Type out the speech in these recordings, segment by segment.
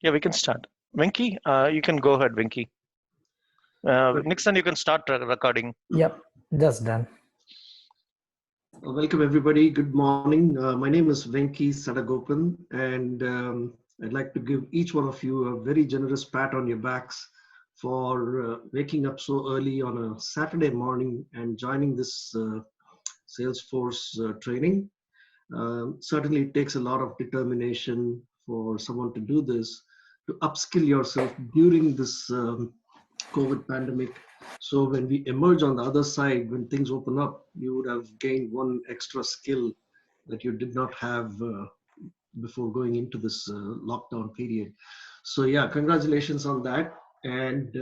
Yeah, we can start. Venki, you can go ahead, Venki. Nixon, you can start recording. Yep, just done. Welcome everybody. Good morning. My name is Venki Sadagopan, and I'd like to give each one of you a very generous pat on your backs for waking up so early on a Saturday morning and joining this Salesforce training. Certainly it takes a lot of determination for someone to do this, to upskill yourself during this COVID pandemic. So when we emerge on the other side, when things open up, you would have gained one extra skill that you did not have before going into this lockdown period. So yeah, congratulations on that. And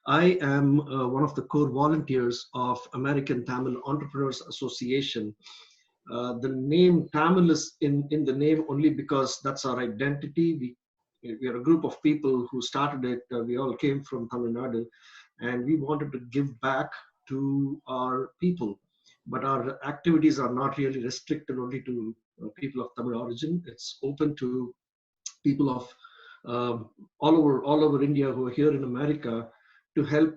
I am one of the core volunteers of American Tamil Entrepreneurs Association. The name Tamil is in the name only because that's our identity. We are a group of people who started it. We all came from Tamil Nadu, and we wanted to give back to our people. But our activities are not really restricted only to people of Tamil origin. It's open to people of all over India who are here in America to help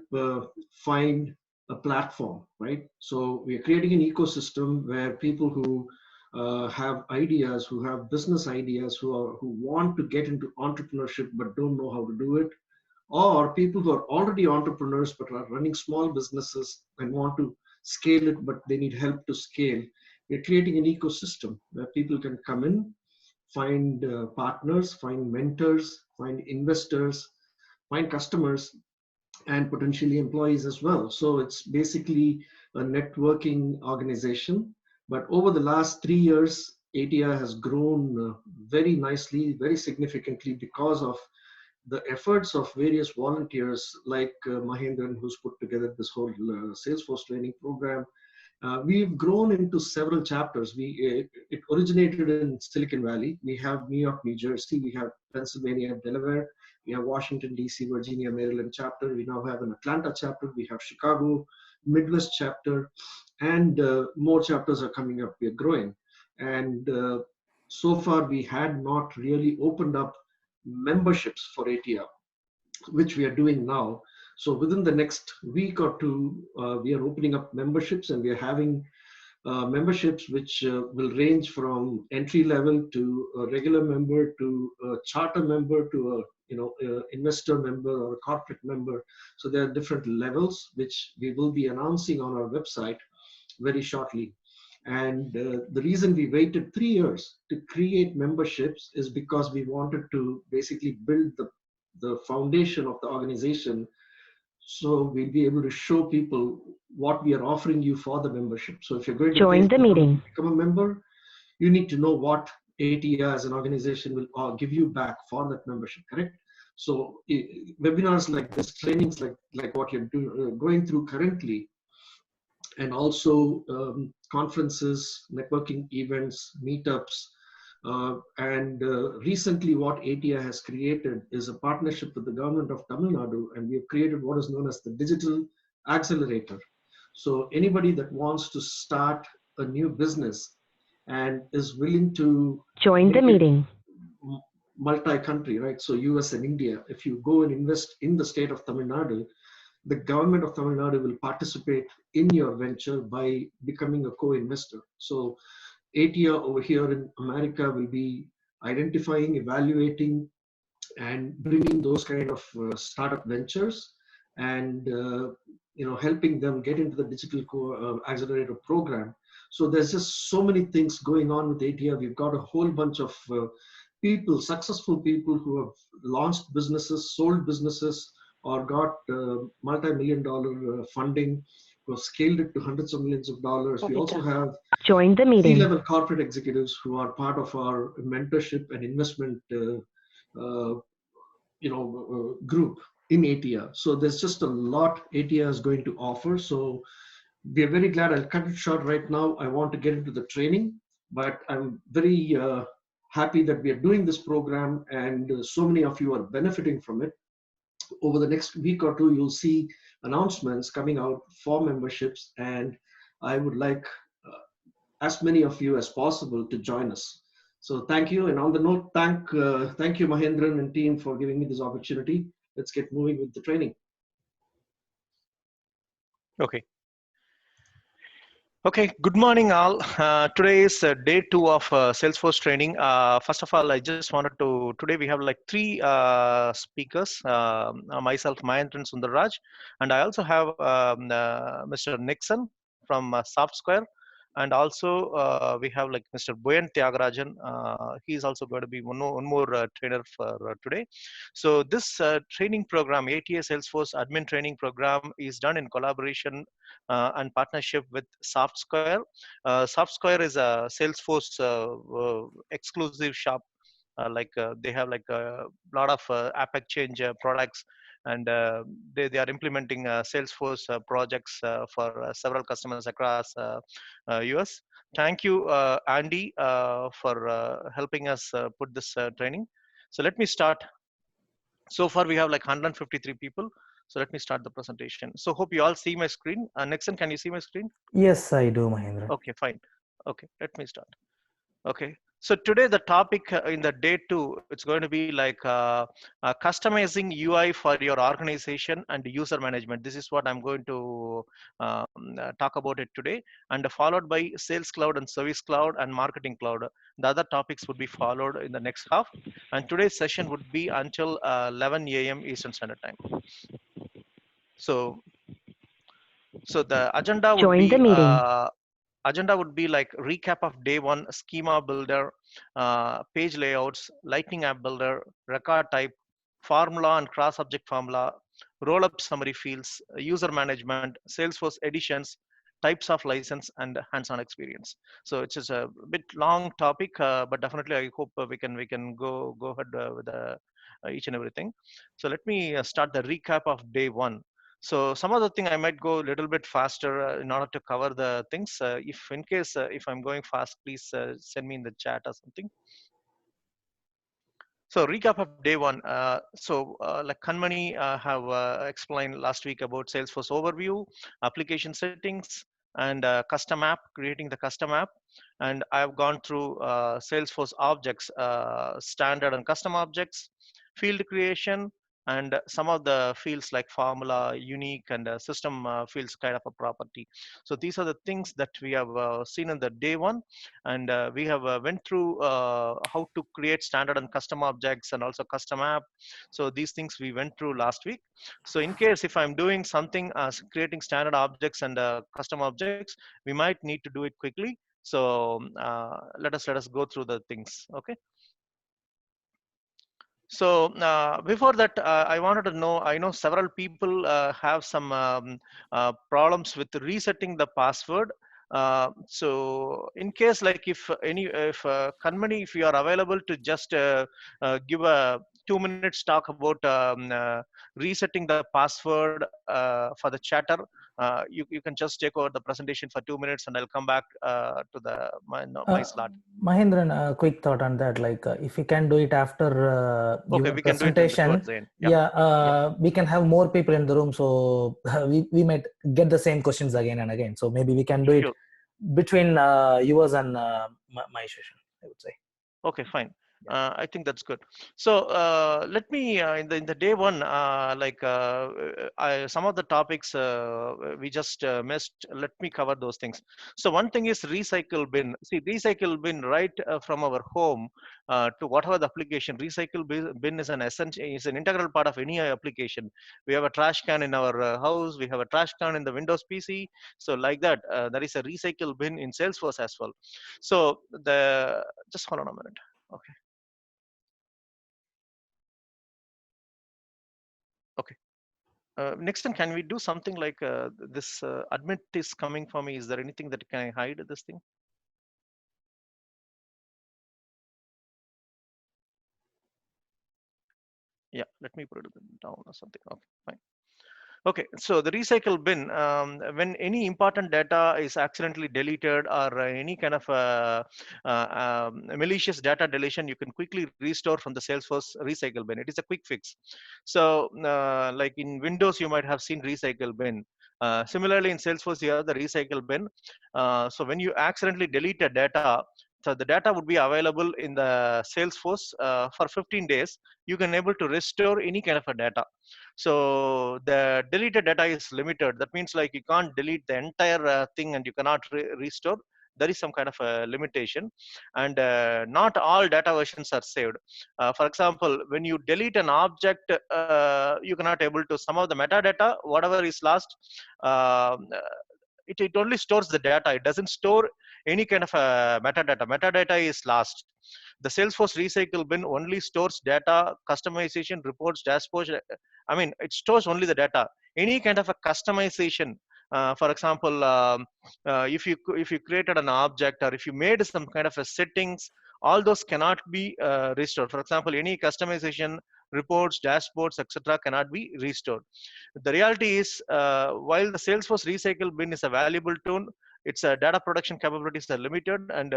find a platform, right? So we are creating an ecosystem where people who have ideas, who have business ideas, who want to get into entrepreneurship but don't know how to do it, or people who are already entrepreneurs but are running small businesses and want to scale it but they need help to scale. We're creating an ecosystem where people can come in, find partners, find mentors, find investors, find customers, and potentially employees as well. So it's basically a networking organization. But over the last 3 years, ATEA has grown very nicely, very significantly because of the efforts of various volunteers like Mahendran, who's put together this whole Salesforce training program. We've grown into several chapters. It originated in Silicon Valley. We have New York, New Jersey. We have Pennsylvania, Delaware. We have Washington, D.C., Virginia, Maryland chapter. We now have an Atlanta chapter. We have Chicago, Midwest chapter, and more chapters are coming up. We're growing. And so far, we had not really opened up memberships for ATEA, which we are doing now. So within the next week or two, we are opening up memberships, and we are having memberships which will range from entry level to a regular member to a charter member to a investor member or a corporate member. So there are different levels which we will be announcing on our website very shortly. And the reason we waited 3 years to create memberships is because we wanted to basically build the foundation of the organization. So we'll be able to show people what we are offering you for the membership. So if you're going to join the meeting, become a member, you need to know what ATEA as an organization will give you back for that membership, correct? So webinars like this, trainings like what you're going through currently, and also conferences, networking events, meetups, and recently what ATEA has created is a partnership with the government of Tamil Nadu, and we have created what is known as the Digital Accelerator. So anybody that wants to start a new business and is willing to join the meeting, multi-country, right? So US and India, if you go and invest in the state of Tamil Nadu, the government of Tamil Nadu will participate in your venture by becoming a co-investor. So ATEA over here in America will be identifying, evaluating, and bringing those kind of startup ventures and helping them get into the digital accelerator program. So there's just so many things going on with ATEA. We've got a whole bunch of people, successful people who have launched businesses, sold businesses, or got multi-million-dollar funding, who have scaled it to hundreds of millions of dollars. We also have join the meeting, C-level corporate executives who are part of our mentorship and investment group in ATEA. So there's just a lot ATEA is going to offer. So we're very glad. I'll cut it short right now. I want to get into the training, but I'm very happy that we are doing this program, and so many of you are benefiting from it. Over the next week or two, you'll see announcements coming out for memberships, and I would like as many of you as possible to join us. So thank you. And on the note, thank you, Mahendran and team, for giving me this opportunity. Let's get moving with the training. Okay. Okay, good morning all. Today is day 2 of Salesforce training. First of all, I just wanted to, today we have like 3 speakers, myself, Mahendran Sundarraj, and I also have Mr. Nixon from Softsquare, and also we have like Mr. Boyan Tyagarajan. He is also going to be one more trainer for today. So this training program, ATEA Salesforce admin training program, is done in collaboration and partnership with Softsquare. Softsquare is a Salesforce exclusive shop. They have like a lot of app exchange products, and they are implementing Salesforce projects for several customers across US. Thank you, Andy, for helping us put this training. So let me start. So far we have like 153 people. So let me start the presentation. So hope you all see my screen. Nixon, can you see my screen? Yes, I do, Mahendra. Okay, fine. Okay, let me start. Okay, so today the topic in the day 2, it's going to be like customizing UI for your organization and user management. This is what I'm going to talk about it today, and followed by Sales Cloud and Service Cloud and Marketing Cloud. The other topics would be followed in the next half, and today's session would be until 11 a.m. Eastern Standard Time. So the Join the meeting. agenda would be like recap of day 1, schema builder, page layouts, lightning app builder, record type, formula and cross object formula, roll up summary fields, user management, Salesforce editions, types of license, and hands-on experience. So it's just a bit long topic, but definitely I hope we can go ahead with each and everything. So let me start the recap of day 1. So some of the thing I might go a little bit faster in order to cover the things. If in case if I'm going fast, please send me in the chat or something. So recap of day 1. Like Kanmani have explained last week about Salesforce overview, application settings, and custom app, creating the custom app. And I've gone through Salesforce objects, standard and custom objects, field creation, and some of the fields like formula, unique, and system fields kind of a property. So these are the things that we have seen in the day 1, and we have went through how to create standard and custom objects and also custom app. So these things we went through last week. So in case if I'm doing something as creating standard objects and custom objects, we might need to do it quickly. So let us go through the things. Okay. So before that, I wanted to know, I know several people have some problems with resetting the password. So in case like if Kanmani, if you are available to just give a 2 minutes talk about resetting the password for the chatter, you can just take over the presentation for 2 minutes, and I'll come back to my slot. Mahendran, a quick thought on that. Like, if you can do it after Okay, your we can do it presentation, towards the end. Yeah. we can have more people in the room, so we might get the same questions again and again. So maybe we can do it Sure. between yours and my session, I would say. Okay, fine. I think that's good. So let me in the day 1, some of the topics we just missed. Let me cover those things. So one thing is recycle bin. See, recycle bin right from our home to whatever the application. Recycle bin is an integral part of any application. We have a trash can in our house. We have a trash can in the Windows PC. So like that, there is a recycle bin in Salesforce as well. So just hold on a minute. Okay. Okay. Next time, can we do something like this admit is coming for me? Is there anything that can I hide this thing? Yeah, let me put it down or something. Okay, fine. Okay, so the recycle bin, when any important data is accidentally deleted or any kind of malicious data deletion, you can quickly restore from the Salesforce recycle bin. It is a quick fix. So like in Windows, you might have seen recycle bin. Similarly, in Salesforce, you have the recycle bin. So when you accidentally delete a data, So the data would be available in the Salesforce for 15 days. You can able to restore any kind of a data. So the deleted data is limited. That means like you can't delete the entire thing and you cannot restore. There is some kind of a limitation, and not all data versions are saved. For example, when you delete an object, you cannot able to some of the metadata, whatever is lost. It only stores the data. It doesn't store any kind of metadata. Metadata is lost. The Salesforce recycle bin only stores data, customization, reports, dashboards. I mean, it stores only the data. Any kind of a customization. For example, if you created an object or if you made some kind of a settings, all those cannot be restored. For example, any customization, reports, dashboards, etc., cannot be restored. The reality is, while the Salesforce recycle bin is a valuable tool, its data production capabilities are limited, and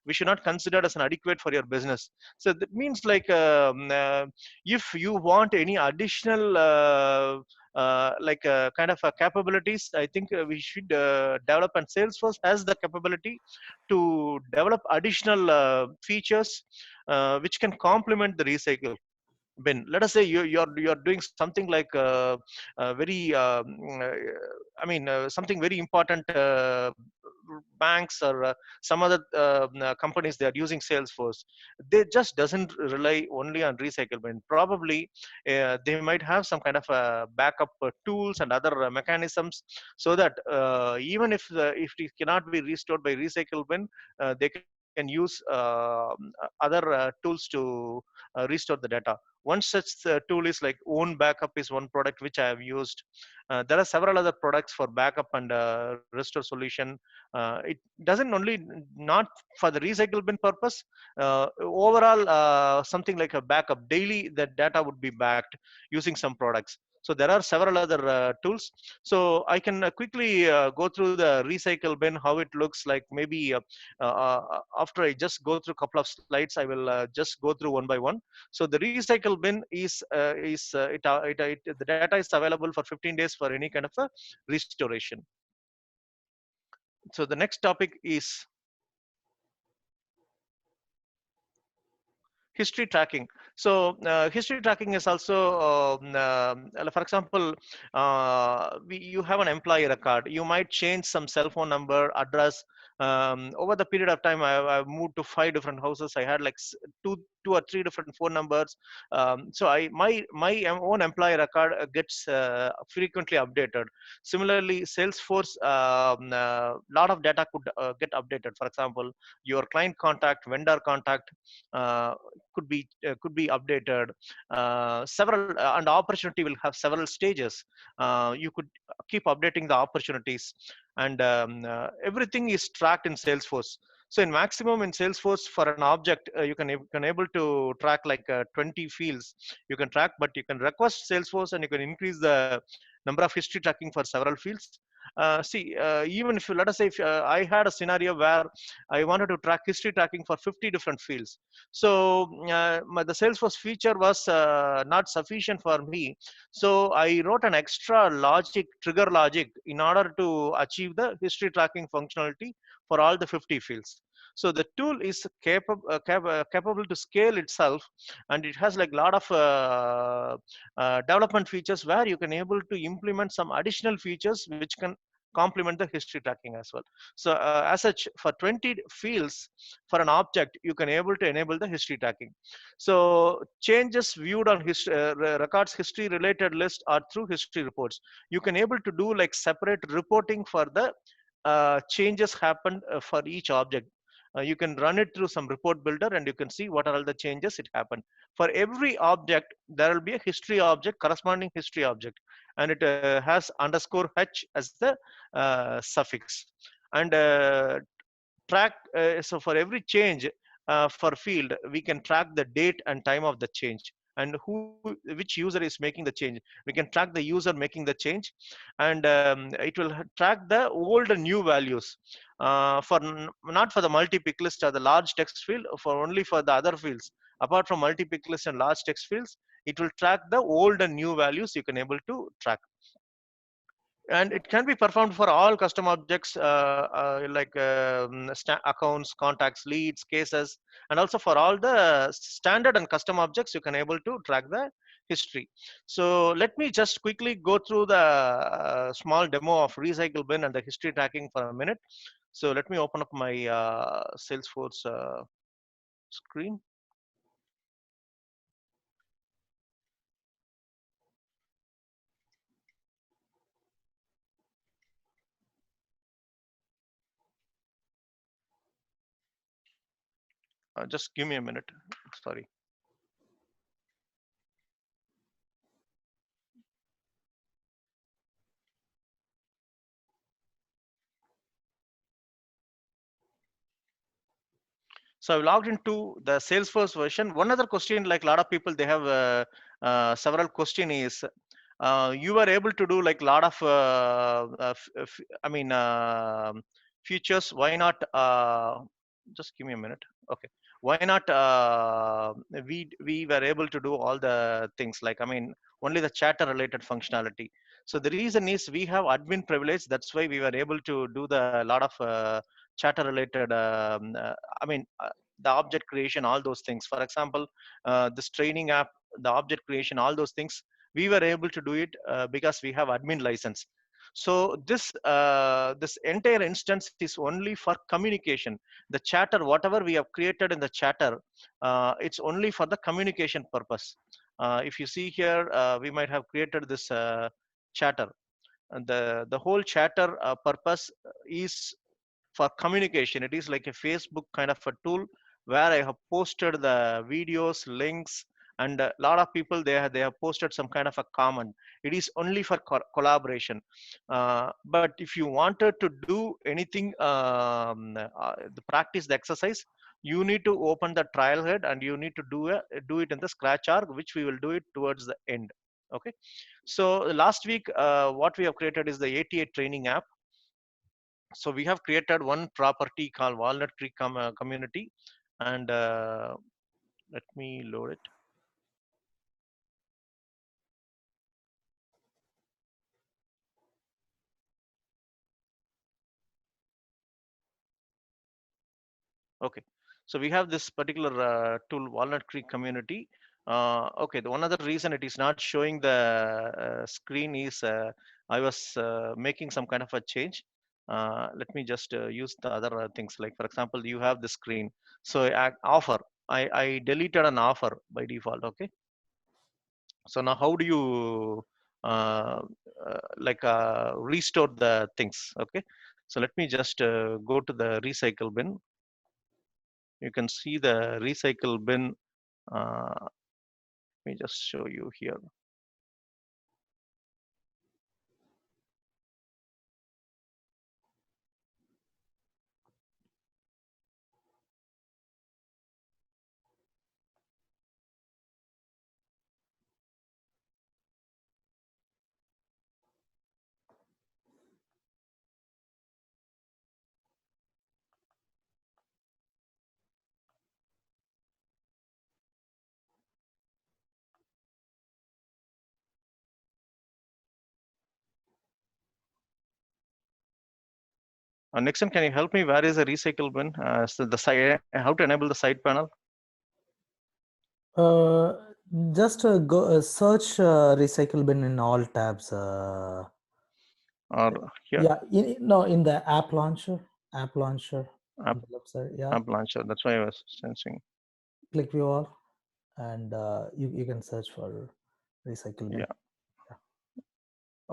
we should not consider it as an adequate for your business. So that means like if you want any additional kind of capabilities, I think we should develop, and Salesforce has the capability to develop additional features which can complement the recycle bin. Let us say you're doing something like very something very important, banks or some other companies, they are using Salesforce. They just doesn't rely only on recycle bin. Probably they might have some kind of backup tools and other mechanisms, so that even if it cannot be restored by recycle bin, they can use other tools to restore the data. One such tool is like Own Backup is one product which I have used. There are several other products for backup and restore solution. It doesn't only not for the recycle bin purpose. Overall, something like a backup daily, that data would be backed using some products. So there are several other tools. So I can quickly go through the recycle bin, how it looks like. Maybe after I just go through a couple of slides, I will just go through one by one. So the recycle bin is the data is available for 15 days for any kind of a restoration. So the next topic is history tracking. So history tracking is also, for example, you have an employee record. You might change some cell phone number, address. Over the period of time, I've moved to 5 different houses. I had like two or three different phone numbers. So my own employee record gets frequently updated. Similarly, Salesforce, lot of data could get updated. For example, your client contact, vendor contact, uh, could be updated. Several and opportunity will have several stages. You could keep updating the opportunities, and everything is tracked in Salesforce. So in maximum in Salesforce, for an object, you can able to track like 20 fields you can track, but you can request Salesforce and you can increase the number of history tracking for several fields. Even if you, let us say if I had a scenario where I wanted to track history tracking for 50 different fields. So the Salesforce feature was not sufficient for me. So I wrote an extra logic, trigger logic, in order to achieve the history tracking functionality for all the 50 fields. So the tool is capable to scale itself, and it has like a lot of development features where you can able to implement some additional features which can complement the history tracking as well. So as such, for 20 fields for an object, you can able to enable the history tracking. So changes viewed on records history related list or through history reports. You can able to do like separate reporting for the changes happened for each object. You can run it through some report builder and you can see what are all the changes it happened. For every object, there will be a history object, corresponding history object, and it has underscore h as the suffix. And track, so for every change for field, we can track the date and time of the change, and which user is making the change. We can track the user making the change, and it will track the old and new values for not for the multi-pick list or the large text field, for only for the other fields. Apart from multi-pick list and large text fields, it will track the old and new values you can able to track. and it can be performed for all custom objects like accounts, contacts, leads, cases, and also for all the standard and custom objects you can able to track the history. So let me just quickly go through the small demo of recycle bin and the history tracking for a minute. So let me open up my Salesforce screen. Just give me a minute. Sorry. So I logged into the Salesforce version. One other question, like a lot of people, they have several question is, you were able to do like a lot of, I mean, features. Why not? Just give me a minute. Okay. Why not? We were able to do all the things like, I mean, only the chatter related functionality. So the reason is we have admin privilege. That's why we were able to do the lot of chatter related. I mean, the object creation, all those things. For example, this training app, the object creation, all those things, we were able to do it because we have admin license. So this entire instance is only for communication. The chatter, whatever we have created in the chatter, it's only for the communication purpose. If you see here, we might have created this chatter. And the whole chatter purpose is for communication. It is like a Facebook kind of a tool where I have posted the videos, links, and a lot of people they have posted some kind of a comment. It is only for collaboration. But if you wanted to do anything, the practice, the exercise, you need to open the trial head and you need to do it in the scratch arc, which we will do it towards the end. Okay. So last week, what we have created is the ATEA training app. So we have created one property called Walnut Creek community, and let me load it. Okay, so we have this particular tool, Walnut Creek community. Okay, the one other reason it is not showing the screen is I was making some kind of a change. Let me just use the other things, like for example, you have the screen. So offer, I deleted an offer by default. Okay. So now how do you restore the things? Okay. So let me just go to the recycle bin. You can see the recycle bin. Let me just show you here. Nixon, can you help me? Where is the recycle bin? So the side, how to enable the side panel? Just go search recycle bin in all tabs. Or here? Yeah, no, in the app launcher. App launcher. App, on the left side, yeah. app launcher. That's why I was sensing. Click view all, and you can search for recycle bin. Yeah.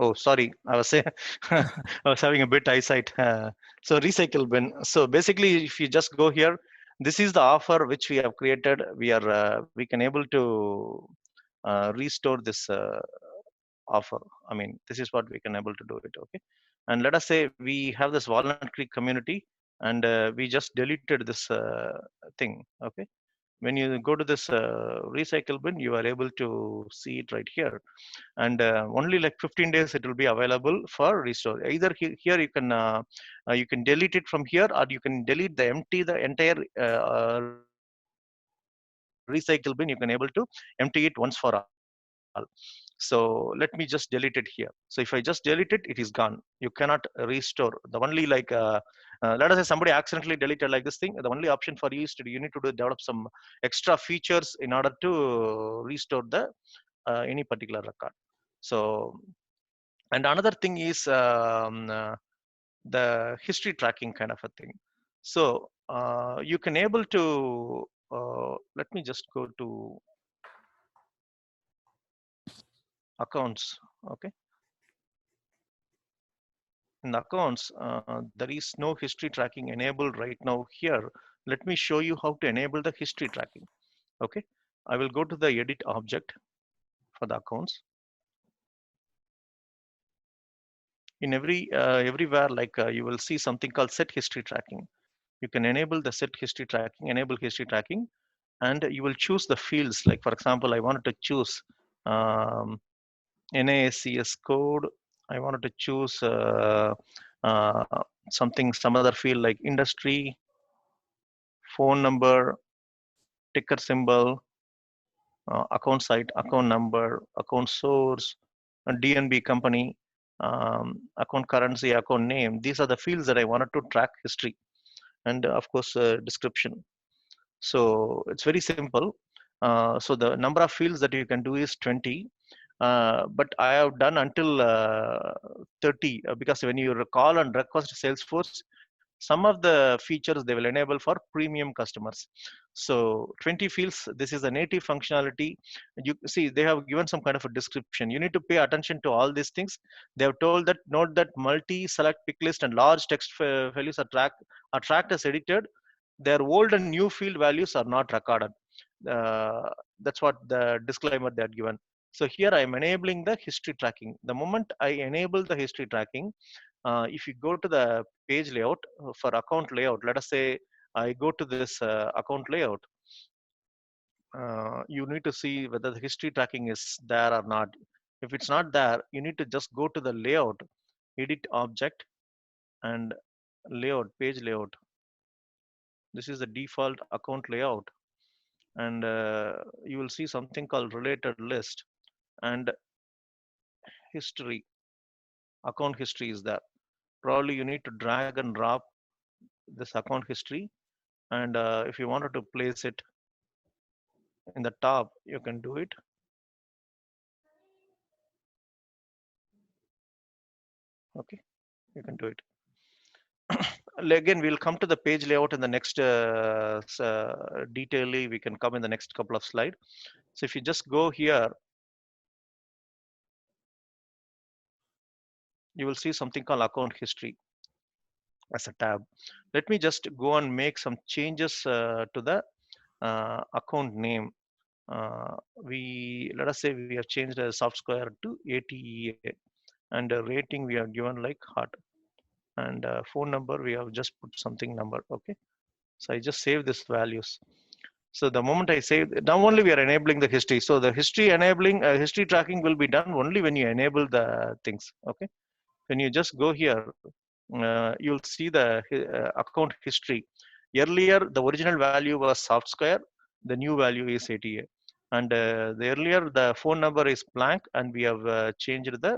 Oh, sorry. I was saying I was having a bit eyesight. So recycle bin. So basically, if you just go here, this is the offer which we have created. We can able to restore this offer. I mean, this is what we can able to do it. Okay. And let us say we have this Walnut Creek community, and we just deleted this thing. Okay. When you go to this recycle bin, you are able to see it right here, and only like 15 days it will be available for restore. Either here you can delete it from here, or you can delete the entire recycle bin. You can able to empty it once for all. Okay. So let me just delete it here. So if I just delete it, it is gone. You cannot restore. The only like let us say somebody accidentally deleted like this thing. The only option for you is to you need to develop some extra features in order to restore the any particular record. So, and another thing is the history tracking kind of a thing. So you can able to let me just go to accounts. Okay, in accounts there is no history tracking enabled right now here. Let me show you how to enable the history tracking. Okay, I will go to the edit object for the accounts. In everywhere, like you will see something called set history tracking. You can enable the set history tracking, enable history tracking, and you will choose the fields. Like for example, I wanted to choose NASCS code. I wanted to choose uh, some other field like industry, phone number, ticker symbol, account site, account number, account source, DNB company, account currency, account name. These are the fields that I wanted to track history, and of course description. So it's very simple. So the number of fields that you can do is 20. But I have done until 30 because when you call and request Salesforce, some of the features they will enable for premium customers. So 20 fields, this is a native functionality. You see, they have given some kind of a description. You need to pay attention to all these things. They have told that note that multi-select pick list and large text values are tracked as edited. Their old and new field values are not recorded. That's what the disclaimer they had given. So here I am enabling the history tracking. The moment I enable the history tracking, if you go to the page layout for account layout, let us say I go to this account layout, you need to see whether the history tracking is there or not. If it's not there, you need to just go to the layout, edit object, and layout, page layout. This is the default account layout, and you will see something called related list and history. Account history is there. Probably you need to drag and drop this account history, and if you wanted to place it in the top, you can do it. Okay, you can do it. Again, we'll come to the page layout in the next detailedly. We can come in the next couple of slides. So if you just go here, you will see something called account history as a tab. Let me just go and make some changes to the account name. Let us say we have changed a Softsquare to ATEA, and a rating we have given like heart, and phone number we have just put something number. Okay, so I just save this values. So the moment I save, now only we are enabling the history. So the history enabling, history tracking will be done only when you enable the things. Okay, when you just go here, you'll see the account history. Earlier, the original value was Softsquare. The new value is ATA. And the earlier, the phone number is blank, and we have changed the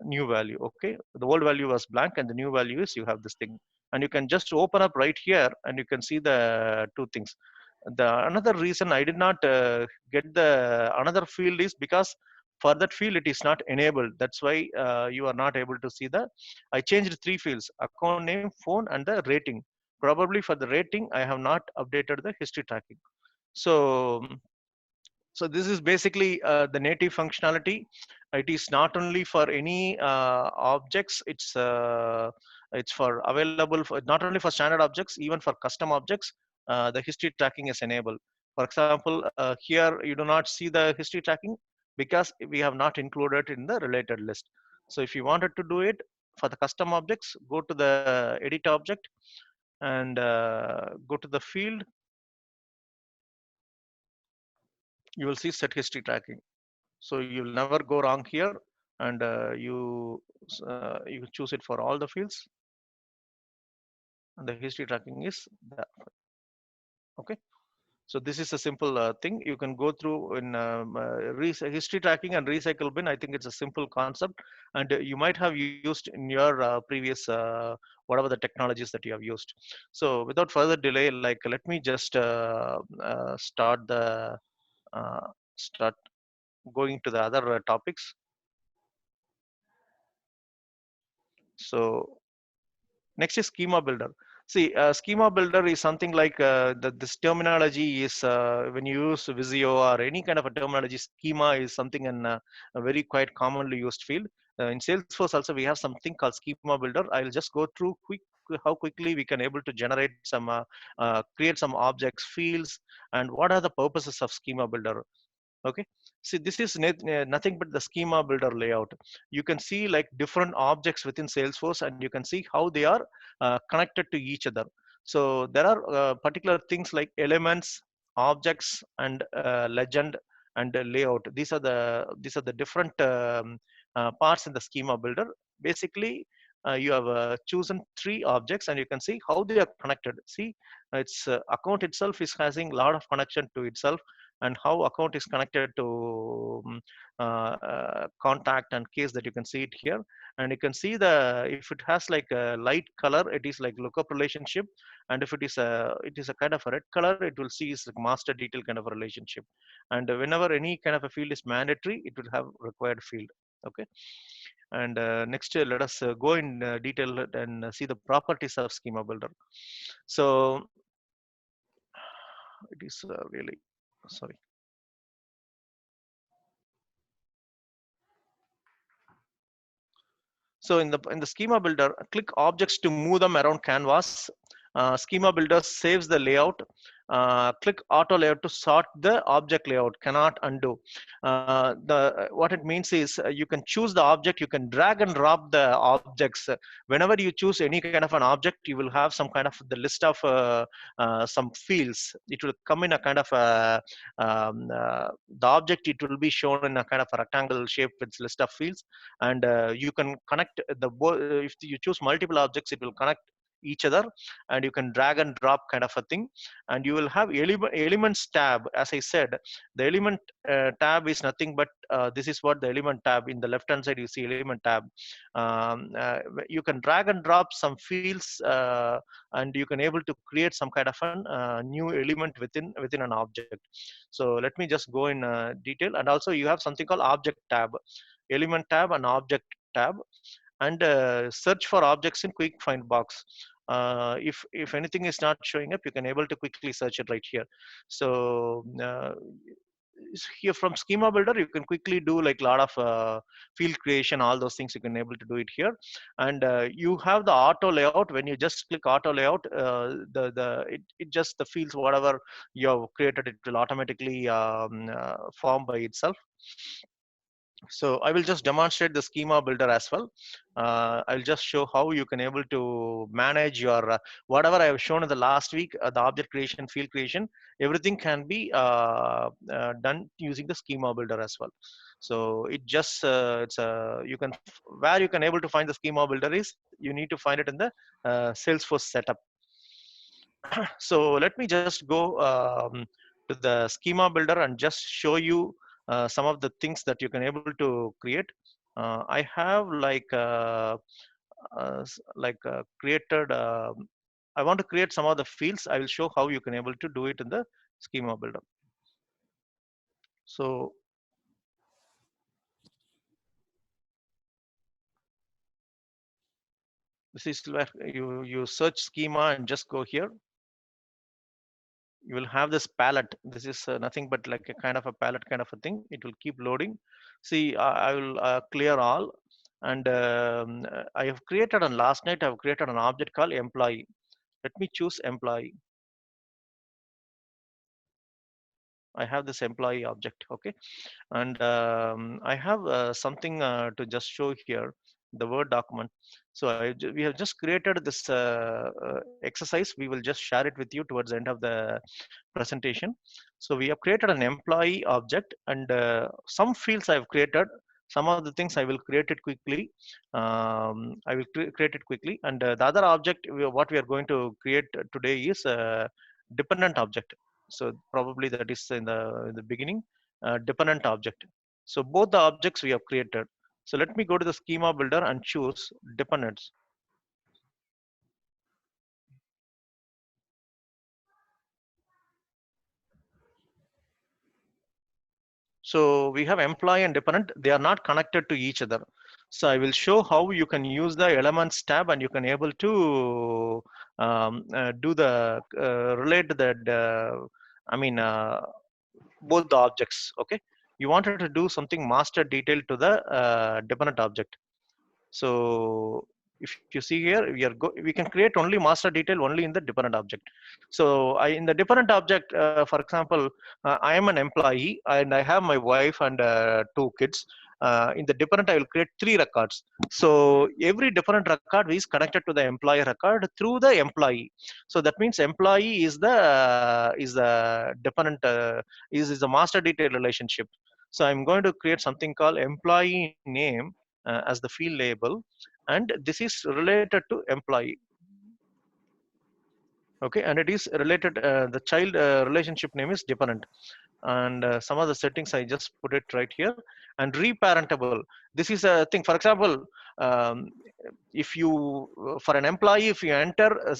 new value. Okay, the old value was blank, and the new value is you have this thing. And you can just open up right here, and you can see the two things. The another reason I did not get the another field is because for that field it is not enabled. That's why you are not able to see the. I changed three fields: account name, phone, and the rating. Probably for the rating, I have not updated the history tracking. So, so this is basically the native functionality. It is not only for any objects. It's for available for not only for standard objects, even for custom objects. The history tracking is enabled. For example, here you do not see the history tracking because we have not included in the related list. So if you wanted to do it for the custom objects, go to the edit object and go to the field. You will see set history tracking. So you'll never go wrong here, and you choose it for all the fields, and the history tracking is there. Okay. So this is a simple thing you can go through in history tracking and recycle bin. I think it's a simple concept, and you might have used in your previous whatever the technologies that you have used. So without further delay, like let me just uh, start going to the other topics. So next is schema builder. See, schema builder is something like this terminology is when you use Visio or any kind of a terminology, schema is something in a very quite commonly used field. In Salesforce also we have something called schema builder. I'll just go through how quickly we can able to generate some create some objects, fields, and what are the purposes of schema builder. Okay, see this is nothing but the schema builder layout. You can see like different objects within Salesforce, and you can see how they are connected to each other. So there are particular things like elements, objects, and legend, and layout. These are the different parts in the schema builder. Basically you have chosen three objects, and you can see how they are connected. See, its account itself is having a lot of connection to itself, and how account is connected to contact and case, that you can see it here. And you can see the, if it has like a light color, it is like lookup relationship, and if it is a kind of a red color, it will see is like master detail kind of a relationship. And whenever any kind of a field is mandatory, it will have required field. Okay, and next let us go in detail and see the properties of schema builder. So it is really sorry. So in the schema builder, click objects to move them around canvas. Schema builder saves the layout. Click auto layout to sort the object layout. Cannot undo. What it means is you can choose the object. You can drag and drop the objects. Whenever you choose any kind of an object, you will have some kind of the list of some fields. It will come in a kind of a the object. It will be shown in a kind of a rectangle shape with list of fields, and you can connect if you choose multiple objects, it will connect each other, and you can drag and drop kind of a thing. And you will have elements tab. As I said, the element tab is nothing but this is what the element tab. In the left hand side you see element tab. You can drag and drop some fields, and you can able to create some kind of a new element within an object. So let me just go in detail. And also you have something called object tab, element tab, and object tab, and search for objects in quick find box. If anything is not showing up, you can able to quickly search it right here. So here from schema builder, you can quickly do like a lot of field creation, all those things you can able to do it here. And you have the auto layout. When you just click auto layout, it just the fields whatever you have created, it will automatically form by itself. So I will just demonstrate the schema builder as well. I'll just show how you can able to manage your whatever I have shown in the last week, the object creation, field creation, everything can be done using the schema builder as well. So it just it's a you can where you can able to find the schema builder is you need to find it in the Salesforce setup. So let me just go to the schema builder and just show you some of the things that you can able to create. I have created. I want to create some of the fields. I will show how you can able to do it in the schema builder. So this is where you search schema and just go here. You will have this palette. This is nothing but like a kind of a palette kind of a thing. It will keep loading. See, I will clear all. And I have created on last night, I have created an object called employee. Let me choose employee. I have this employee object. Okay. And I have something to just show here, the Word document. So we have just created this exercise. We will just share it with you towards the end of the presentation. So we have created an employee object, and some fields I have created. Some of the things I will create it quickly. I will create it quickly. And the other object, what we are going to create today is a dependent object. So probably that is in the beginning, dependent object. So both the objects we have created. So let me go to the schema builder and choose dependents. So we have employee and dependent. They are not connected to each other. So I will show how you can use the elements tab and you can able to do the relate that I mean both the objects. Okay, you wanted to do something master detail to the dependent object. So if you see here, we can create only master detail only in the dependent object. So in the dependent object, for example, I am an employee and I have my wife and 2 kids. In the dependent, I will create 3 records. So every different record is connected to the employee record through the employee. So that means employee is the dependent is the master detail relationship. So I'm going to create something called employee name as the field label, and this is related to employee. Okay, and it is related, the child relationship name is dependent, and some of the settings I just put it right here. And reparentable, this is a thing. For example, um, if you for an employee, if you enter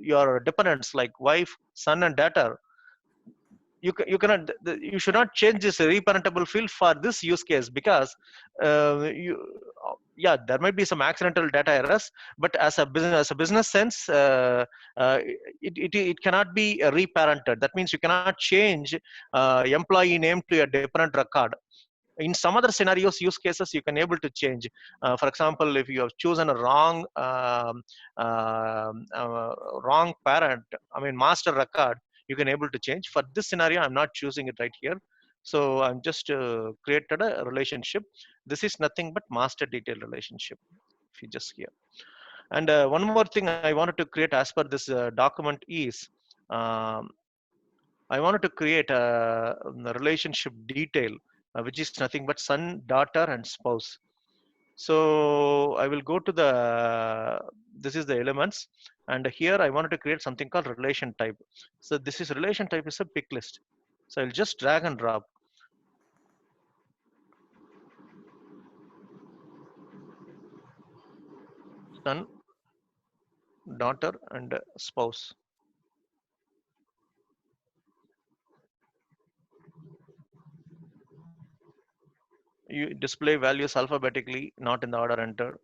your dependents like wife, son and daughter, you cannot, you should not change this reparentable field for this use case, because you yeah, there might be some accidental data errors, but as a business sense, it cannot be reparented. That means you cannot change employee name to a different record. In some other scenarios, use cases, you can able to change. For example, if you have chosen a wrong parent, I mean master record, you can able to change. For this scenario, I'm not choosing it right here. So I'm just created a relationship. This is nothing but master detail relationship, if you just here. And one more thing I wanted to create as per this document is, um, I wanted to create a relationship detail, which is nothing but son, daughter, and spouse. So I will go to this is the elements, and here I wanted to create something called relation type. So this is relation type is a pick list. So I'll just drag and drop son, daughter, and spouse. You display values alphabetically, not in the order entered.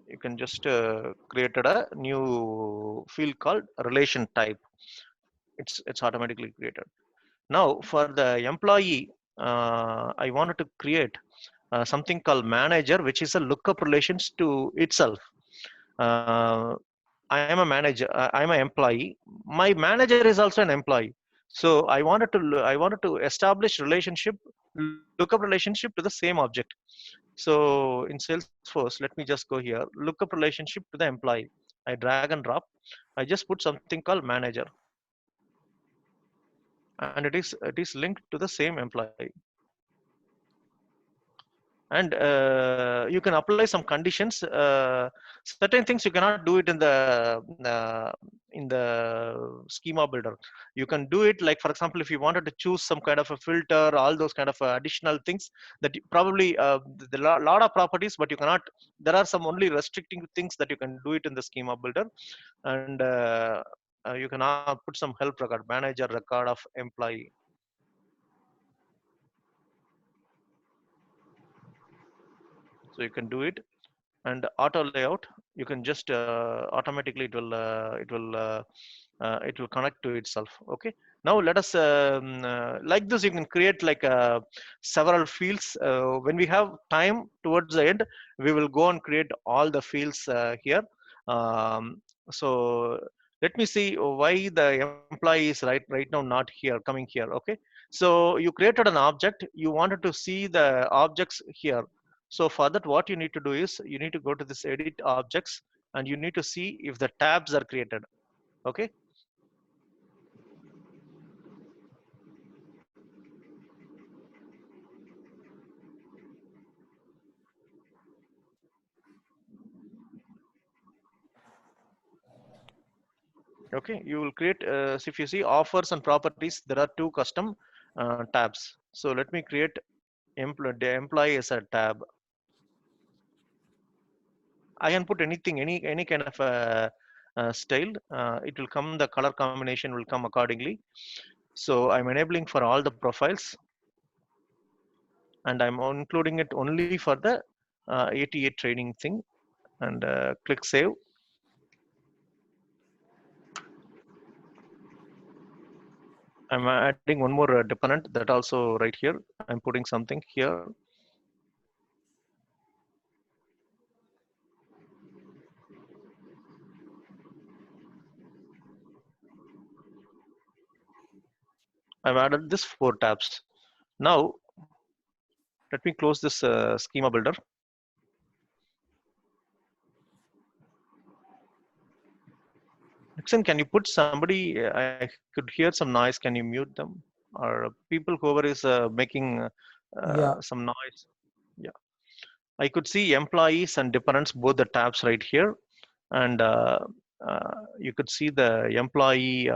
You can just created a new field called relation type. It's automatically created. Now for the employee, I wanted to create something called manager, which is a lookup relations to itself. Uh, I am a manager. I am an employee. My manager is also an employee. So I wanted to establish relationship, lookup relationship to the same object. So in Salesforce, let me just go here, lookup relationship to the employee. I drag and drop. I just put something called manager, and it is linked to the same employee. And you can apply some conditions. Certain things you cannot do it in the schema builder. You can do it, like for example, if you wanted to choose some kind of a filter, all those kind of additional things that probably the lot of properties, but you cannot. There are some only restricting things that you can do it in the schema builder. And you can put some help record, manager record of employee. So you can do it. And auto layout, you can just automatically it will connect to itself. Okay, now let us like this you can create like several fields. When we have time towards the end, we will go and create all the fields here. So let me see why the employee is right now not here, coming here. Okay, so you created an object, you wanted to see the objects here. So for that, what you need to do is you need to go to this edit objects, and you need to see if the tabs are created. Okay. Okay, you will create, so if you see offers and properties, there are two custom tabs. So let me create the employee as a tab. I can put anything, any kind of style. It will come, the color combination will come accordingly. So I'm enabling for all the profiles, and I'm including it only for the ATA training thing, and click save. I'm adding one more dependent, that also right here. I'm putting something here. I've added this 4 tabs. Now, let me close this schema builder. Nixon, can you put somebody, I could hear some noise, can you mute them? Or people, whoever is making Yeah. some noise. Yeah. I could see employees and dependents, both the tabs right here. And you could see the employee,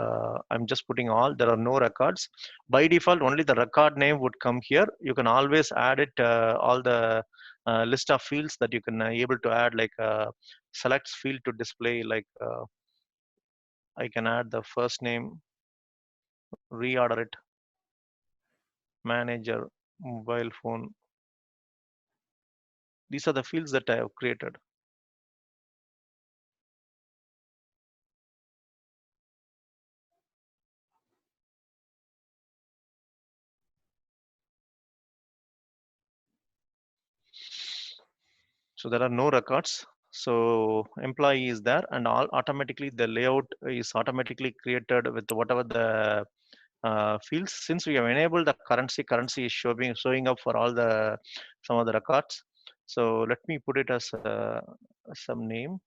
I'm just putting all, there are no records. By default, only the record name would come here. You can always add it, all the list of fields that you can able to add, like select field to display, like I can add the first name, reorder it, manager, mobile phone. These are the fields that I have created. So there are no records. So employee is there, and all automatically the layout is automatically created with whatever the fields. Since we have enabled the currency is showing up for all the some of the records. So let me put it as some name.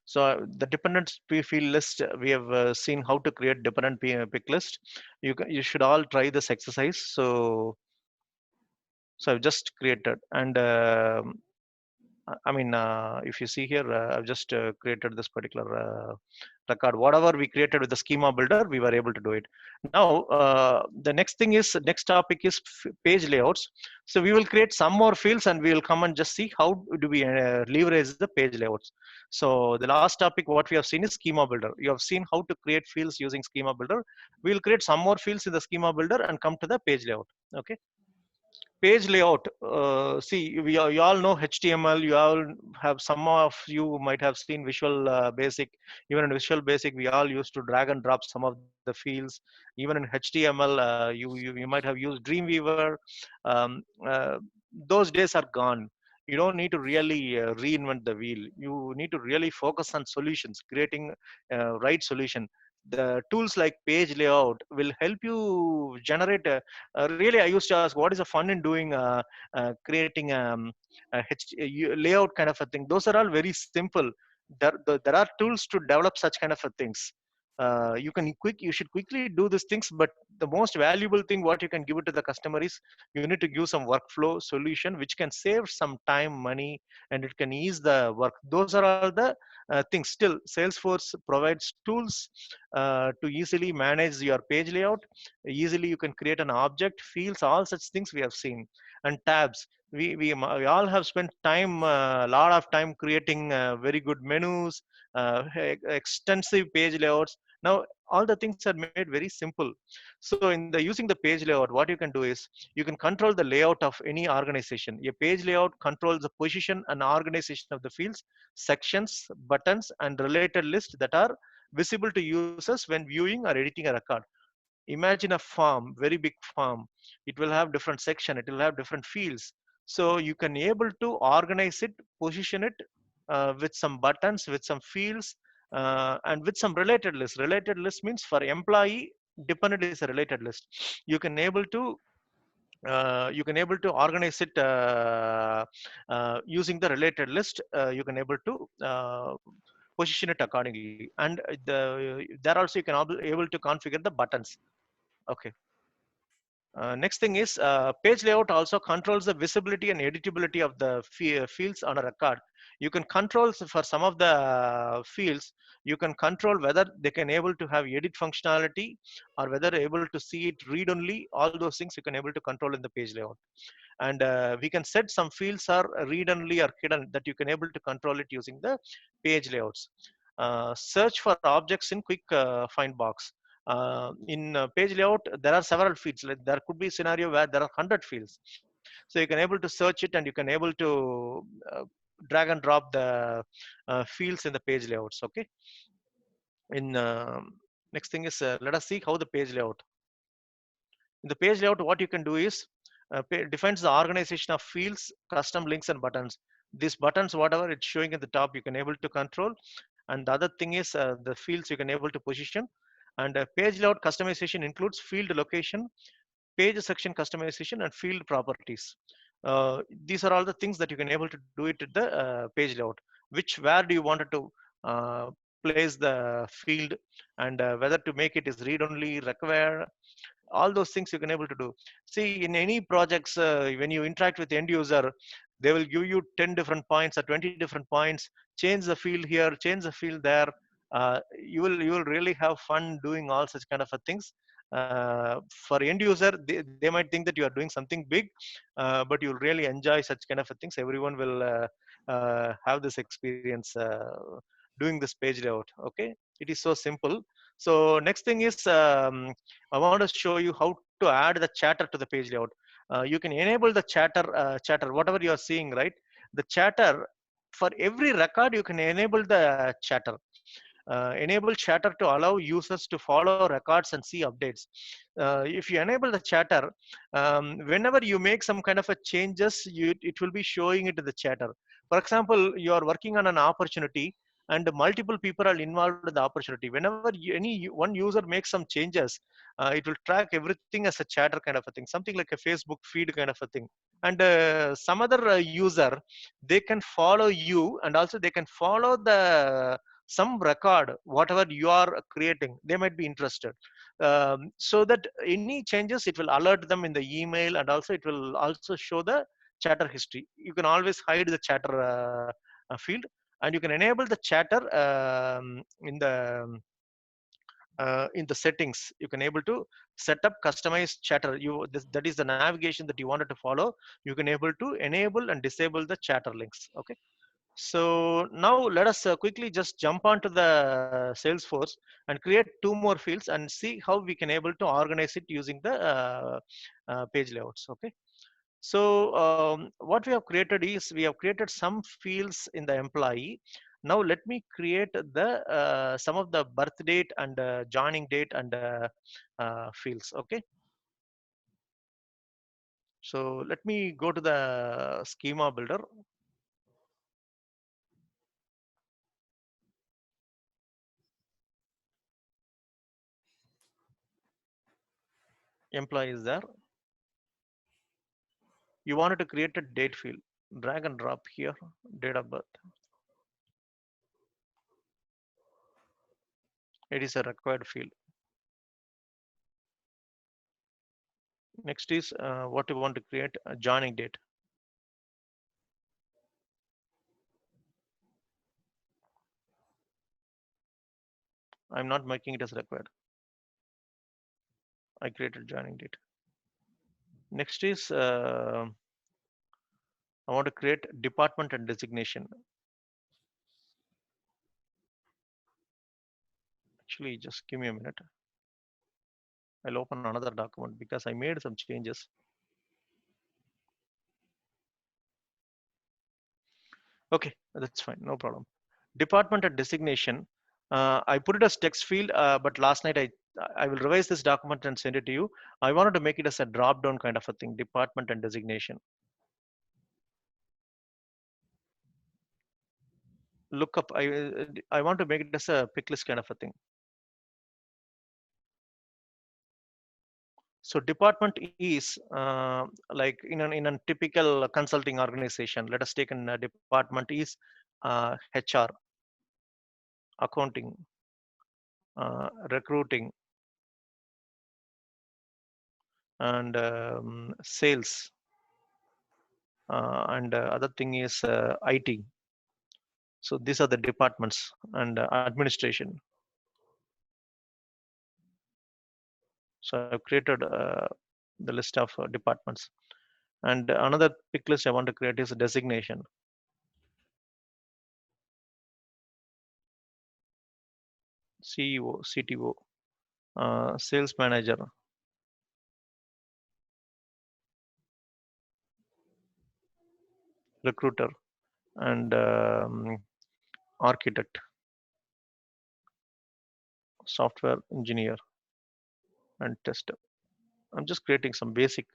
So the dependent field list, we have seen how to create dependent pick list. You should all try this exercise. So I've just created, and I mean, if you see here, I've just created this particular record. Whatever we created with the schema builder, we were able to do it. Now, the next topic is page layouts. So we will create some more fields, and we will come and just see how do we leverage the page layouts. So the last topic, what we have seen is schema builder. You have seen how to create fields using schema builder. We will create some more fields in the schema builder and come to the page layout. Okay. Page layout, see, you all know HTML. You all have, some of you might have seen Visual Basic. Even in Visual Basic, we all used to drag and drop some of the fields. Even in HTML, you might have used Dreamweaver. um, uh, those days are gone. You don't need to really reinvent the wheel. You need to really focus on solutions, creating right solution. The tools like page layout will help you generate really, I used to ask, what is the fun in doing creating layout kind of a thing? Those are all very simple. There are tools to develop such kind of a things. You should quickly do these things, but the most valuable thing what you can give it to the customer is you need to give some workflow solution which can save some time, money, and it can ease the work. Those are all the things. Still, Salesforce provides tools to easily manage your page layout. Easily you can create an object, fields, all such things we have seen. And tabs, we all have spent time, a lot of time creating very good menus, extensive page layouts. Now all the things are made very simple. So in the using the page layout, what you can do is you can control the layout of any organization. A page layout controls the position and organization of the fields, sections, buttons, and related lists that are visible to users when viewing or editing a record. Imagine a farm, very big farm. It will have different section, it will have different fields. So you can able to organize it, position it with some buttons, with some fields, and with some related list. Related list means for employee, dependent is a related list. You can able to organize it using the related list. You can able to position it accordingly, and there also you can able to configure the buttons. Okay. Next thing is page layout also controls the visibility and editability of the fields on a record. You can control for some of the fields. You can control whether they can able to have edit functionality or whether able to see it read only. All those things you can able to control in the page layout. And we can set some fields are read only or hidden that you can able to control it using the page layouts. Search for objects in quick find box. In page layout, there are several fields. Like there could be a scenario where there are 100 fields. So you can able to search it and you can able to drag and drop the fields in the page layouts. Okay. In next thing is let us see how the page layout. In the page layout, what you can do is defines the organization of fields, custom links, and buttons. These buttons, whatever it's showing at the top, you can able to control. And the other thing is the fields you can able to position. And page layout customization includes field location, page section customization, and field properties. These are all the things that you can able to do it at the page layout. Where do you want to uh, place the field, and whether to make it is read only, require, all those things you can able to do. See, in any projects, when you interact with end user, they will give you 10 different points or 20 different points. Change the field here, change the field there. You will really have fun doing all such kind of a things. For end user, they might think that you are doing something big, but you'll really enjoy such kind of a things. Everyone will have this experience doing this page layout. Okay, it is so simple. So next thing is I want to show you how to add the chatter to the page layout. You can enable the chatter, whatever you are seeing, right? The chatter, for every record, you can enable the chatter. Enable chatter to allow users to follow records and see updates. If you enable the chatter, whenever you make some kind of a changes, it will be showing it to the chatter. For example, you are working on an opportunity and multiple people are involved in the opportunity. Whenever any one user makes some changes, it will track everything as a chatter kind of a thing, something like a Facebook feed kind of a thing. And some other user, they can follow you, and also they can follow the some record whatever you are creating. They might be interested, so that any changes, it will alert them in the email, and also it will also show the chatter history. You can always hide the chatter field, and you can enable the chatter in the settings. You can able to set up customized chatter. That is the navigation that you wanted to follow. You can able to enable and disable the chatter links. Okay. So now let us quickly just jump onto the Salesforce and create two more fields and see how we can able to organize it using the page layouts. Okay. So what we have created is we have created some fields in the employee. Now let me create the some of the birth date and joining date and fields. Okay. So let me go to the schema builder. Employee is there. You wanted to create a date field. Drag and drop here, date of birth. It is a required field. Next is what you want to create, a joining date. I'm not making it as required. I created joining date. Next is I want to create department and designation. Actually, just give me a minute. I'll open another document because I made some changes. Okay, that's fine, no problem. Department and designation. I put it as text field, but last night I will revise this document and send it to you. I wanted to make it as a drop down kind of a thing, department and designation. Look up, I want to make it as a pick list kind of a thing. So department is like in a typical consulting organization. Let us take a department is HR, accounting, recruiting, and sales, and other thing is IT. So these are the departments, and administration. So I've created the list of departments. And another pick list I want to create is designation. CEO, CTO, sales manager, recruiter, and architect, software engineer, and tester. I'm just creating some basic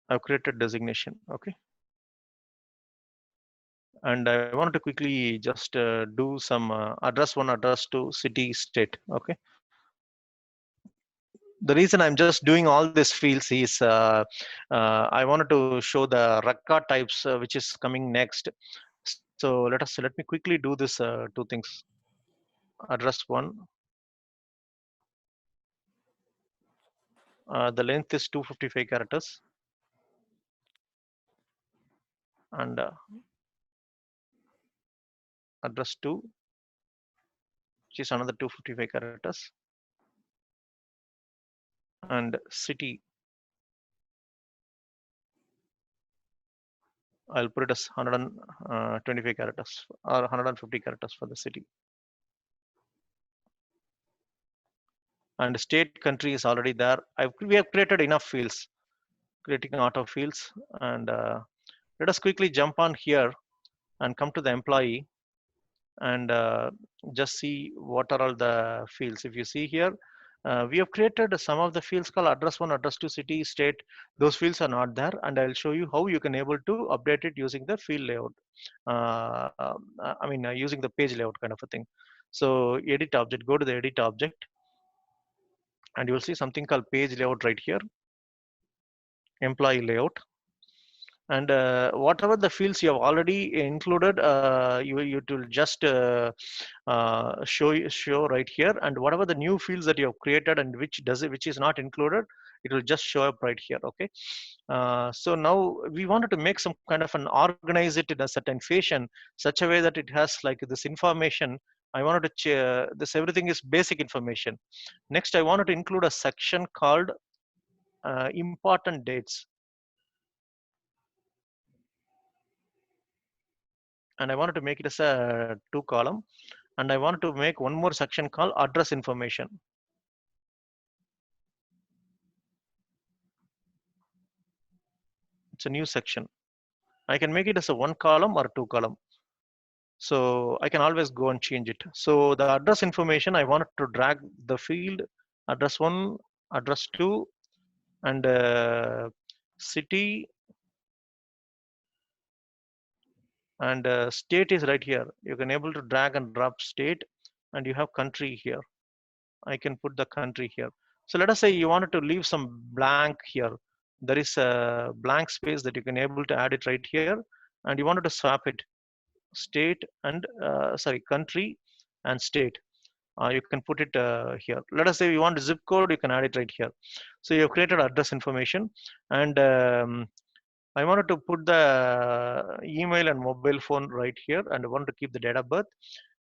I've created designation. Okay. And I want to quickly just do some address one, address two, city, state. Okay. The reason I'm just doing all these fields is I wanted to show the record types which is coming next. So let me quickly do this two things. Address one. The length is 255 characters, and address two, which is another 255 characters, and city. I'll put it as 125 characters or 150 characters for the city. And state, country is already there. We have created enough fields, creating auto fields. And let us quickly jump on here and come to the employee and just see what are all the fields. If you see here, we have created some of the fields called address one, address two, city, state. Those fields are not there, and I'll show you how you can able to update it using the field layout. Using the page layout kind of a thing. So edit object, go to the edit object, and you'll see something called page layout right here, employee layout. And whatever the fields you have already included, it will just show right here. And whatever the new fields that you have created and which is not included, it will just show up right here. Okay. So now we wanted to make some kind of an organize it in a certain fashion, such a way that it has like this information. I wanted to this everything is basic information. Next, I wanted to include a section called important dates. And I wanted to make it as a 2 column, and I wanted to make one more section called address information. It's a new section. I can make it as a 1 column or 2 column. So I can always go and change it. So the address information, I wanted to drag the field address 1, address 2, and city, and state is right here. You can able to drag and drop state, and you have country here. I can put the country here. So let us say you wanted to leave some blank here. There is a blank space that you can able to add it right here, and you wanted to swap it state and country and state. You can put it here. Let us say you want zip code, you can add it right here. So you have created address information, and I wanted to put the email and mobile phone right here, and I wanted to keep the date of birth.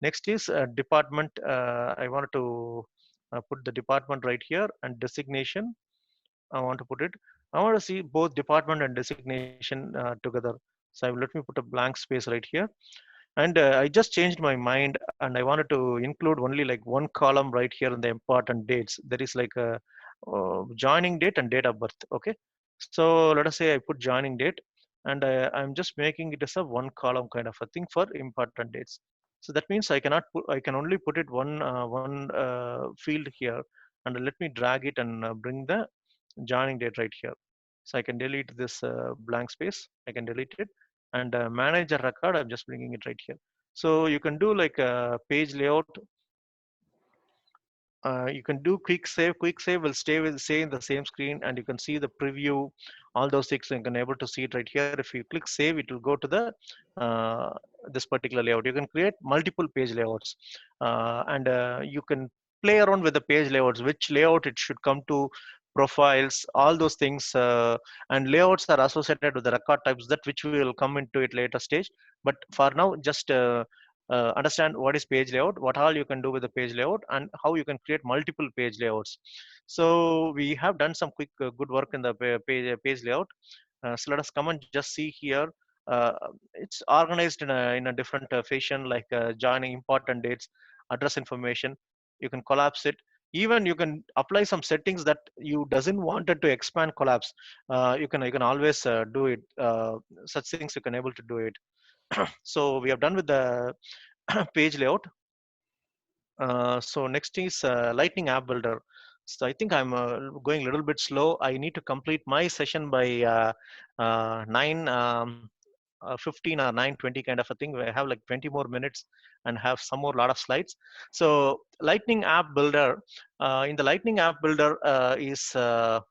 Next is department. I wanted to put the department right here, and designation. I want to put it. I want to see both department and designation together. So let me put a blank space right here. And I just changed my mind, and I wanted to include only like 1 column right here in the important dates. There is like a joining date and date of birth. Okay. So let us say I put joining date, and I'm just making it as a 1 column kind of a thing for important dates. So that means I can only put it one field here, and let me drag it and bring the joining date right here. So I can delete this blank space. I can delete it, and manage a record. I'm just bringing it right here. So you can do like a page layout You can do quick save. Quick save will stay in the same screen, and you can see the preview, all those things. You can able to see it right here. If you click save, it will go to the uh, this particular layout. You can create multiple page layouts, and you can play around with the page layouts, which layout it should come to, profiles, all those things, and layouts are associated with the record types, that which we will come into it later stage. But for now, just understand what is page layout, what all you can do with the page layout, and how you can create multiple page layouts. So we have done some quick good work in the page layout. So let us come and just see here. uh, it's organized in a different fashion, like joining important dates, address information. You can collapse it. Even you can apply some settings that you doesn't wanted to expand collapse. You can always do it. Such things you can able to do it. So we have done with the page layout. So next is Lightning App Builder. So I think I'm going a little bit slow. I need to complete my session by 9 15 or 9:20 kind of a thing. I have like 20 more minutes and have some more lot of slides. So Lightning App Builder. In the Lightning App Builder is um,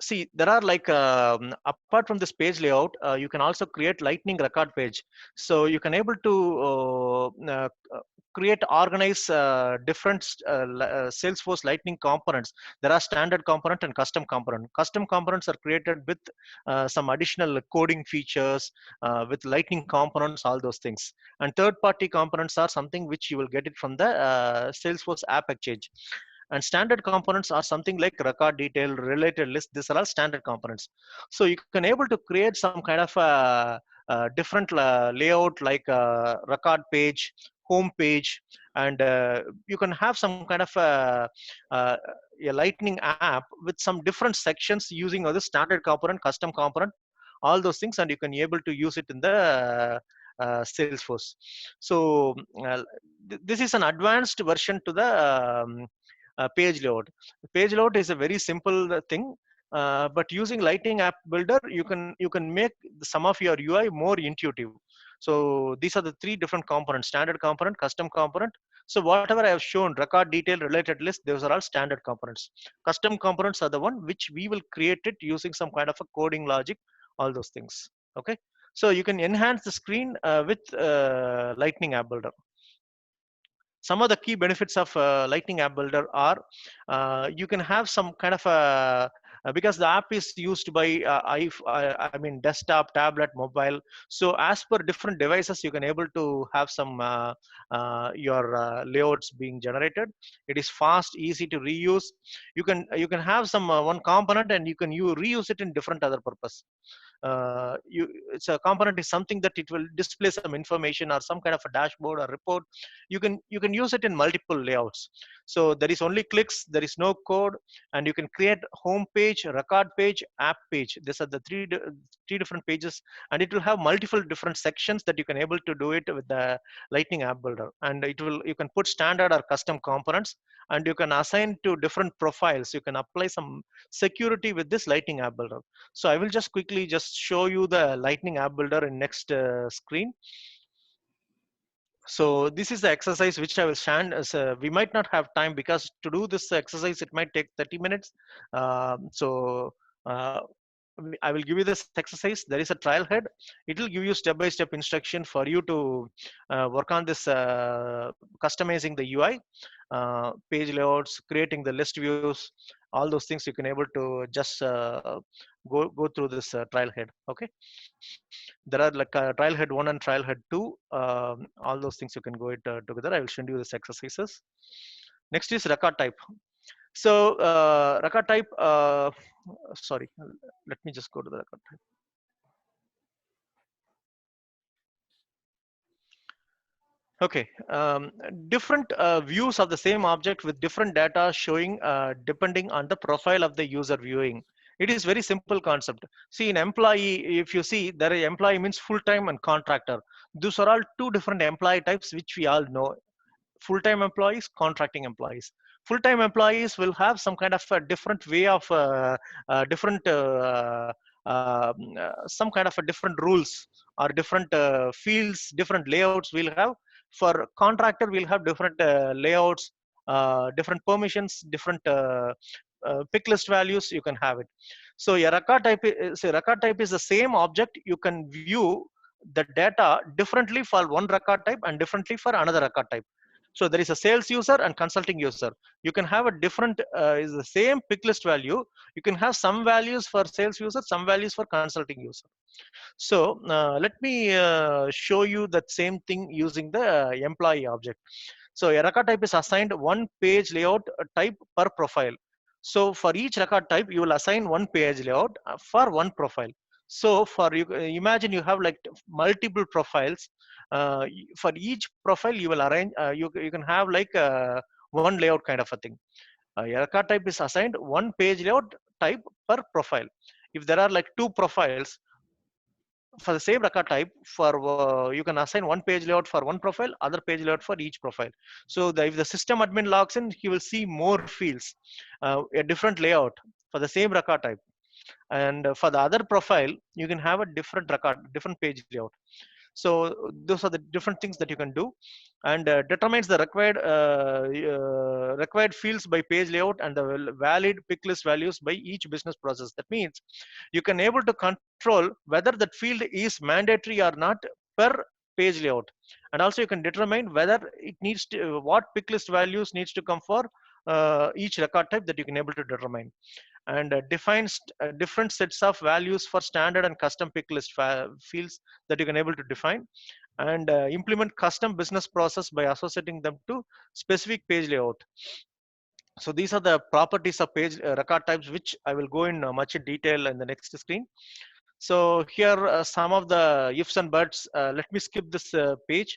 see, there are like apart from this page layout, you can also create lightning record page. So you can able to create, organize different Salesforce lightning components. There are standard component and custom component. Custom components are created with some additional coding features, with lightning components, all those things. And third party components are something which you will get it from the Salesforce app exchange. And standard components are something like record detail, related list. These are all standard components. So you can able to create some kind of different layout, like record page, home page, and you can have some kind of uh, a lightning app with some different sections using other standard component, custom component, all those things, and you can able to use it in the Salesforce. So this is an advanced version to the page layout. Page layout is a very simple thing, but using Lightning App Builder, you can make some of your UI more intuitive. So these are the three different components: standard component, custom component. So whatever I have shown, record detail, related list, those are all standard components. Custom components are the one which we will create it using some kind of a coding logic, all those things. Okay. So you can enhance the screen with Lightning App Builder. Some of the key benefits of Lightning App Builder are you can have some kind of a because the app is used by I mean desktop, tablet, mobile. So as per different devices, you can able to have some your layouts being generated. It is fast, easy to reuse. You can have some one component, and you reuse it in different other purpose. It's a component is something that it will display some information or some kind of a dashboard or report. You can use it in multiple layouts. So there is only clicks, there is no code, and you can create home page, record page, app page. These are the three different pages, and it will have multiple different sections that you can able to do it with the Lightning App Builder. And you can put standard or custom components, and you can assign to different profiles. You can apply some security with this Lightning App Builder. So I will just quickly just show you the Lightning App Builder in next screen. So this is the exercise which I will stand as we might not have time, because to do this exercise it might take 30 minutes. So uh, I will give you this exercise. There is a trial head. It will give you step-by-step instruction for you to work on this customizing the UI, page layouts, creating the list views, all those things. You can able to just go through this trial head. Okay. There are like trial head 1 and trial head 2. All those things you can go it together. I will send you this exercises. Next is record type. So record type, sorry, let me just go to the record type. Okay, different views of the same object with different data showing depending on the profile of the user viewing. It is very simple concept. See, in employee, if you see, there are employee means full-time and contractor. These are all two different employee types which we all know. Full-time employees, contracting employees. Full-time employees will have some kind of a different way of different some kind of a different rules or different fields, different layouts we'll have. For contractor, we'll have different layouts, different permissions, different pick list values. You can have it. So a record type is the same object. You can view the data differently for one record type and differently for another record type. So there is a sales user and consulting user. You can have a different, is the same pick list value. You can have some values for sales user, some values for consulting user. So let me show you that same thing using the employee object. So a record type is assigned one page layout type per profile. So for each record type, you will assign one page layout for one profile. So for you, imagine you have like multiple profiles. For each profile, you will arrange. You can have like one layout kind of a thing. A record type is assigned one page layout type per profile. If there are like two profiles for the same record type, for you can assign one page layout for one profile, other page layout for each profile. So if the system admin logs in, he will see more fields, a different layout for the same record type. And for the other profile, you can have a different record, different page layout. So those are the different things that you can do, and determines the required fields by page layout and the valid pick list values by each business process. That means you can able to control whether that field is mandatory or not per page layout, and also you can determine whether it needs to, what pick list values needs to come for each record type, that you can able to determine, and defines different sets of values for standard and custom pick list fields that you can able to define, and implement custom business process by associating them to specific page layout. So these are the properties of page record types, which I will go in much in detail in the next screen. So here some of the ifs and buts. Let me skip this page,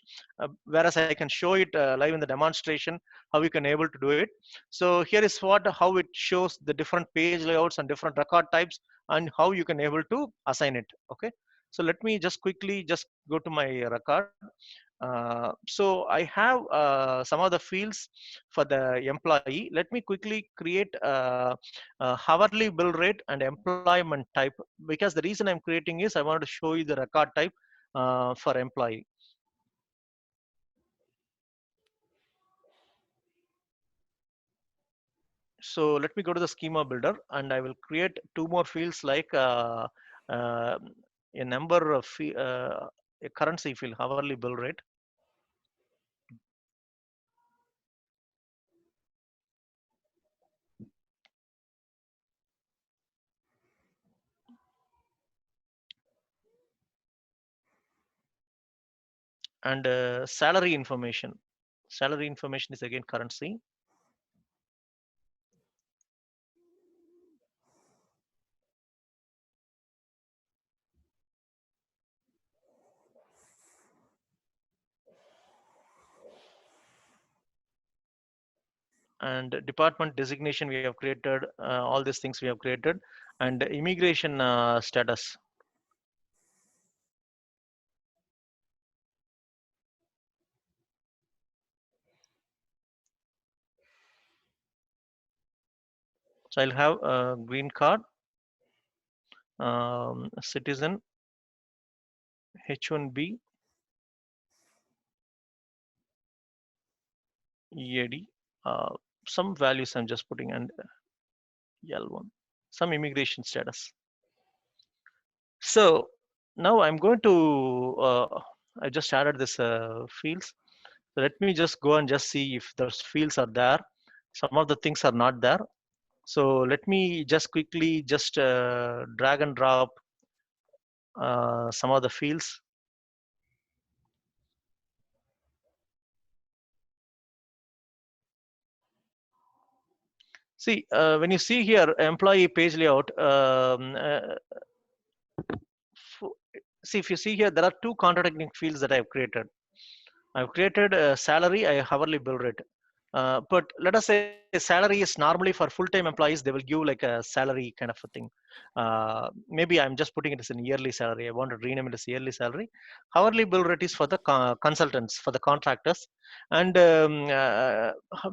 whereas I can show it live in the demonstration how you can able to do it. So here is how it shows the different page layouts and different record types and how you can able to assign it. Okay. So let me just quickly just go to my record. So I have some of the fields for the employee. Let me quickly create hourly bill rate and employment type, because the reason I'm creating is I want to show you the record type for employee. So let me go to the schema builder, and I will create two more fields like a number of a currency field, hourly bill rate. And salary information. Salary information is again currency. And department designation we have created, all these things we have created, and immigration status. So I'll have a green card, citizen, H1B, EAD, some values I'm just putting, and L1, some immigration status. So now I'm going to, I just added this fields. So let me just go and just see if those fields are there. Some of the things are not there. So let me just quickly just drag and drop some of the fields. See, when you see here, employee page layout, see, if you see here, there are two contradicting fields that I've created. I've created a salary, a hourly bill rate. But let us say salary is normally for full-time employees, they will give like a salary kind of a thing. Maybe I'm just putting it as an yearly salary. I want to rename it as yearly salary. Hourly bill rate is for the consultants, for the contractors. And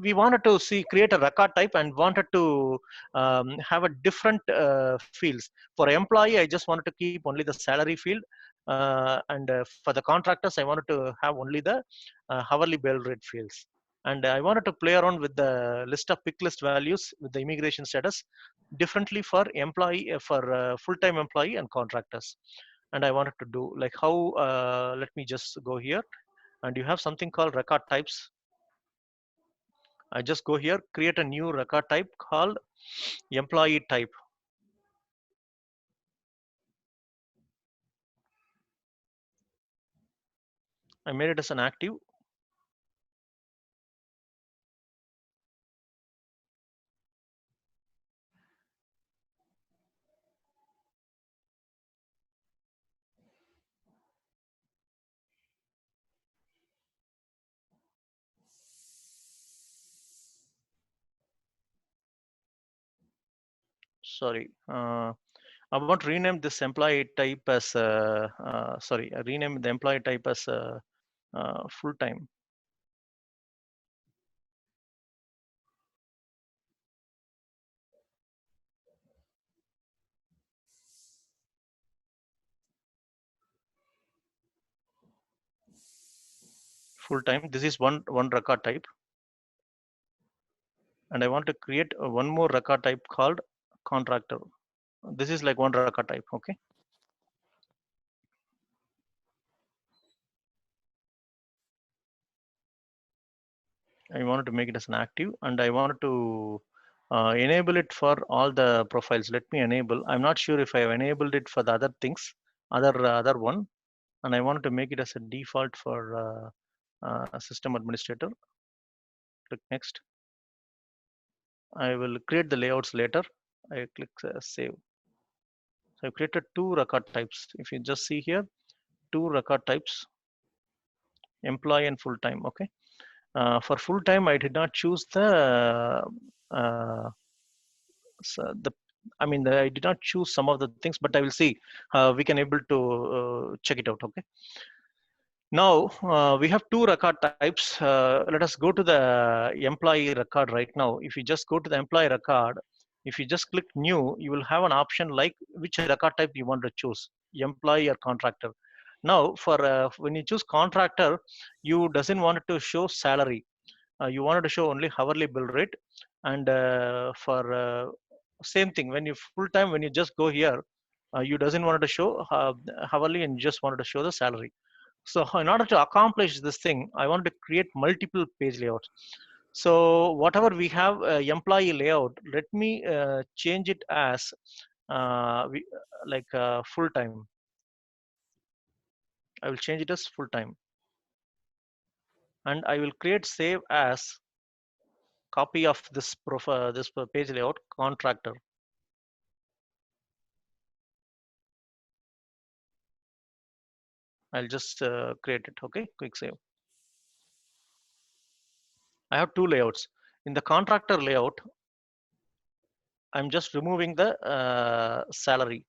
we wanted to create a record type and wanted to have a different fields. For employee, I just wanted to keep only the salary field. And for the contractors, I wanted to have only the hourly bill rate fields. And I wanted to play around with the list of pick list values with the immigration status differently for employee, for full-time employee and contractors. And I wanted to do like how, let me just go here, and you have something called record types. I just go here, create a new record type called employee type. I made it as an active. Sorry, I want to rename this employee type as sorry, rename the employee type as full time. Full time. This is one record type, and I want to create one more record type called contractor. This is like one record type. Okay. I wanted to make it as an active, and I wanted to enable it for all the profiles. Let me enable. I'm not sure if I have enabled it for the other things, other one, and I wanted to make it as a default for system administrator. Click next. I will create the layouts later. I click save. So I created two record types. If you just see here, two record types, employee and full time. Okay. For full time, I did not choose uh, the I did not choose some of the things, but I will see. We can able to check it out. Okay. Now we have two record types. Let us go to the employee record right now. If you just go to the employee record, if you just click new, you will have an option like which record type you want to choose, employee or contractor. Now for when you choose contractor, you doesn't want to show salary. You wanted to show only hourly bill rate. And for same thing, when you full time, when you just go here, you doesn't want to show hourly, and you just wanted to show the salary. So in order to accomplish this thing, I want to create multiple page layouts. So whatever we have employee layout, let me change it as full time. I will change it as full time, and I will create save as copy of this profile, this page layout contractor. I'll just create it. Okay, quick save. I have two layouts. In the contractor layout, I'm just removing the salary.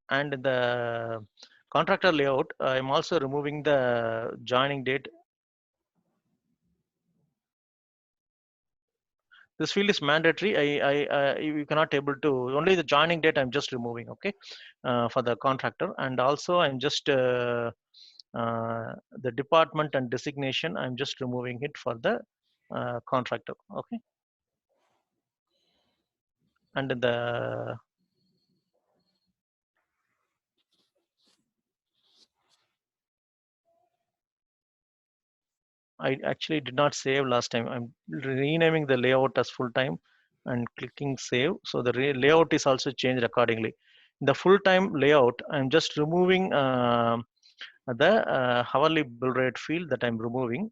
And in the contractor layout, I'm also removing the joining date. This field is mandatory. You cannot able to, only the joining date I'm just removing. Okay, for the contractor. And also I'm just the department and designation, I'm just removing it for the contractor. Okay. And the I actually did not save last time. I'm renaming the layout as full time and clicking save. So the layout is also changed accordingly. In the full time layout, I'm just removing the hourly bill rate field that I'm removing.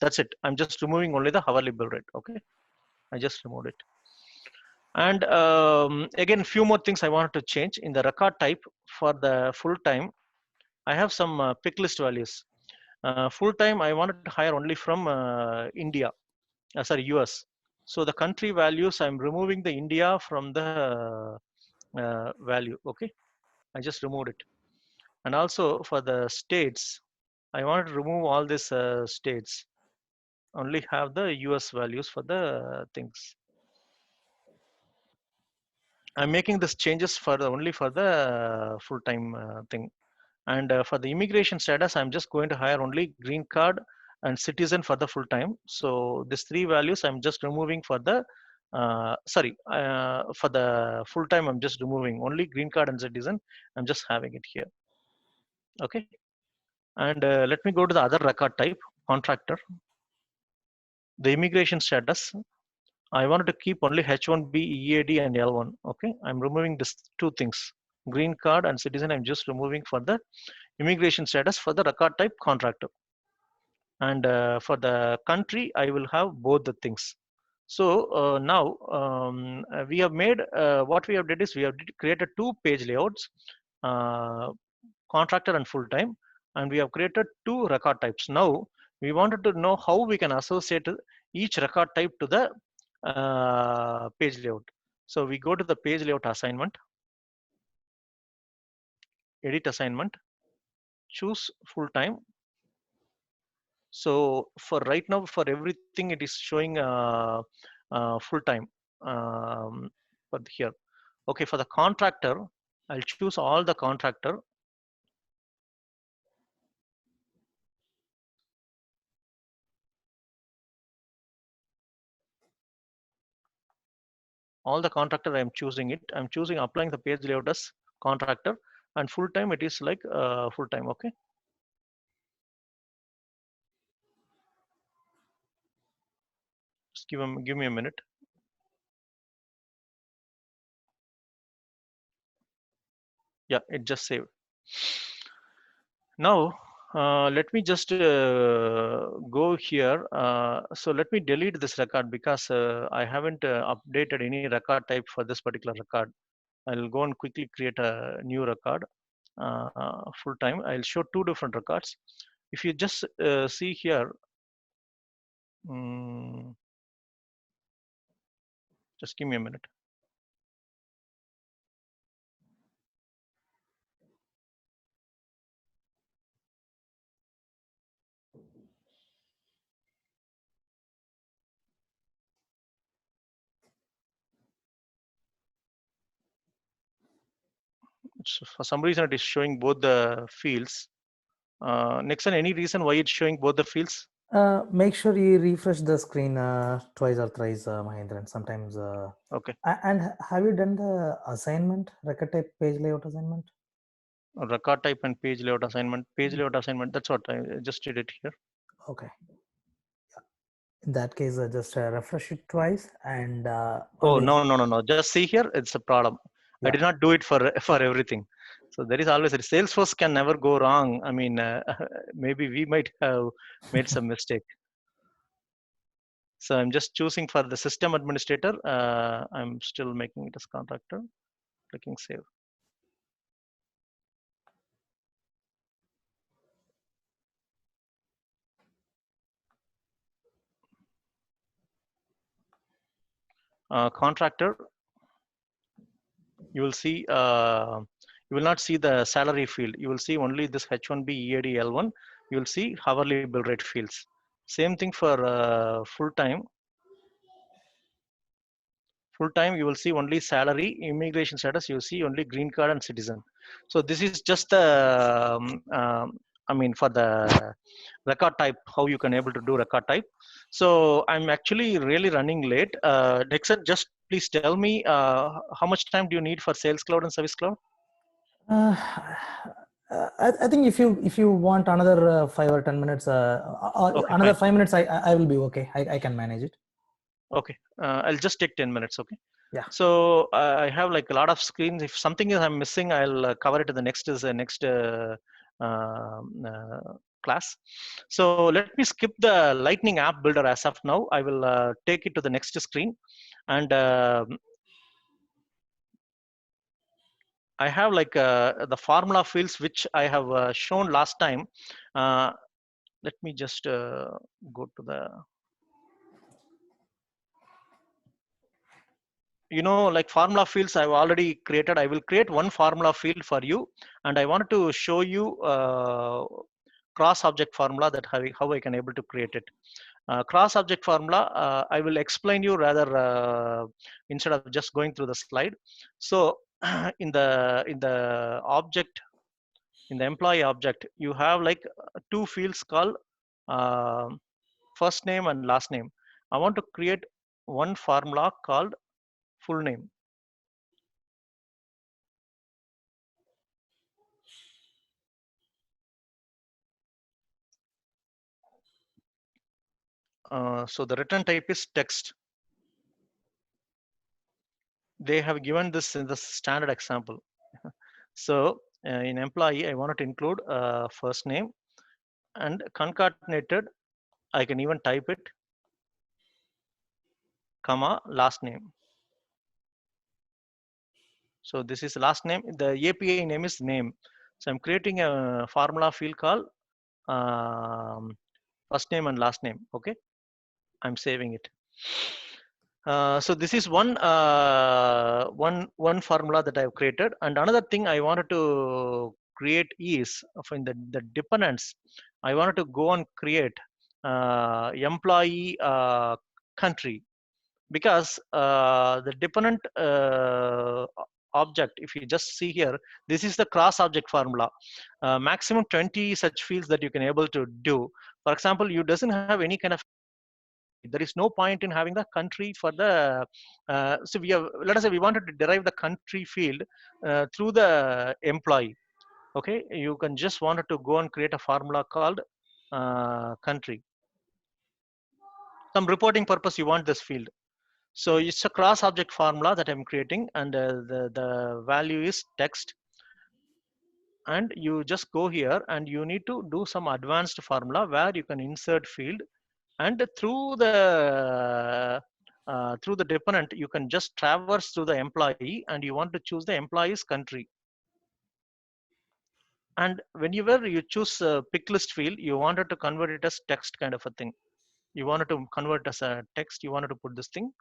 That's it. I'm just removing only the hourly bill rate. Okay. I just removed it. And again, few more things I wanted to change in the record type for the full time. I have some pick list values. Full time, I wanted to hire only from India, sorry, US. So the country values, I'm removing the India from the value. Okay, I just removed it. And also for the states, I wanted to remove all these states. Only have the US values for the things. I'm making this changes for the only for the full-time thing. And for the immigration status, I'm just going to hire only green card and citizen for the full-time. So these three values I'm just removing for the for the full-time. I'm just removing only green card and citizen. I'm just having it here. Okay. And let me go to the other record type, contractor. The immigration status, I wanted to keep only H1B, EAD, and L1. Okay, I'm removing these two things, green card and citizen. I'm just removing for the immigration status for the record type contractor. And for the country, I will have both the things. So now we have made what we have did is we have created two page layouts, contractor and full time, and we have created two record types. Now we wanted to know how we can associate each record type to the page layout. So we go to the page layout assignment, edit assignment, choose full time. So for right now, for everything, it is showing full time for here. Okay, for the contractor, I'll choose all the contractor. All the contractor, I'm choosing it. I'm choosing applying the page layout as contractor, and full time it is like full time. Okay. Just give me a minute. Yeah, it just saved. Now let me just go here. So let me delete this record because I haven't updated any record type for this particular record. I'll go and quickly create a new record, full time. I'll show two different records. If you just see here, just give me a minute. For some reason, it is showing both the fields. Nixon, any reason why it's showing both the fields? Make sure you refresh the screen twice or thrice, Mahendran. Sometimes. Okay. And have you done the assignment, record type page layout assignment? Record type and page layout assignment. Page layout assignment. That's what I just did it here. Okay. In that case, just refresh it twice and. Oh no! Just see here. It's a problem. Yeah. I did not do it for everything. So there is always a Salesforce can never go wrong. I mean, maybe we might have made some mistake. So I'm just choosing for the system administrator. I'm still making it as contractor. Clicking save. Contractor. You will see. You will not see the salary field. You will see only this H1B, EAD, L1. You will see hourly bill rate fields. Same thing for full time. Full time, you will see only salary, immigration status. You will see only green card and citizen. So this is just the, I mean, for the record type, how you can able to do record type. So I'm actually really running late. Dixon, just please tell me how much time do you need for Sales Cloud and Service Cloud? I think if you want another 5 or 10 minutes, okay, another fine. 5 minutes, I will be okay. I can manage it. Okay, I'll just take 10 minutes. Okay. Yeah. So I have like a lot of screens. If something is I'm missing, I'll cover it in the next class. So let me skip the Lightning App Builder as of now. I will take it to the next screen, and I have like the formula fields which I have shown last time. Let me just go to the. You know, like formula fields I've already created. I will create one formula field for you, and I wanted to show you cross object formula that how I can able to create it. Cross object formula, I will explain you rather instead of just going through the slide. So in the object, in the employee object, you have like two fields called uh, first name and last name. I want to create one formula called full name. So the return type is text. They have given this in the standard example. So in employee, I wanted to include first name and concatenated. I can even type it, comma, last name. So this is last name. The API name is name. So I'm creating a formula field called first name and last name. Okay, I'm saving it. So this is one formula that I've created, and another thing I wanted to create is in the dependents. I wanted to go and create employee country, because the dependent object, if you just see here, this is the cross object formula. Maximum 20 such fields that you can able to do. For example, you doesn't have any kind of, there is no point in having the country for the so we have, let us say we wanted to derive the country field through the employee. Okay, you can just wanted to go and create a formula called country. Some reporting purpose you want this field. So it's a cross object formula that I'm creating, and the value is text. And you just go here and you need to do some advanced formula where you can insert field, and through the dependent you can just traverse through the employee, and you want to choose the employee's country. And whenever you choose a pick list field, you wanted to convert it as text kind of a thing. You wanted to convert as a text, you wanted to put this thing.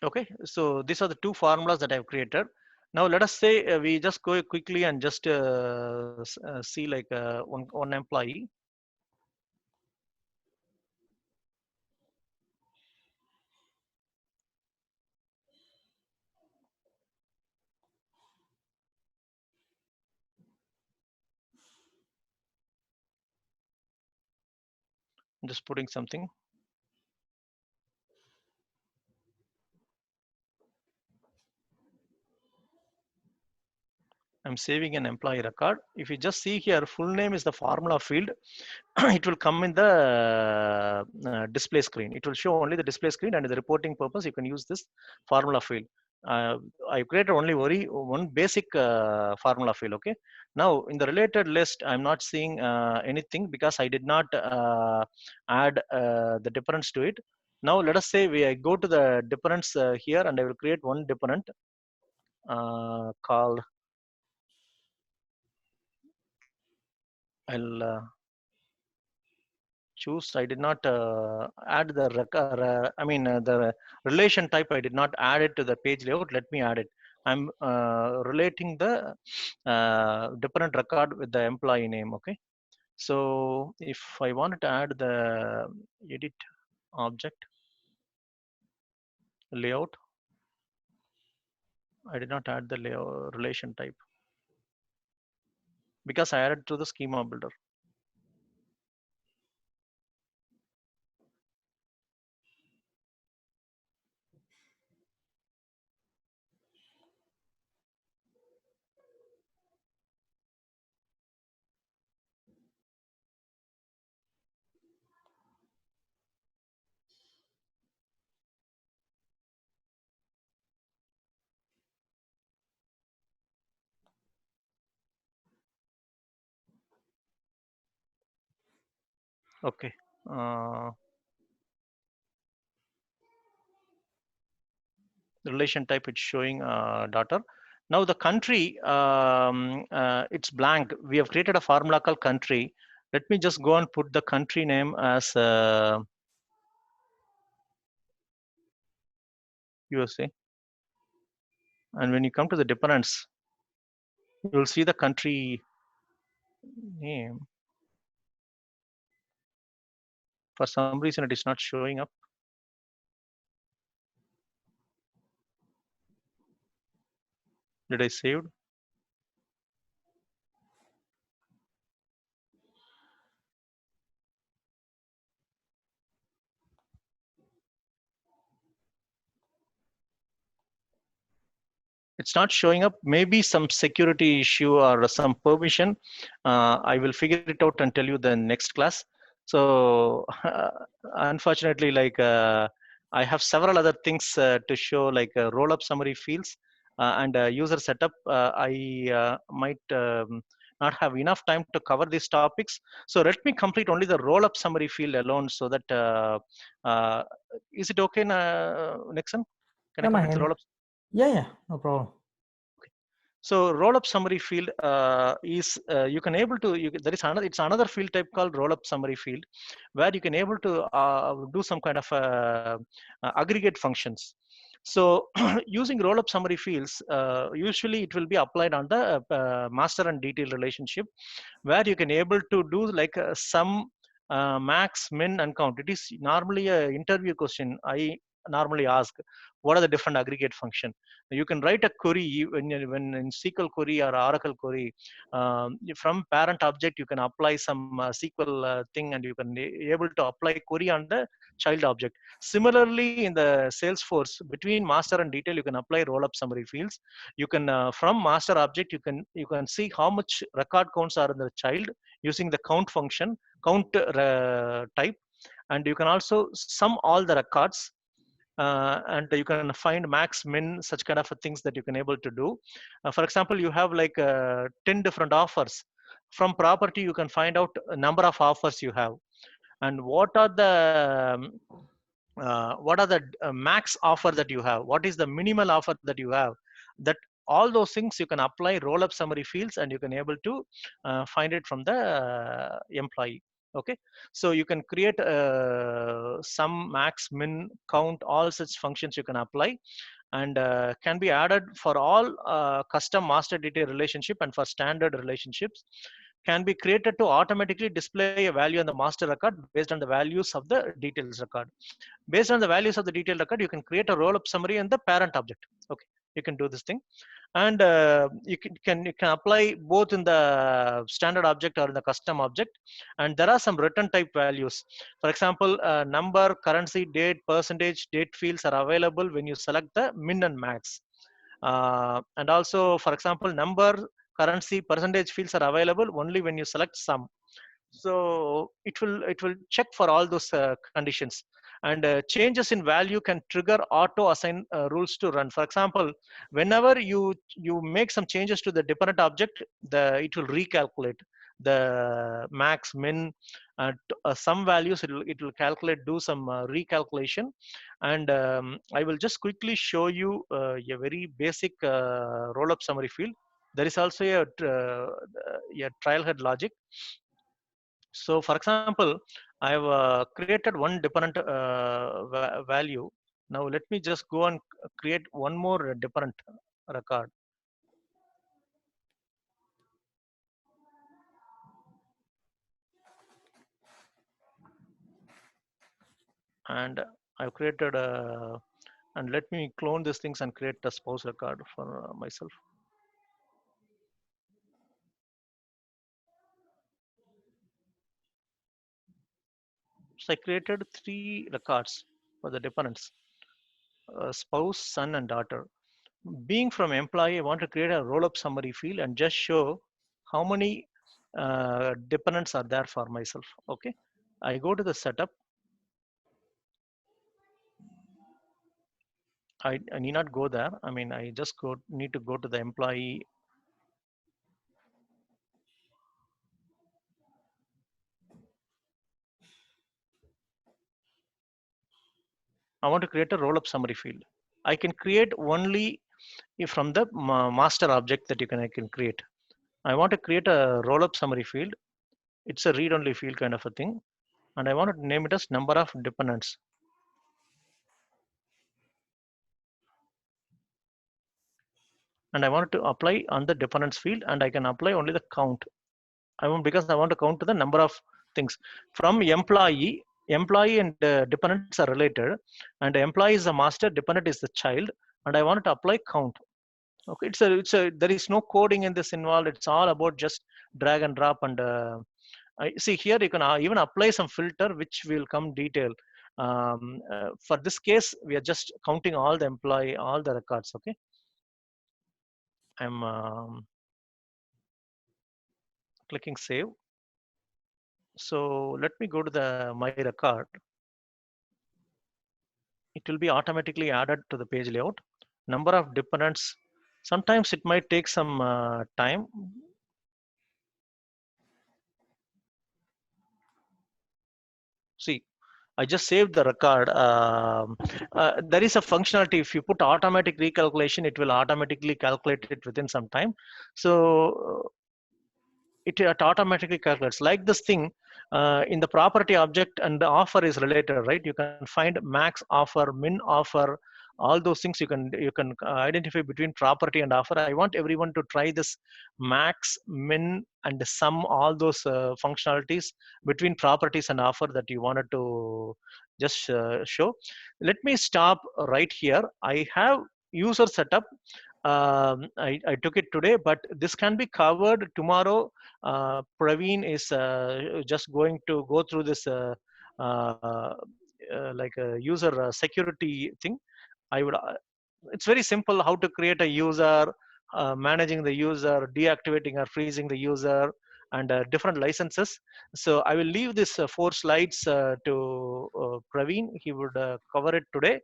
Okay, so these are the two formulas that I've created. Now let us say we just go quickly and just see like one employee. I'm just putting something. I'm saving an employee record. If you just see here, full name is the formula field. It will come in the display screen. It will show only the display screen, and the reporting purpose you can use this formula field. I created only one basic formula field. Okay. Now in the related list, I'm not seeing anything because I did not add the difference to it. Now let us say I go to the difference here, and I will create one dependent called, I'll choose. I did not add the the relation type. I did not add it to the page layout. Let me add it. I'm relating the different record with the employee name. Okay. So if I wanted to add the edit object layout, I did not add the relation type because I added to the schema builder. Okay. Relation type, it's showing daughter. Now the country, it's blank. We have created a formula called country. Let me just go and put the country name as USA. And when you come to the dependents, you will see the country name. For some reason, it is not showing up. Did I save? It's not showing up. Maybe some security issue or some permission. I will figure it out and tell you the next class. So unfortunately, like I have several other things to show, like roll-up summary fields and user setup. I might not have enough time to cover these topics. So let me complete only the roll-up summary field alone, so that is it okay, Nixon? Can I complete the roll-up? Yeah, no problem. So roll-up summary field is you can able to there is another, it's another field type called roll-up summary field, where you can able to do some kind of aggregate functions. So using roll-up summary fields, usually it will be applied on the master and detail relationship, where you can able to do like sum, max, min, and count. It is normally a interview question. I normally ask, what are the different aggregate function? You can write a query when in SQL query or Oracle query. From parent object, you can apply some SQL thing, and you can able to apply query on the child object. Similarly, in the Salesforce, between master and detail, you can apply roll-up summary fields. You can from master object, you can see how much record counts are in the child using the count function, count type, and you can also sum all the records. And you can find max, min, such kind of things that you can able to do. For example, you have like 10 different offers. From property, you can find out a number of offers you have, and what are the max offer that you have, what is the minimal offer that you have. That all those things you can apply roll-up summary fields, and you can able to find it from the employee. Okay, so you can create sum, max, min, count, all such functions you can apply, and can be added for all custom master detail relationship, and for standard relationships can be created to automatically display a value on the master record based on the values of the details record. Based on the values of the detailed record, you can create a roll-up summary in the parent object. Okay, you can do this thing, and you can apply both in the standard object or in the custom object. And there are some return type values. For example, number, currency, date, percentage, date fields are available when you select the min and max. And also, for example, number, currency, percentage fields are available only when you select sum. So it will check for all those conditions, and changes in value can trigger auto assign rules to run. For example, whenever you make some changes to the dependent object, it will recalculate the max, min, some values. It will calculate, do some recalculation. And I will just quickly show you a very basic roll-up summary field. There is also a trailhead logic. So for example, I have created one dependent value. Now let me just go and create one more dependent record. And I've created and let me clone these things and create a spouse record for myself. So I created 3 records for the dependents, spouse, son, and daughter. Being from employee, I want to create a roll-up summary field and just show how many dependents are there for myself. Okay, I go to the setup. I need not go there. I mean, I just need to go to the employee. I want to create a roll-up summary field. I can create only from the master object that I can create. I want to create a roll-up summary field. It's a read-only field kind of a thing, and I want to name it as number of dependents. and I want to apply on the dependents field, and I can apply only the count. Because I want to count to the number of things from employee and dependents are related, and employee is the master, dependent is the child, and I want to apply count. Okay, there is no coding in this involved. It's all about just drag and drop. And I see here you can even apply some filter, which will come detail. For this case, we are just counting all the employee, all the records. Okay, I'm clicking save. So let me go to the my record. It will be automatically added to the page layout. Number of dependents, sometimes it might take some time. See, I just saved the record. There is a functionality. If you put automatic recalculation, it will automatically calculate it within some time. So it automatically calculates like this thing. In the property object, and the offer is related, right? You can find max offer, min offer, all those things. You can identify between property and offer. I want everyone to try this max, min, and sum, all those functionalities between properties and offer that you wanted to just show. Let me stop right here. I have user setup. I took it today, but this can be covered tomorrow. Praveen is just going to go through this like a user security thing. I would. It's very simple how to create a user, managing the user, deactivating or freezing the user, and different licenses. So I will leave this 4 slides to Praveen. He would cover it today.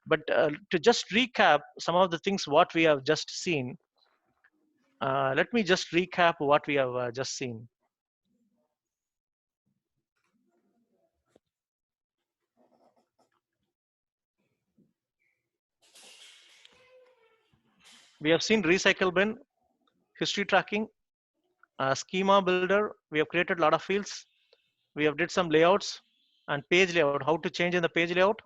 But to just recap some of the things what we have just seen, let me just recap what we have just seen. We have seen recycle bin, history tracking, schema builder. We have created a lot of fields. We have did some layouts and page layout, how to change in the page layout.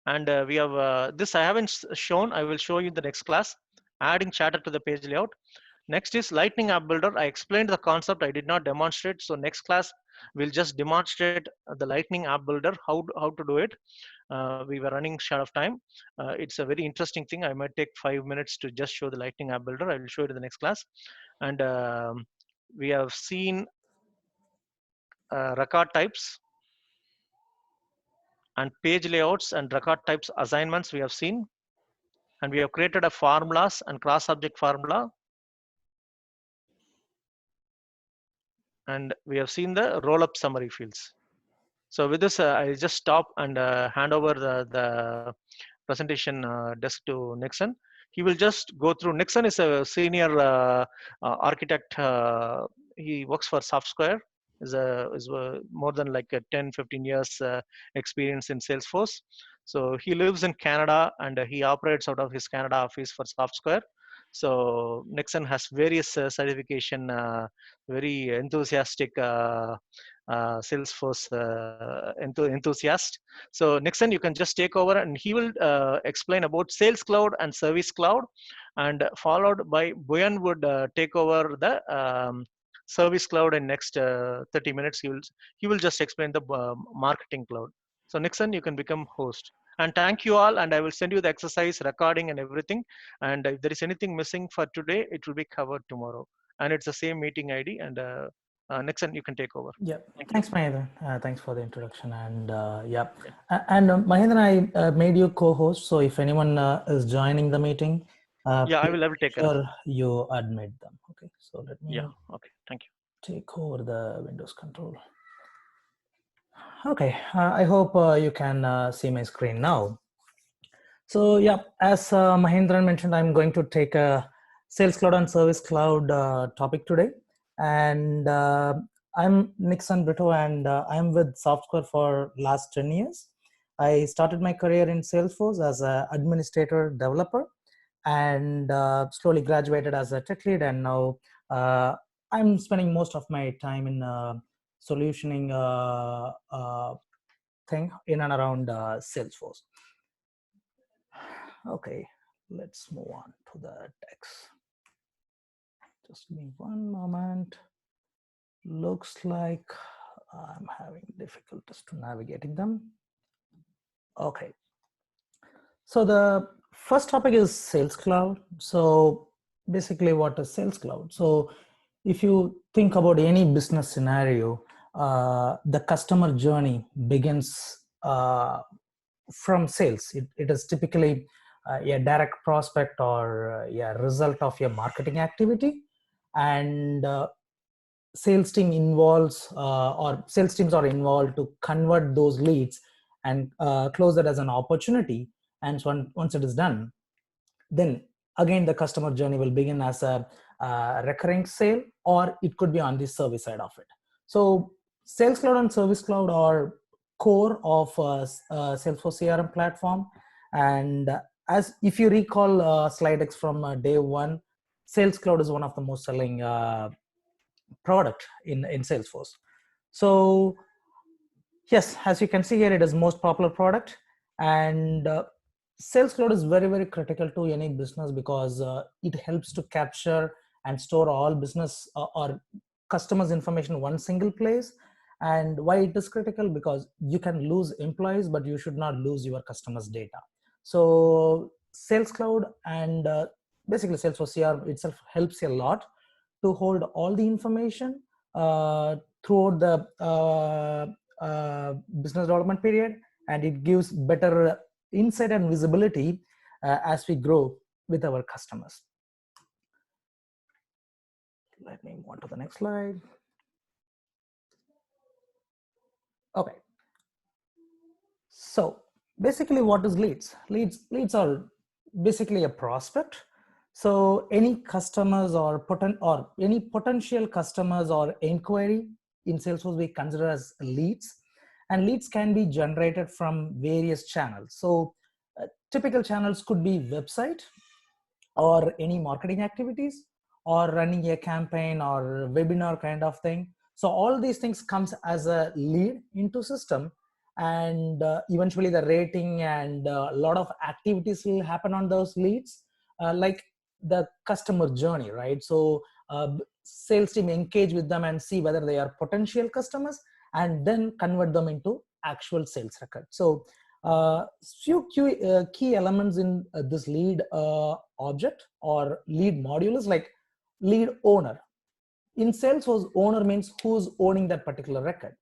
And we have this I haven't shown. I will show you in the next class. Adding chatter to the page layout. Next is Lightning App Builder. I explained the concept. I did not demonstrate. So next class, we'll just demonstrate the Lightning App Builder, how to do it. We were running short of time. It's a very interesting thing. I might take 5 minutes to just show the Lightning App Builder. I will show it in the next class. And we have seen record types and page layouts and record types assignments we have seen. And we have created a formulas and cross-subject formula. And we have seen the roll-up summary fields. So with this, I'll just stop and hand over the presentation desk to Nixon. He will just go through. Nixon is a senior architect. He works for Softsquare. Is more than like a 10-15 years experience in Salesforce. So he lives in Canada, and he operates out of his Canada office for Softsquare. So Nixon has various certification, very enthusiastic Salesforce enthusiast. So Nixon, you can just take over, and he will explain about Sales Cloud and Service Cloud, and followed by Boyan would take over the Service Cloud in next 30 minutes. He will just explain the Marketing Cloud. So Nixon, you can become host. And thank you all, and I will send you the exercise recording and everything. And if there is anything missing for today, it will be covered tomorrow. And it's the same meeting ID. And Nixon, you can take over. Yeah, thanks, Mahendra. Thanks for the introduction. And and Mahendra, I made you co-host. So if anyone is joining the meeting, I will take care. Sure, you admit them. Okay, so let me. Yeah. Okay. Thank you. Take over the Windows control. Okay, I hope you can see my screen now. So yeah, as Mahendran mentioned, I'm going to take a Sales Cloud and Service Cloud topic today. And I'm Nixon Brito, and I'm with Softsquare for last 10 years. I started my career in Salesforce as an administrator developer, and slowly graduated as a tech lead. And now I'm spending most of my time in solutioning thing in and around Salesforce. Okay, let's move on to the text. Just give me one moment. Looks like I'm having difficulties to navigating them. Okay. So the first topic is Sales Cloud. So basically what is Sales Cloud? So if you think about any business scenario, the customer journey begins from sales. It is typically a direct prospect or a result of your marketing activity, and sales team involves or sales teams are involved to convert those leads and close it as an opportunity. And so once it is done, then again the customer journey will begin as a recurring sale, or it could be on the service side of it. So Sales Cloud and Service Cloud are core of Salesforce CRM platform. And as if you recall slide X from day one, Sales Cloud is one of the most selling product in Salesforce. So yes, as you can see here, it is most popular product. And Sales Cloud is very, very critical to any business because it helps to capture and store all business or customers information in one single place. And why it is critical? Because you can lose employees, but you should not lose your customers' data. So Sales Cloud and basically Salesforce CRM itself helps you a lot to hold all the information throughout the business development period, and it gives better insight and visibility as we grow with our customers. Let me move on to the next slide. Okay. So basically what is leads? Leads are basically a prospect. So any customers or any potential customers or inquiry in Salesforce we consider as leads, and leads can be generated from various channels. So typical channels could be website or any marketing activities or running a campaign or webinar kind of thing. So all these things comes as a lead into system, and eventually the rating and a lot of activities will happen on those leads, like the customer journey, right? So sales team engage with them and see whether they are potential customers and then convert them into actual sales record. So few key elements in this lead object or lead module is like lead owner. In Salesforce, owner means who's owning that particular record.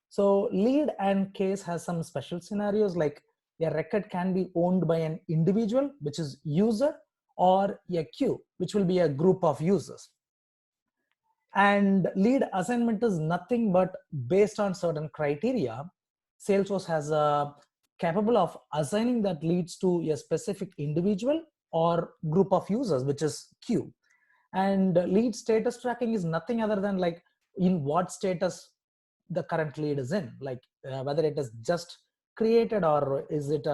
So lead and case has some special scenarios, like a record can be owned by an individual, which is user, or a queue, which will be a group of users. And lead assignment is nothing but based on certain criteria. Salesforce has a capable of assigning that leads to a specific individual or group of users, which is queue. And lead status tracking is nothing other than like in what status the current lead is in, like whether it is just created or is it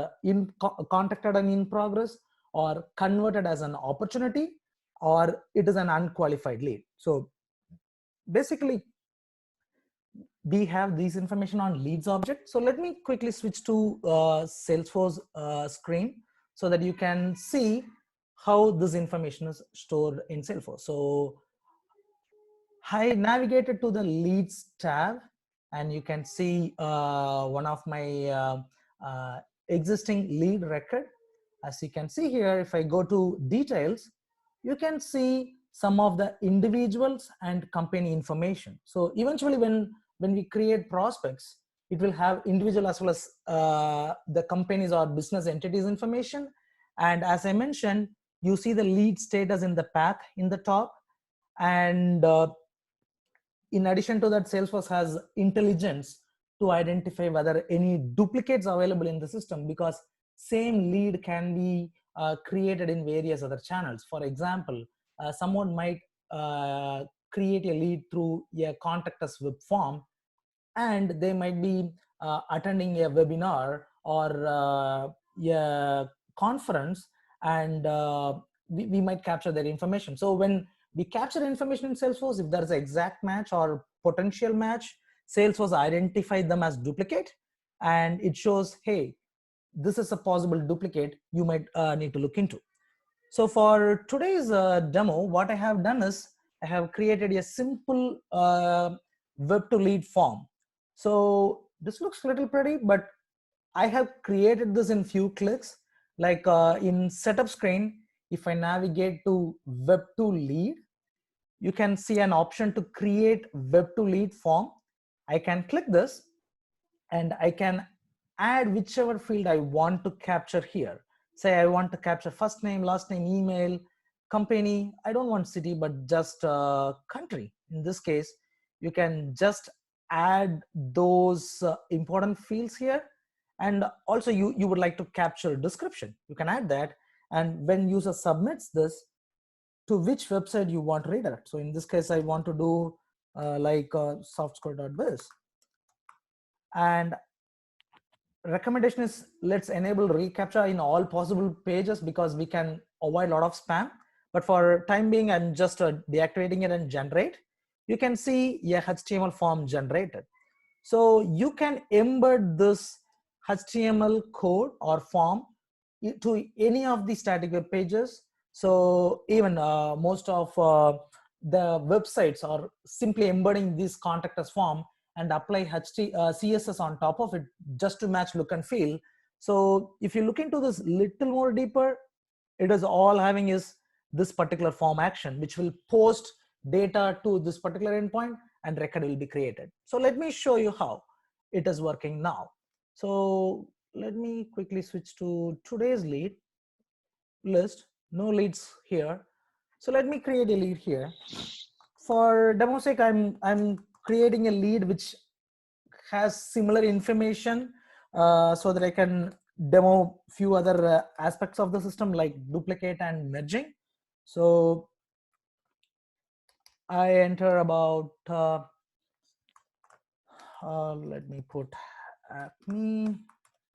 contacted and in progress or converted as an opportunity, or it is an unqualified lead. So basically we have these information on leads object. So let me quickly switch to Salesforce screen so that you can see how this information is stored in Salesforce. So I navigated to the leads tab, and you can see one of my existing lead record. As you can see here, if I go to details, you can see some of the individuals and company information. So eventually when we create prospects, it will have individual as well as the companies or business entities information. And as I mentioned, you see the lead status in the path in the top. And in addition to that, Salesforce has intelligence to identify whether any duplicates are available in the system, because same lead can be created in various other channels. For example, someone might create a lead through a contact us web form, and they might be attending a webinar or a conference, and we might capture their information. So when we capture information in Salesforce, if there's an exact match or potential match, Salesforce identifies them as duplicate, and it shows, hey, this is a possible duplicate you might need to look into. So for today's demo, what I have done is I have created a simple web to lead form. So this looks a little pretty, but I have created this in few clicks. Like in setup screen, if I navigate to web to lead, you can see an option to create web to lead form. I can click this and I can add whichever field I want to capture here. Say I want to capture first name, last name, email, company. I don't want city, but just country. In this case, you can just add those important fields here. And also you would like to capture description. You can add that. And when user submits this, to which website you want to redirect. So in this case, I want to do like softsquare.biz. And recommendation is let's enable recaptcha in all possible pages because we can avoid a lot of spam. But for time being, I'm just deactivating it and generate. You can see a HTML form generated. So you can embed this HTML code or form to any of the static web pages. So even most of the websites are simply embedding this contact us form and apply CSS on top of it just to match look and feel. So if you look into this little more deeper, it is all having is this particular form action, which will post data to this particular endpoint and record will be created. So let me show you how it is working now. So let me quickly switch to today's lead list. No leads here. So let me create a lead here. For demo sake, I'm creating a lead which has similar information so that I can demo few other aspects of the system like duplicate and merging. So I enter about let me put ACME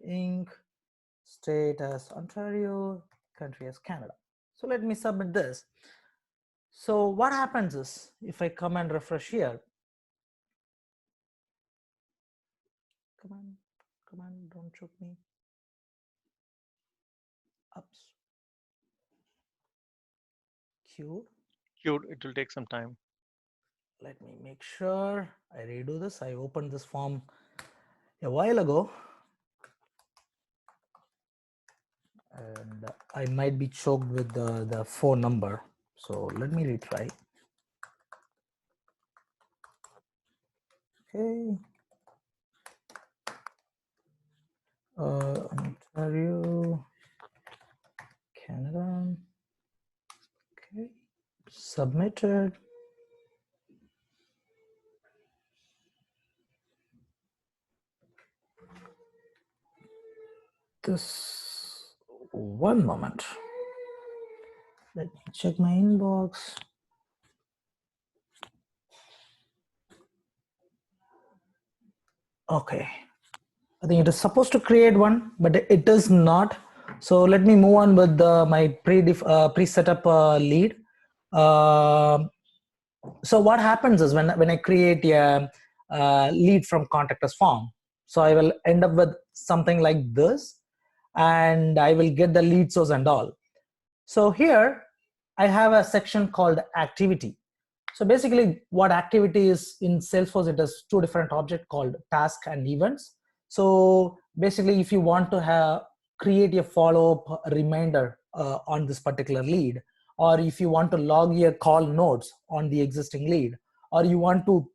Inc. State as Ontario, country as Canada. So let me submit this. So what happens is if I come and refresh here, come on, don't choke me. Ups. Queued. It will take some time. Let me make sure I redo this. I opened this form a while ago. And I might be choked with the phone number. So let me retry. Okay. Ontario, Canada. Okay. Submitted. This, one moment. Let me check my inbox. Okay. I think it is supposed to create one, but it is not. So let me move on with my pre-setup lead. So what happens is when I create a lead from contact us form, so I will end up with something like this, and I will get the lead source and all. So here I have a section called activity. So basically what activity is in Salesforce, it has two different objects called task and events. So basically if you want to create a follow-up reminder on this particular lead, or if you want to log your call notes on the existing lead, or you want to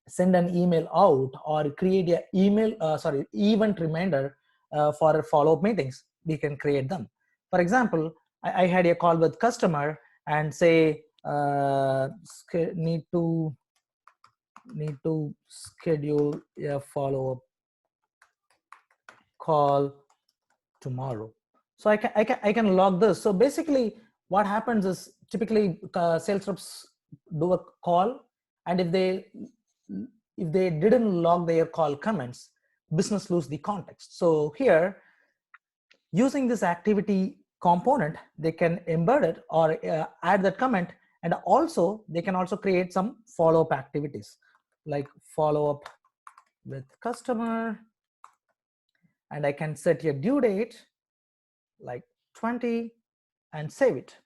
send an email out or create a event reminder for follow-up meetings, we can create them. For example, I had a call with customer and say need to schedule a follow-up call tomorrow. So I can log this. So basically what happens is typically sales reps do a call, and if they didn't log their call comments, business lose the context. So here, using this activity component, they can embed it or add that comment, and also they can also create some follow-up activities like follow-up with customer, and I can set your due date like 20, and save it.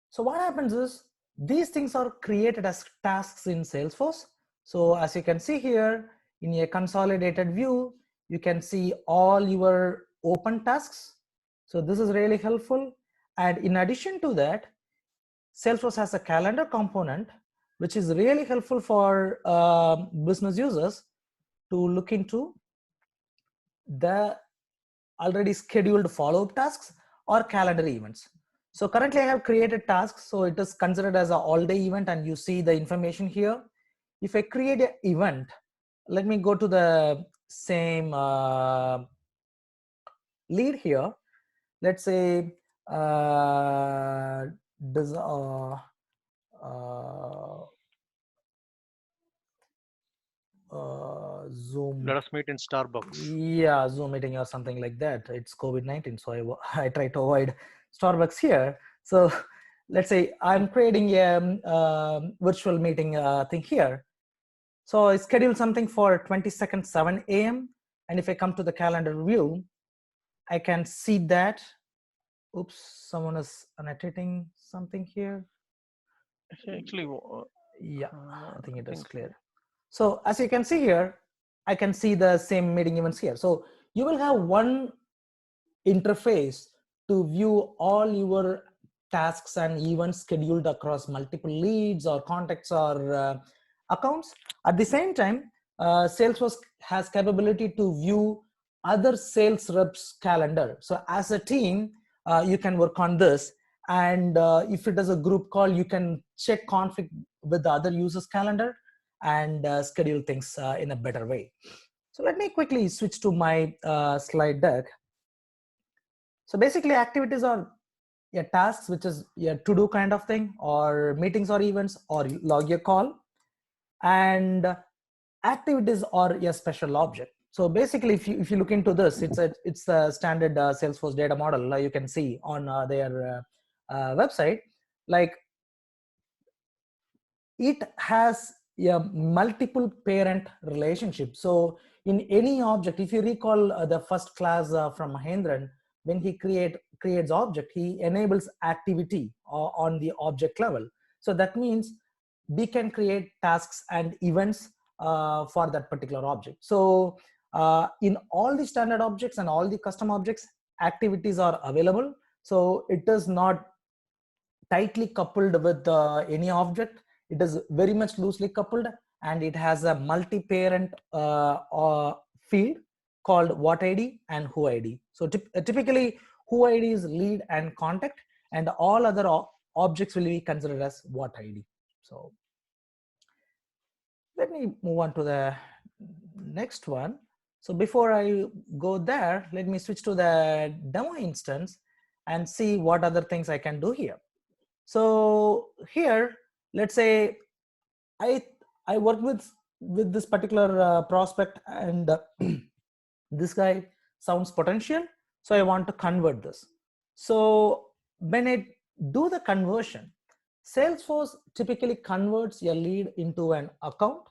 So what happens is these things are created as tasks in Salesforce. So as you can see here in a consolidated view, you can see all your open tasks. So this is really helpful. And in addition to that, Salesforce has a calendar component, which is really helpful for business users to look into the already scheduled follow-up tasks or calendar events. So currently I have created tasks, so it is considered as an all-day event, and you see the information here. If I create an event, let me go to the same lead here. Let's say this, Zoom. Let us meet in Starbucks. Yeah, Zoom meeting or something like that. It's COVID-19, so I try to avoid Starbucks here. So let's say I'm creating a virtual meeting thing here. So I schedule something for 22nd 7 a.m. And if I come to the calendar view, I can see that. Oops, someone is annotating something here. Actually, yeah, I think it is clear. So. So as you can see here, I can see the same meeting events here. So you will have one interface to view all your tasks and events scheduled across multiple leads or contacts or accounts. At the same time, Salesforce has capability to view other sales reps calendar. So as a team, you can work on this. And if it is a group call, you can check conflict with the other users calendar and schedule things in a better way. So let me quickly switch to my slide deck. So basically activities are tasks, which is a to-do kind of thing, or meetings or events, or log your call. And activities are a special object. So basically, if you look into this, it's a standard Salesforce data model you can see on their website. Like, it has a multiple parent relationship. So in any object, if you recall the first class from Mahendran, when he creates object, he enables activity on the object level. So that means we can create tasks and events for that particular object. So in all the standard objects and all the custom objects, activities are available. So it is not tightly coupled with any object. It is very much loosely coupled, and it has a multi-parent field called what ID and who ID. So typically who ID is lead and contact, and all other objects will be considered as what ID. So let me move on to the next one. So before I go there, let me switch to the demo instance and see what other things I can do here. So here, let's say I work with this particular prospect, and this guy sounds potential, so I want to convert this. So when I do the conversion, Salesforce typically converts a lead into an account,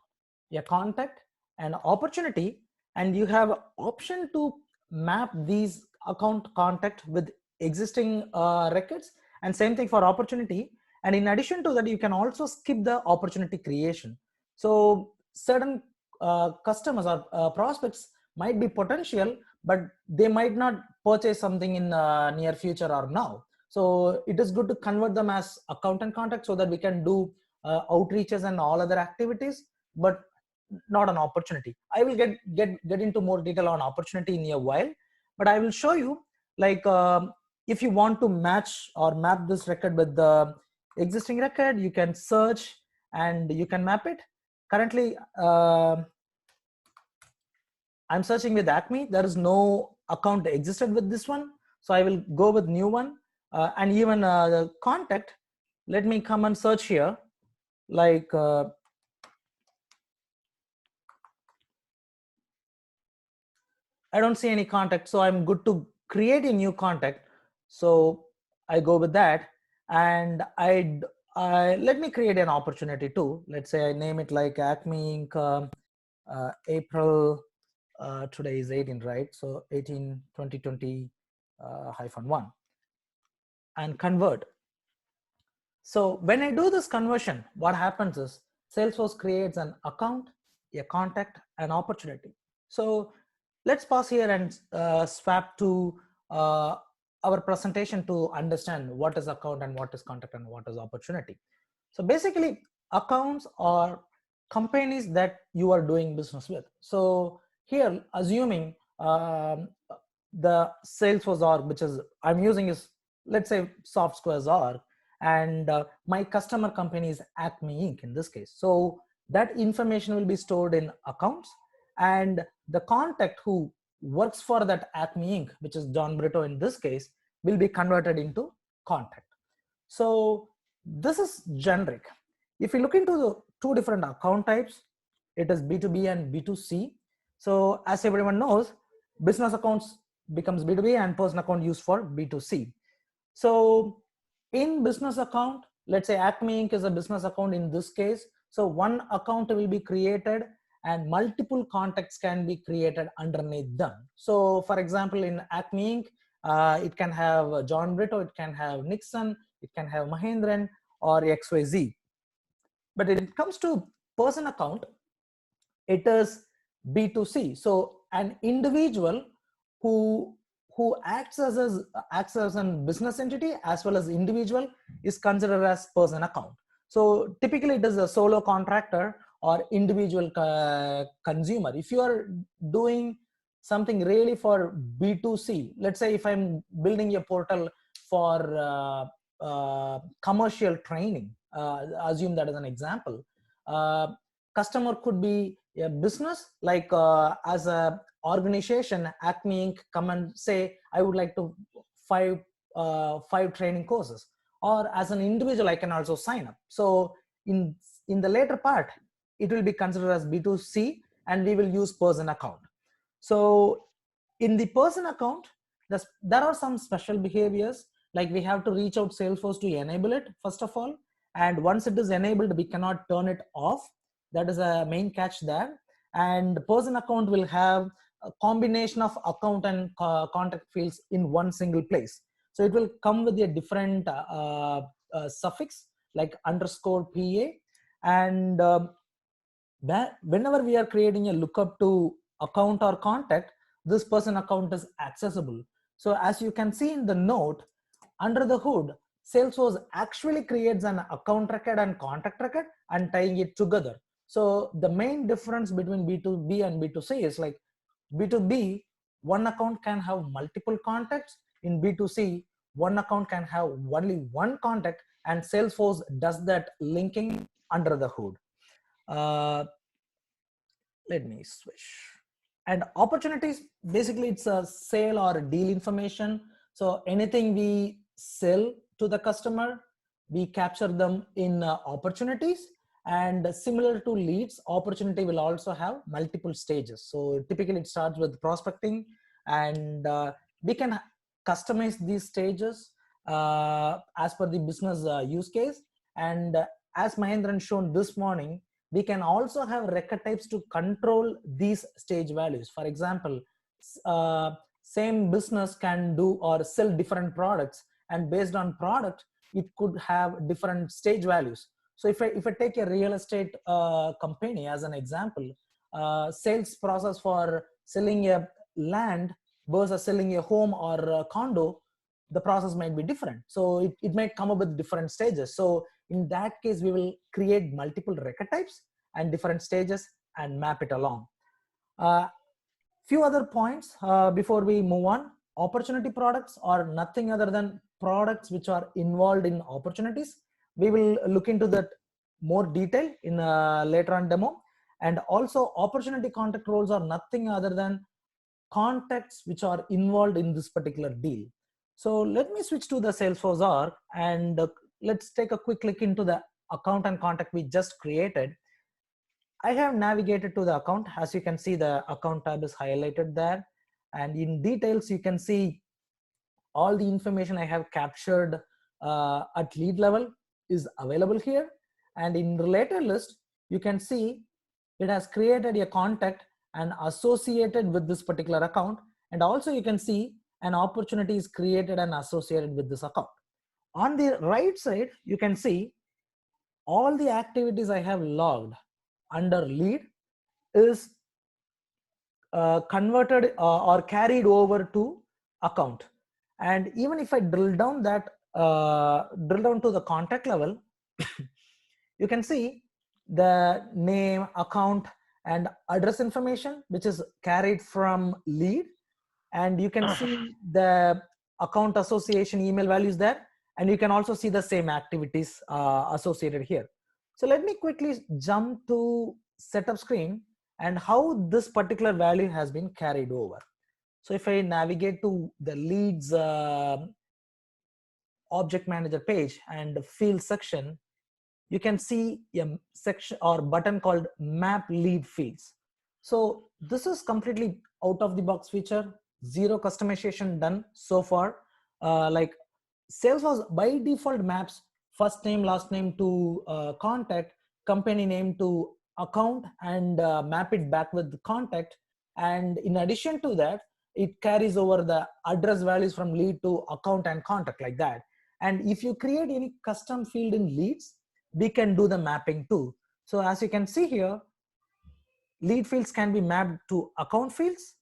a contact, an opportunity, and you have option to map these account contact with existing records, and same thing for opportunity. And in addition to that, you can also skip the opportunity creation. So certain customers or prospects might be potential, but they might not purchase something in near future or now. So it is good to convert them as account and contact, so that we can do outreaches and all other activities, but not an opportunity. I will get into more detail on opportunity in a while, but I will show you, like, if you want to match or map this record with the existing record, you can search and you can map it. Currently, I'm searching with Acme. There is no account existed with this one, so I will go with new one. And even the contact, let me come and search here, like I don't see any contact, so I'm good to create a new contact. So I go with that, and I let me create an opportunity too. Let's say I name it like Acme Inc. April, today is 18, right? So 18 2020 -1. and convert. So when I do this conversion, what happens is Salesforce creates an account, a contact, an opportunity. So let's pause here and swap to our presentation to understand what is account and what is contact and what is opportunity. So basically, accounts are companies that you are doing business with. So here, assuming the Salesforce org, which is I'm using is, let's say, Softsquare's org, and my customer company is Acme Inc. in this case. So that information will be stored in accounts, and the contact who works for that Acme Inc., which is John Brito in this case, will be converted into contact. So this is generic. If you look into the two different account types, it is B2B and B2C. So as everyone knows, business accounts becomes B2B and personal account used for B2C. So in business account, let's say Acme Inc. is a business account in this case. So one account will be created and multiple contacts can be created underneath them. So for example, in Acme Inc., it can have John Brito, it can have Nixon, it can have Mahendran or XYZ. But when it comes to person account, it is B2C. So an individual who acts as a business entity as well as individual is considered as person account. So typically it is a solo contractor or individual consumer. If you are doing something really for B2C, let's say if I'm building a portal for commercial training, assume that as an example, customer could be a business, like as a organization, Acme Inc. come and say, I would like to five training courses, or as an individual, I can also sign up. So in the later part, it will be considered as B2C and we will use person account. So in the person account, there are some special behaviors, like we have to reach out Salesforce to enable it, first of all. And once it is enabled, we cannot turn it off. That is a main catch there. And the person account will have a combination of account and contact fields in one single place. So it will come with a different suffix like _PA. And whenever we are creating a lookup to account or contact, this person account is accessible. So as you can see in the note, under the hood, Salesforce actually creates an account record and contact record and tying it together. So the main difference between B2B and B2C is like B2B, one account can have multiple contacts. In B2C, one account can have only one contact, and Salesforce does that linking under the hood. Let me switch. And opportunities, basically it's a sale or a deal information. So anything we sell to the customer, we capture them in opportunities. And similar to leads, opportunity will also have multiple stages. So typically it starts with prospecting, and we can customize these stages as per the business use case. And as Mahendran shown this morning, we can also have record types to control these stage values. For example, same business can do or sell different products, and based on product, it could have different stage values. So if I take a real estate company as an example, sales process for selling a land versus selling a home or a condo, the process might be different. So it might come up with different stages. So in that case, we will create multiple record types and different stages and map it along. Few other points before we move on. Opportunity products are nothing other than products which are involved in opportunities. We will look into that more detail in a later on demo. And also opportunity contact roles are nothing other than contacts which are involved in this particular deal. So let me switch to the Salesforce org, and let's take a quick look into the account and contact we just created. I have navigated to the account. As you can see, the account tab is highlighted there. And in details, you can see all the information I have captured at lead level is available here. And in related list, you can see it has created a contact and associated with this particular account. And also you can see an opportunity is created and associated with this account. On the right side, you can see all the activities I have logged under lead is converted or carried over to account. And even if I drill down to the contact level, you can see the name, account, and address information, which is carried from lead. And you can see the account association email values there. And you can also see the same activities associated here. So let me quickly jump to setup screen and how this particular value has been carried over. So if I navigate to the leads object manager page and the field section, you can see a section or button called map lead fields. So this is completely out of the box feature, zero customization done so far. Like Salesforce by default maps first name, last name to contact, company name to account, and map it back with the contact. And in addition to that, it carries over the address values from lead to account and contact like that. And if you create any custom field in leads, we can do the mapping too. So as you can see here, lead fields can be mapped to account fields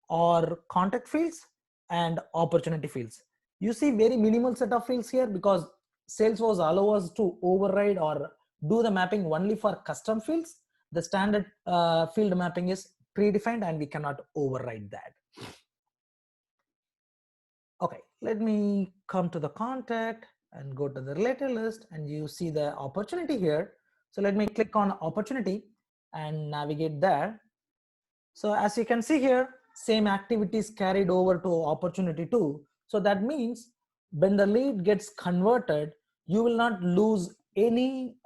or contact fields and opportunity fields. You see very minimal set of fields here because Salesforce allows us to override or do the mapping only for custom fields. The standard field mapping is predefined and we cannot override that. Okay, let me come to the contact and go to the related list, and you see the opportunity here. So let me click on opportunity and navigate there. So as you can see here, same activities carried over to opportunity too. So that means when the lead gets converted, you will not lose any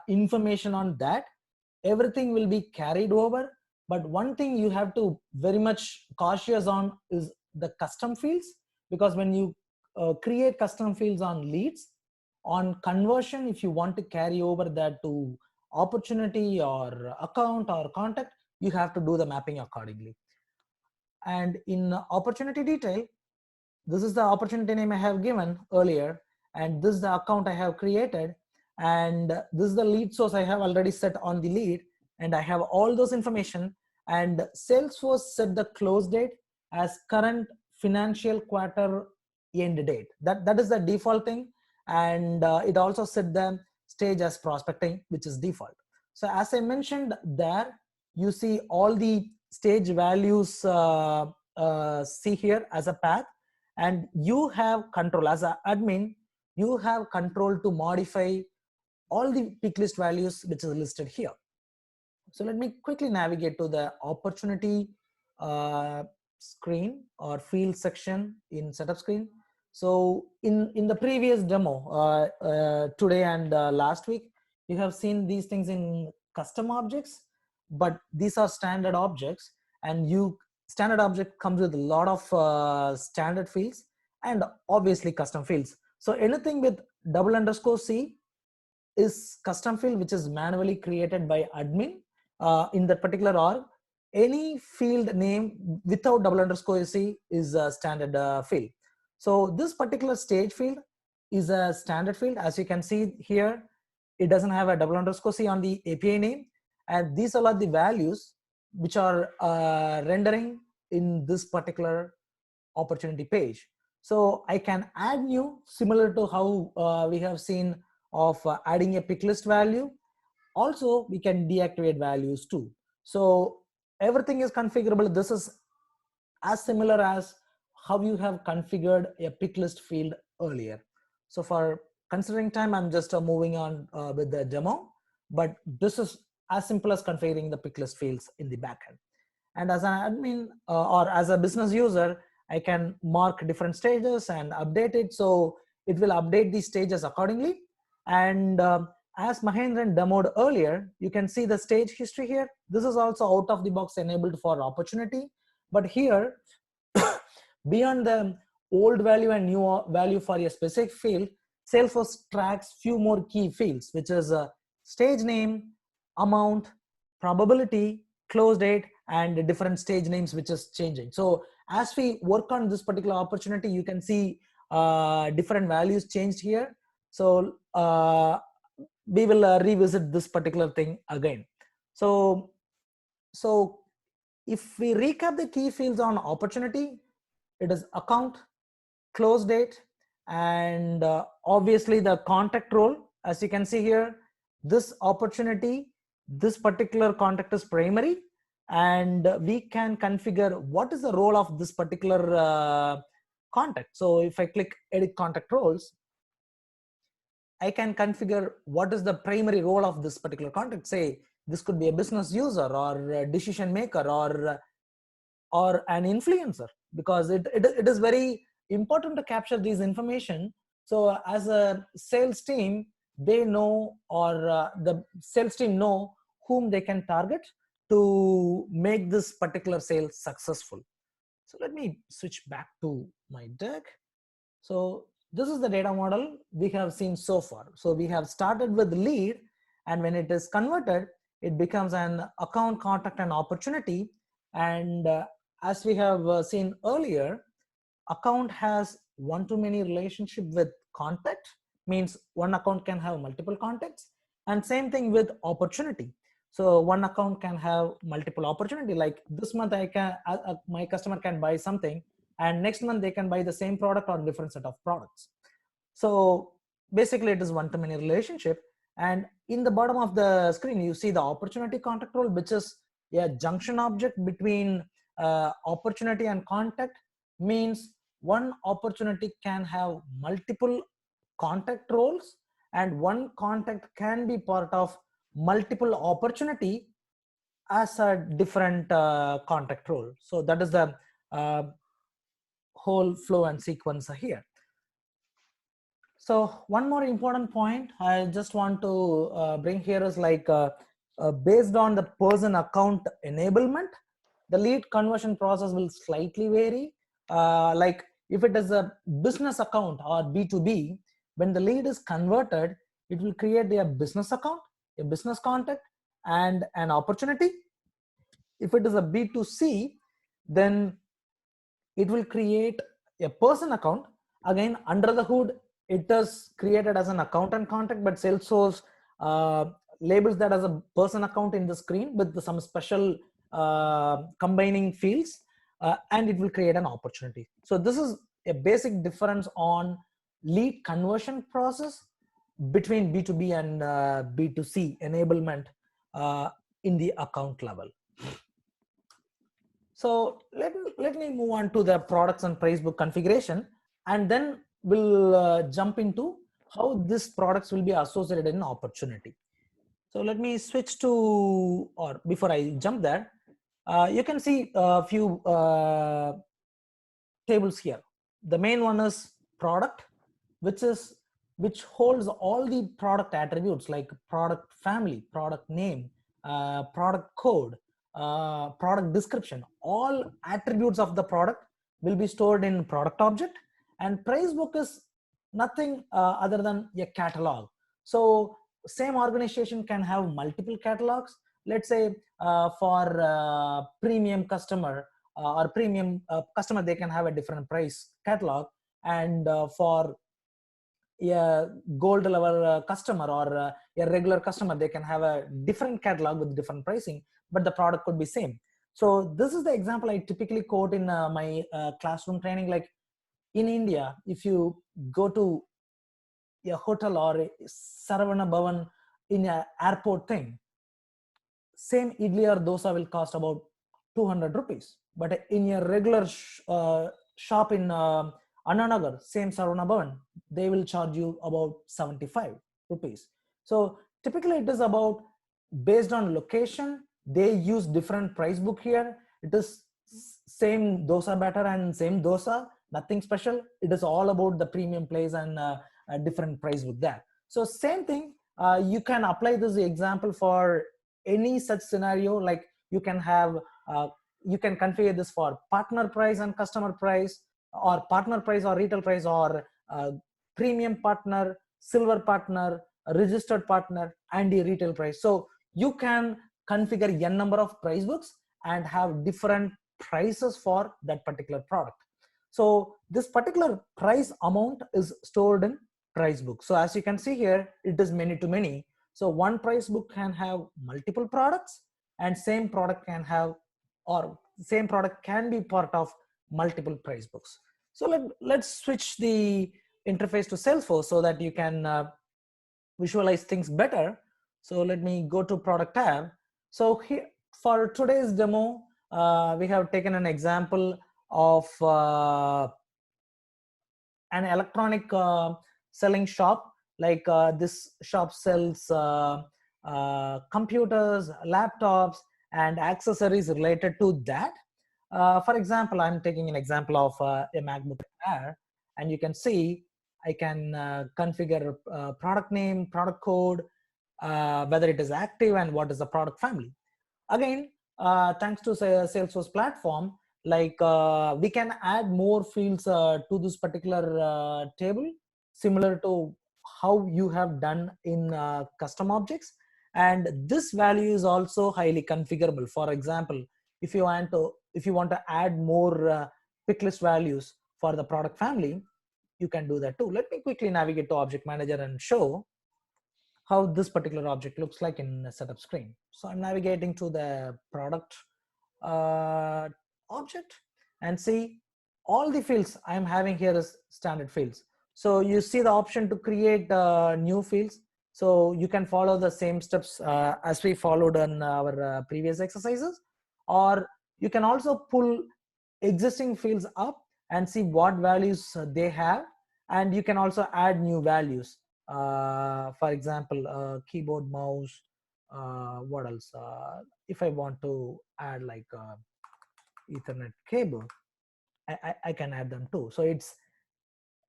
information on that. Everything will be carried over. But one thing you have to very much cautious on is the custom fields, because when you create custom fields on leads, on conversion, if you want to carry over that to opportunity or account or contact, you have to do the mapping accordingly. And in opportunity detail, this is the opportunity name I have given earlier, and this is the account I have created, and this is the lead source I have already set on the lead, and I have all those information. And Salesforce set the close date as current financial quarter end date. That is the default thing. And it also set the stage as prospecting, which is default. So as I mentioned there, you see all the stage values see here as a path, and you have control as an admin, you have control to modify all the pick list values which is listed here. So let me quickly navigate to the opportunity screen or field section in setup screen. So in the previous demo today and last week, you have seen these things in custom objects, but these are standard objects, and standard object comes with a lot of standard fields and obviously custom fields. So anything with _C is custom field, which is manually created by admin in that particular org. Any field name without _C is a standard field. So this particular stage field is a standard field. As you can see here, it doesn't have a _C on the API name. And these are the values which are rendering in this particular opportunity page. So I can add new, similar to how we have seen of adding a pick list value. Also, we can deactivate values too. So everything is configurable. This is as similar as how you have configured a pick list field earlier. So for considering time, I'm just moving on with the demo, but this is as simple as configuring the pick list fields in the backend. And as an admin or as a business user, I can mark different stages and update it. So it will update these stages accordingly. And as Mahendran demoed earlier, you can see the stage history here. This is also out of the box enabled for opportunity. But here, beyond the old value and new value for a specific field, Salesforce tracks few more key fields, which is stage name, amount, probability, close date, and different stage names which is changing. So as we work on this particular opportunity, you can see different values changed here. So we will revisit this particular thing again. So if we recap the key fields on opportunity, it is account, close date, and obviously the contact role. As you can see here, this opportunity, this particular contact is primary, and we can configure what is the role of this particular contact. So if I click edit contact roles, I can configure what is the primary role of this particular contact. Say this could be a business user or a decision maker or an influencer, because it is very important to capture these information. So as a sales team, they know, or the sales team know whom they can target to make this particular sale successful. So let me switch back to my deck. So this is the data model we have seen so far. So we have started with lead, and when it is converted, it becomes an account, contact, and opportunity. And as we have seen earlier, account has one-to-many relationship with contact, means one account can have multiple contacts, and same thing with opportunity. So one account can have multiple opportunity, like this month I can my customer can buy something, and next month they can buy the same product or different set of products. So basically it is one-to-many relationship. And in the bottom of the screen, you see the opportunity contact role, which is a junction object between opportunity and contact. Means one opportunity can have multiple contact roles, and one contact can be part of multiple opportunity as a different contact role. So that is the whole flow and sequence here. So one more important point I just want to bring here is like based on the person account enablement, the lead conversion process will slightly vary. Like if it is a business account or B2B, when the lead is converted, it will create a business account, a business contact, and an opportunity. If it is a B2C, then it will create a person account. Again, under the hood, it is created as an account and contact, but Salesforce labels that as a person account in the screen with some special combining fields, and it will create an opportunity. So this is a basic difference on lead conversion process between B2B and B2C enablement in the account level. So let me move on to the products and price book configuration, and then we'll jump into how these products will be associated in opportunity. So let me switch to, or before I jump there, you can see a few tables here. The main one is product, which holds all the product attributes like product family, product name, product code, product description. All attributes of the product will be stored in product object, and price book is nothing other than a catalog. So same organization can have multiple catalogs. Let's say for premium customer or premium customer, they can have a different price catalog, and for a gold level customer or a regular customer, they can have a different catalog with different pricing, but the product could be same. So this is the example I typically quote in my classroom training. Like in India, if you go to a hotel or a Saravana Bhavan in an airport thing, same idli or dosa will cost about 200 rupees. But in a regular shop in Annanagar, same Saravana Bhavan, they will charge you about 75 rupees. So typically it is about based on location, they use different price book here. It is same dosa batter and same dosa, nothing special. It is all about the premium place and a different price book there. So same thing, you can apply this example for any such scenario. Like you can have, you can configure this for partner price and customer price, or partner price or retail price, or premium partner, silver partner, registered partner, and a retail price. So you can configure n number of price books and have different prices for that particular product. So this particular price amount is stored in price book. So as you can see here, it is many to many. So one price book can have multiple products, and same product can have, or same product can be part of multiple price books. So let's switch the interface to Salesforce so that you can visualize things better. So let me go to product tab. So here for today's demo, we have taken an example of an electronic selling shop. Like this shop sells computers, laptops, and accessories related to that. For example, I'm taking an example of a MacBook Air, and you can see I can configure product name, product code, whether it is active, and what is the product family. Again, thanks to Salesforce platform, like we can add more fields to this particular table, similar to how you have done in custom objects. And this value is also highly configurable. For example, if you want to add more pick list values for the product family, you can do that too. Let me quickly navigate to Object Manager and show how this particular object looks like in a setup screen. So I'm navigating to the product object, and see all the fields I'm having here is standard fields. So you see the option to create new fields. So you can follow the same steps as we followed on our previous exercises, or you can also pull existing fields up and see what values they have, and you can also add new values. For example, keyboard, mouse, what else? If I want to add like Ethernet cable, I can add them too. So it's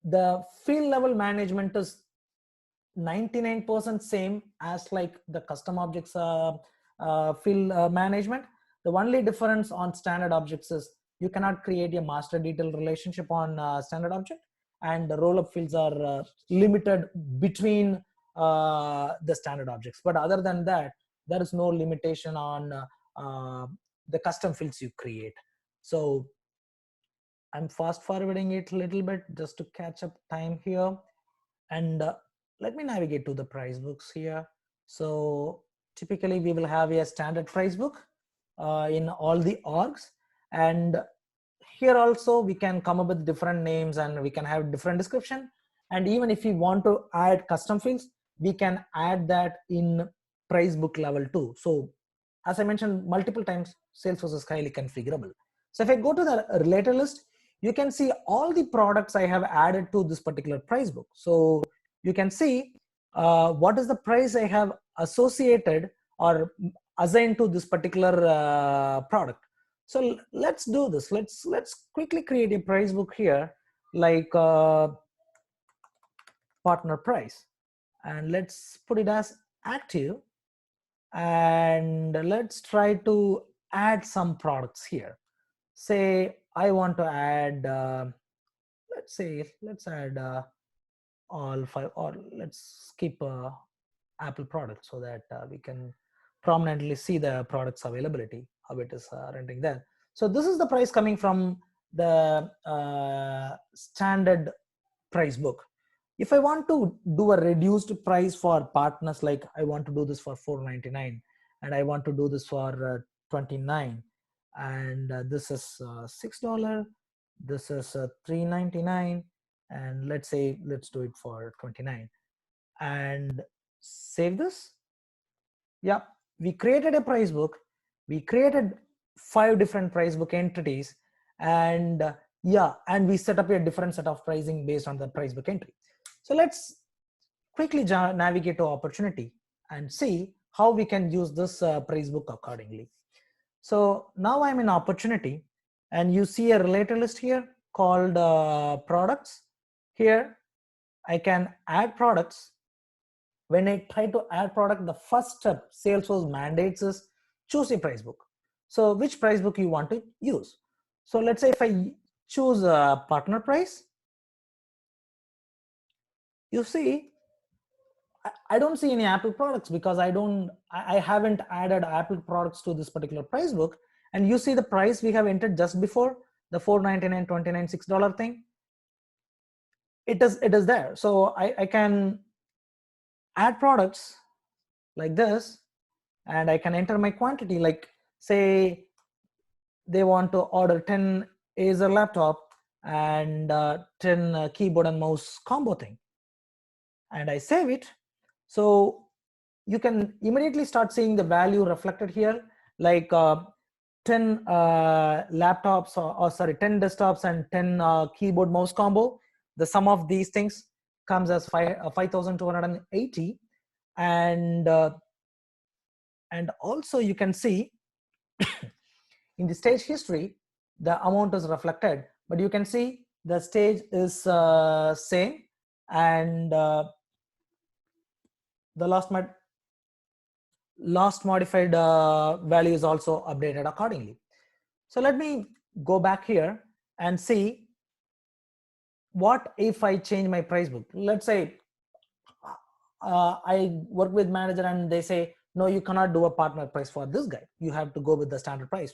the field level management is 99% same as like the custom objects field management. The only difference on standard objects is you cannot create a master detail relationship on standard object, and the roll-up fields are limited between the standard objects. But other than that, there is no limitation on the custom fields you create. So I'm fast forwarding it a little bit just to catch up time here. And let me navigate to the price books here. So typically we will have a standard price book in all the orgs. And here also we can come up with different names, and we can have different description. And even if we want to add custom fields, we can add that in price book level too. So as I mentioned multiple times, Salesforce is highly configurable. So if I go to the related list, you can see all the products I have added to this particular price book. So you can see what is the price I have associated or assigned to this particular product. So let's do this. Let's quickly create a price book here, like partner price, and let's put it as active, and let's try to add some products here. Say I want to add let's add all 5, or let's skip Apple products so that we can prominently see the products availability, how it is rendering there. So this is the price coming from the standard price book. If I want to do a reduced price for partners, like I want to do this for $4.99, and I want to do this for $29, and this is $6, this is $3.99, and let's do it for $29, and save this. Yeah, we created a price book. We created 5 different price book entities, and and we set up a different set of pricing based on the price book entry. So let's quickly navigate to opportunity and see how we can use this price book accordingly. So now I'm in opportunity, and you see a related list here called products. Here I can add products. When I try to add product, the first step Salesforce mandates is choose a price book. So which price book you want to use? So let's say if I choose a partner price, you see I don't see any Apple products because I haven't added Apple products to this particular price book. And you see the price we have entered just before, the $4.99, $29, $6 thing, it is there. So I can add products like this, and I can enter my quantity. Like say they want to order 10 Acer laptop and 10 keyboard and mouse combo thing, and I save it. So you can immediately start seeing the value reflected here, like 10 laptops, or sorry, 10 desktops and 10 keyboard mouse combo. The sum of these things comes as 5,280, and also you can see in the stage history the amount is reflected, but you can see the stage is same, and the last modified value is also updated accordingly. So let me go back here and see what if I change my price book. Let's say I work with manager and they say, no, you cannot do a partner price for this guy. You have to go with the standard price.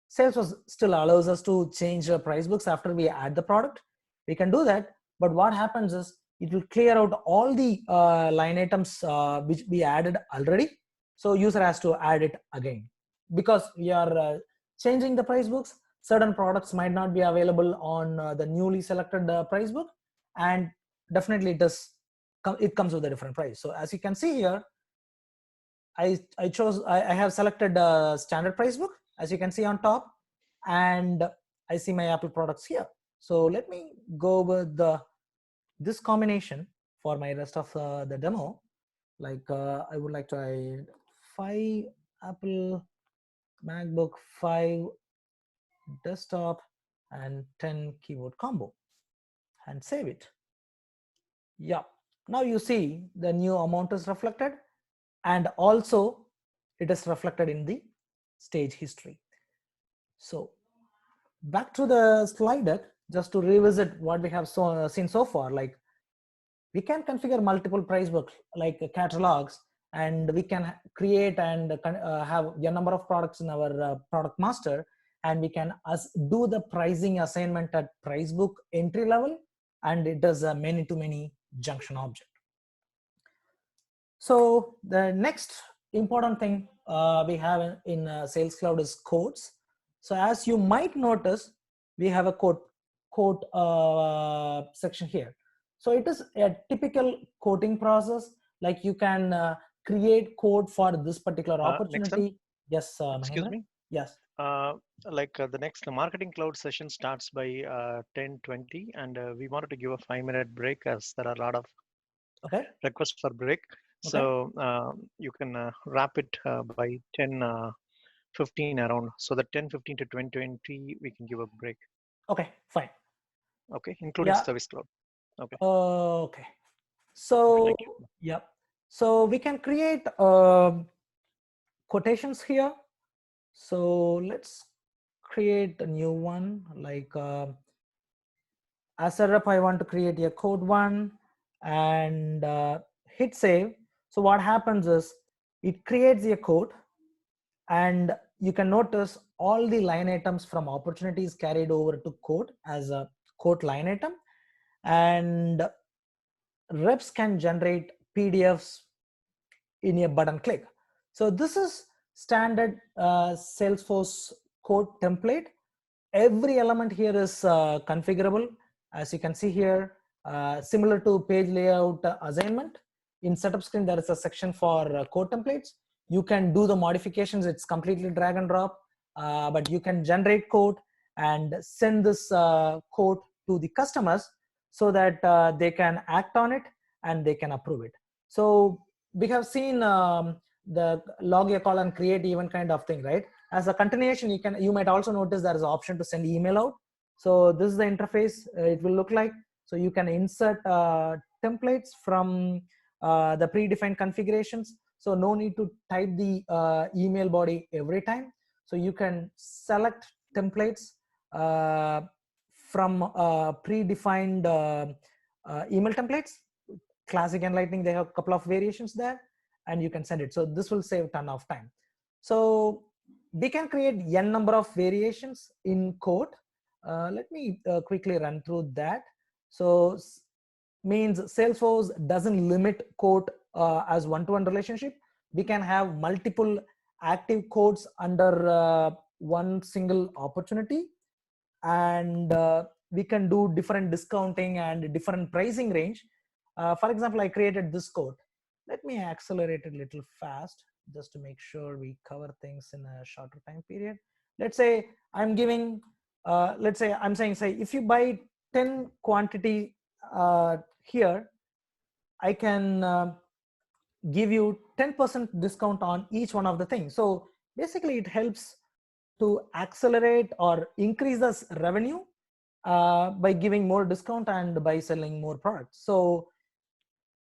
Salesforce still allows us to change the price books after we add the product. We can do that, but what happens is it will clear out all the line items which we added already. So user has to add it again. Because we are changing the price books, certain products might not be available on the newly selected price book, and definitely it comes with a different price. So as you can see here, I have selected standard price book, as you can see on top, and I see my Apple products here. So let me go with this combination for my rest of the demo. Like I would like to add 5 Apple MacBook, 5 desktop, and 10 keyboard combo, and save it. Yeah, now you see the new amount is reflected, and also it is reflected in the stage history. So back to the slide deck, just to revisit what we have seen so far. Like we can configure multiple price books like catalogs, and we can create and have a number of products in our product master, and we can do the pricing assignment at price book entry level, and it does a many-to-many junction object. So the next important thing we have in Sales Cloud is quotes. So as you might notice, we have a quote section here. So it is a typical quoting process. Like you can create quote for this particular opportunity. Yes, excuse Mahendra? me. Yes. The next marketing cloud session starts by 10:20, and we wanted to give a 5-minute break as there are a lot of requests for break. Okay. So you can wrap it by 10:15 around, so that 10:15 to 10:20 we can give a break. Okay, fine. Okay, including Service Cloud. Okay. Okay. So thank you. Yeah. So we can create quotations here. So let's create a new one. Like as a rep, I want to create a code one, and hit save. So what happens is it creates a code, and you can notice all the line items from opportunities carried over to quote as a quote line item, and reps can generate PDFs in a button click. So this is standard Salesforce quote template. Every element here is configurable, as you can see here, similar to page layout assignment. In setup screen, there is a section for quote templates. You can do the modifications. It's completely drag and drop, but you can generate quote and send this quote to the customers so that they can act on it and they can approve it. So we have seen the log a call and create event kind of thing, right? As a continuation, you might also notice there is an option to send email out. So this is the interface it will look like. So you can insert templates from the predefined configurations. So no need to type the email body every time. So you can select templates from predefined email templates. Classic and Lightning, they have a couple of variations there, and you can send it. So this will save a ton of time. So we can create n number of variations in quote, Let me quickly run through that. So means Salesforce doesn't limit quote as one-to-one relationship. We can have multiple active quotes under one single opportunity, and we can do different discounting and different pricing range. For example, I created this quote. Let me accelerate it a little fast just to make sure we cover things in a shorter time period. Let's say I'm giving, let's say I'm saying, say, if you buy 10 quantity here, I can give you 10% discount on each one of the things. So basically it helps to accelerate or increase the revenue by giving more discount and by selling more products. So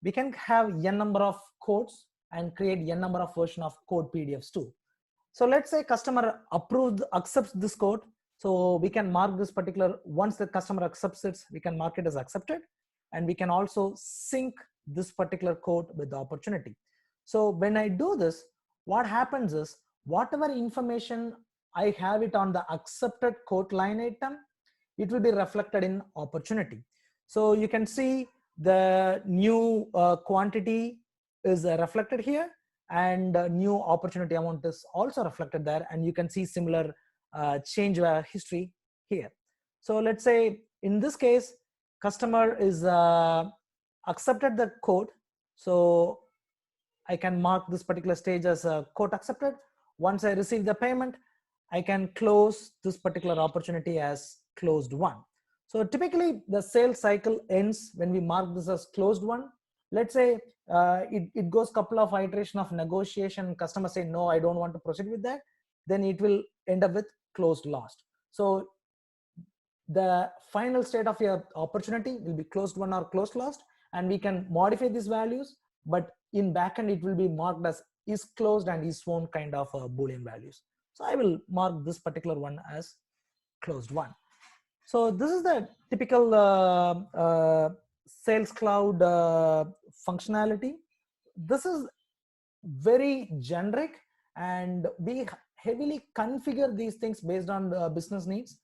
we can have n number of codes and create n number of version of code PDFs too. So let's say customer accepts this code. So we can mark this particular, once the customer accepts it, we can mark it as accepted, and we can also sync this particular code with the opportunity. So when I do this, what happens is whatever information I have it on the accepted code line item, it will be reflected in opportunity. So you can see the new quantity is reflected here, and new opportunity amount is also reflected there, and you can see similar change history here. So let's say in this case, customer is accepted the code. So I can mark this particular stage as a code accepted. Once I receive the payment, I can close this particular opportunity as closed one. So typically the sales cycle ends when we mark this as closed one. Let's say it goes couple of iteration of negotiation, customer say, no, I don't want to proceed with that. Then it will end up with closed lost. So the final state of your opportunity will be closed one or closed lost, and we can modify these values, but in backend it will be marked as is closed and is won kind of Boolean values. So I will mark this particular one as closed one. So this is the typical Sales Cloud functionality. This is very generic, and we heavily configure these things based on the business needs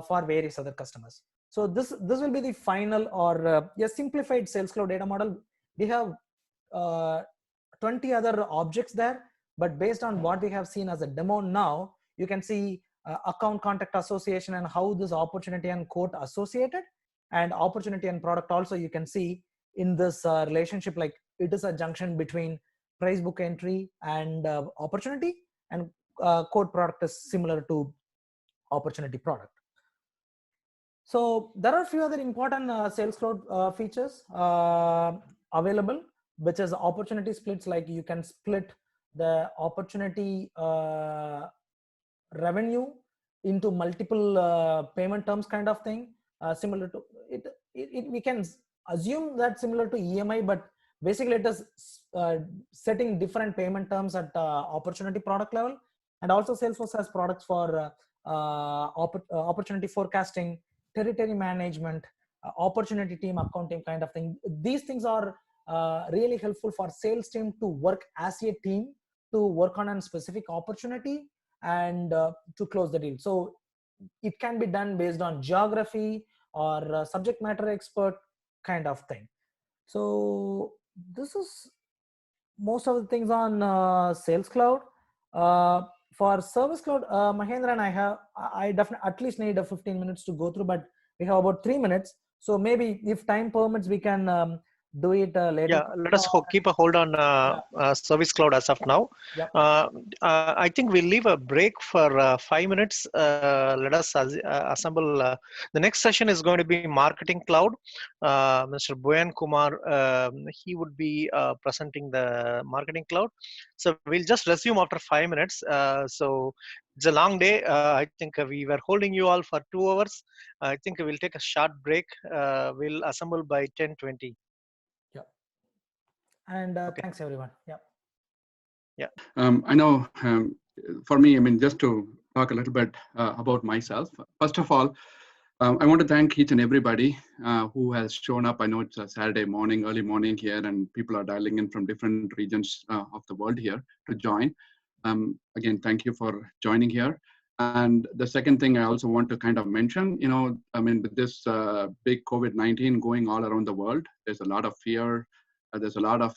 for various other customers. So this will be the final or a simplified Sales Cloud data model. We have 20 other objects there, but based on what we have seen as a demo now, you can see account contact association and how this opportunity and quote associated, and opportunity and product also you can see in this relationship, like it is a junction between price book entry and opportunity, and quote product is similar to opportunity product. So there are a few other important Sales Cloud features available, which is opportunity splits. Like you can split the opportunity revenue into multiple payment terms kind of thing, similar to it. We can assume that similar to EMI, but basically it is setting different payment terms at opportunity product level. And also Salesforce has products for opportunity forecasting, territory management, opportunity team accounting kind of thing. These things are really helpful for sales team to work as a team to work on a specific opportunity and to close the deal. So it can be done based on geography or subject matter expert kind of thing. So this is most of the things on Sales Cloud. For Service Cloud, Mahendra and I definitely at least need 15 minutes to go through, but we have about 3 minutes. So maybe if time permits, we can do it later. Yeah, let us keep a hold on Service Cloud as of now. Yep. I think we'll leave a break for 5 minutes. Let us assemble. The next session is going to be Marketing Cloud. Mr. Boyan Kumar, he would be presenting the Marketing Cloud. So we'll just resume after 5 minutes. So it's a long day. I think we were holding you all for 2 hours. I think we'll take a short break. We'll assemble by 10:20. And thanks everyone. Yeah. I know for me, I mean, just to talk a little bit about myself. First of all, I want to thank each and everybody who has shown up. I know it's a Saturday morning, early morning here, and people are dialing in from different regions of the world here to join. Again, thank you for joining here. And the second thing I also want to kind of mention, I mean, with this big COVID-19 going all around the world, there's a lot of fear. There's a lot of,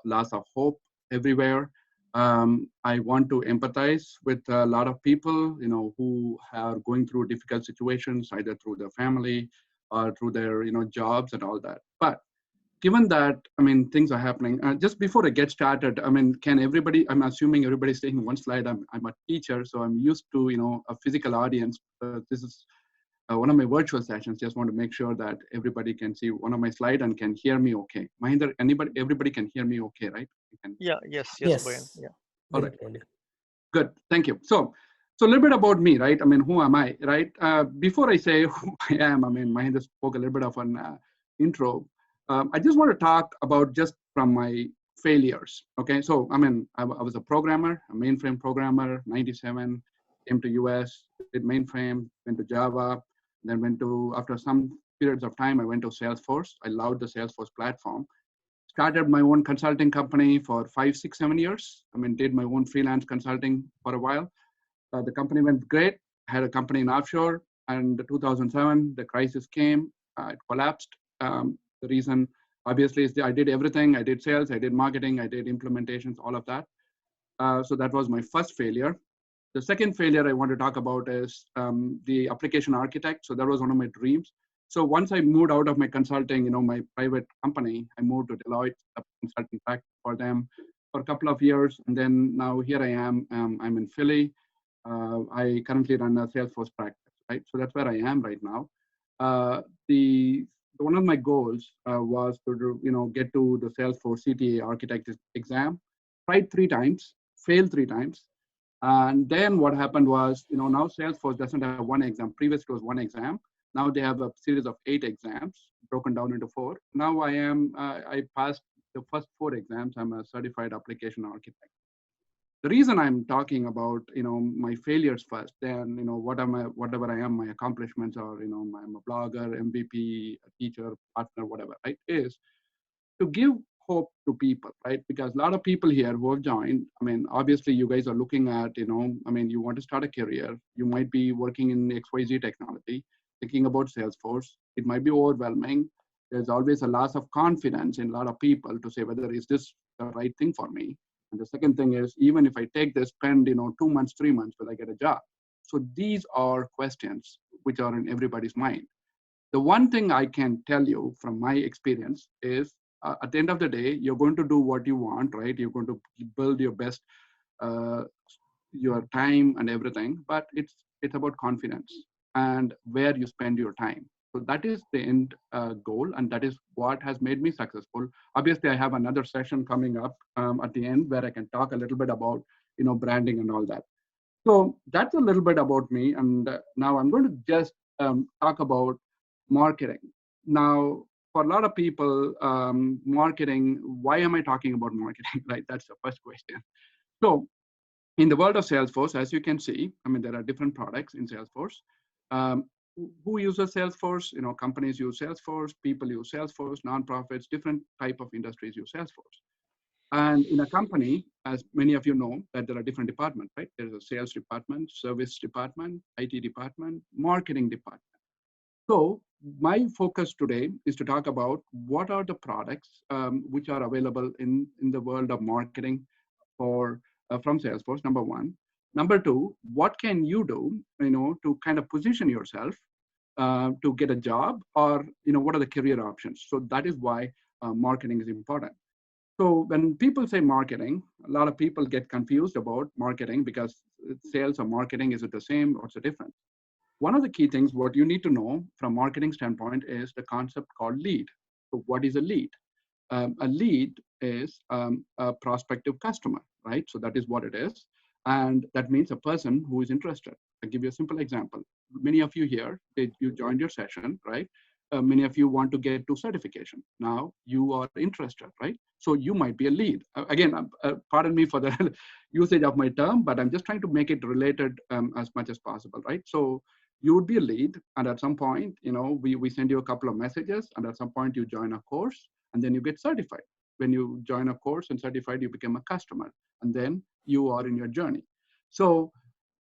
loss of hope everywhere. I want to empathize with a lot of people, who are going through difficult situations, either through their family or through their, jobs and all that. But given that, I mean, things are happening. Just before I get started, I mean, can everybody, I'm assuming everybody's taking one slide. I'm a teacher, so I'm used to, a physical audience. This is one of my virtual sessions. Just want to make sure that everybody can see one of my slides and can hear me okay. Mahinder, everybody can hear me okay, right? Yeah, yes, Brian. Yes. Yeah. All right. Clearly. Good, thank you. So a little bit about me, right? I mean, who am I, right? Before I say who I am, I mean, Mahinder spoke a little bit of an intro. I just want to talk about just from my failures, okay? So, I mean, I was a programmer, a mainframe programmer, 97, came to US, did mainframe, went to Java, then after some periods of time, I went to Salesforce. I loved the Salesforce platform. Started my own consulting company for 5, 6, 7 years. I mean, did my own freelance consulting for a while. The company went great. Had a company in offshore, and 2007, the crisis came, it collapsed. The reason, obviously, is I did everything. I did sales, I did marketing, I did implementations, all of that. So that was my first failure. The second failure I want to talk about is the application architect. So that was one of my dreams. So once I moved out of my consulting, my private company, I moved to Deloitte, a consulting practice for them for a couple of years. And then now here I am, I'm in Philly. I currently run a Salesforce practice, right? So that's where I am right now. One of my goals was to get to the Salesforce CTA architect exam. Tried 3 times, failed 3 times. And then what happened was, now Salesforce doesn't have one exam. Previously it was 1 exam. Now they have a series of 8 exams broken down into 4. Now I passed the first 4 exams. I'm a certified application architect. The reason I'm talking about, my failures first, then, whatever I am, my accomplishments are, I'm a blogger, MVP, a teacher, partner, whatever, right, is to give hope to people, right? Because a lot of people here who have joined, I mean, obviously you guys are looking at, I mean, you want to start a career, you might be working in XYZ technology, thinking about Salesforce, it might be overwhelming. There's always a loss of confidence in a lot of people to say, whether is this the right thing for me? And the second thing is, even if I take this, spend 2 months, 3 months, will I get a job? So these are questions which are in everybody's mind. The one thing I can tell you from my experience is, at the end of the day, you're going to do what you want, right? You're going to build your best, your time and everything, but it's about confidence and where you spend your time. So that is the end goal, and that is what has made me successful. Obviously, I have another session coming up at the end where I can talk a little bit about branding and all that. So that's a little bit about me, and now I'm going to just talk about marketing. Now, for a lot of people, marketing, why am I talking about marketing, right? That's the first question. So in the world of Salesforce, as you can see, I mean, there are different products in Salesforce. Who uses Salesforce? Companies use Salesforce, people use Salesforce, nonprofits, different type of industries use Salesforce. And in a company, as many of you know, that there are different departments, right? There's a sales department, service department, IT department, marketing department. So my focus today is to talk about what are the products which are available in the world of marketing from Salesforce, number 1. Number 2, what can you do, to kind of position yourself to get a job, or, what are the career options? So that is why marketing is important. So when people say marketing, a lot of people get confused about marketing because sales or marketing, is it the same? What's the difference? One of the key things, what you need to know from marketing standpoint is the concept called lead. So what is a lead? A lead is a prospective customer, right? So that is what it is. And that means a person who is interested. I'll give you a simple example. Many of you here, you joined your session, right? Many of you want to get to certification. Now you are interested, right? So you might be a lead. Again, pardon me for the usage of my term, but I'm just trying to make it related as much as possible, right? So you would be a lead, and at some point, we send you a couple of messages, and at some point you join a course, and then you get certified. When you join a course and certified, you become a customer, and then you are in your journey. So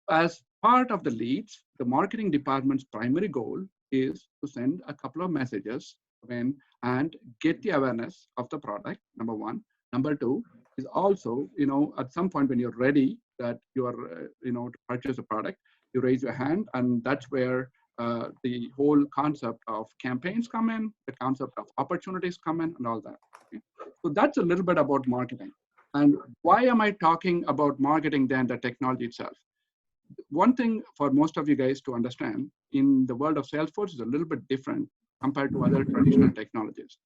as part of the leads, the marketing department's primary goal is to send a couple of messages and get the awareness of the product, number one. Number two is also, at some point when you're ready that you are, to purchase a product, you raise your hand, and that's where the whole concept of campaigns come in, the concept of opportunities come in, and all that. Okay? So that's a little bit about marketing. And why am I talking about marketing than the technology itself? One thing for most of you guys to understand in the world of Salesforce is a little bit different compared to other traditional technologies.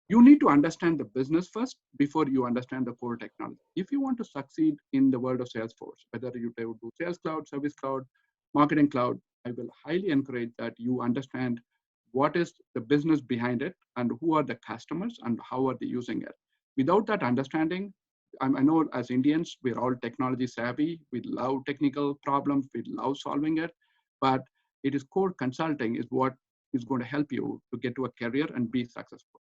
You need to understand the business first before you understand the core technology. If you want to succeed in the world of Salesforce, whether you do Sales Cloud, Service Cloud, Marketing Cloud, I will highly encourage that you understand what is the business behind it and who are the customers and how are they using it. Without that understanding, I know as Indians, we're all technology savvy. We love technical problems. We love solving it. But it is core consulting is what is going to help you to get to a career and be successful.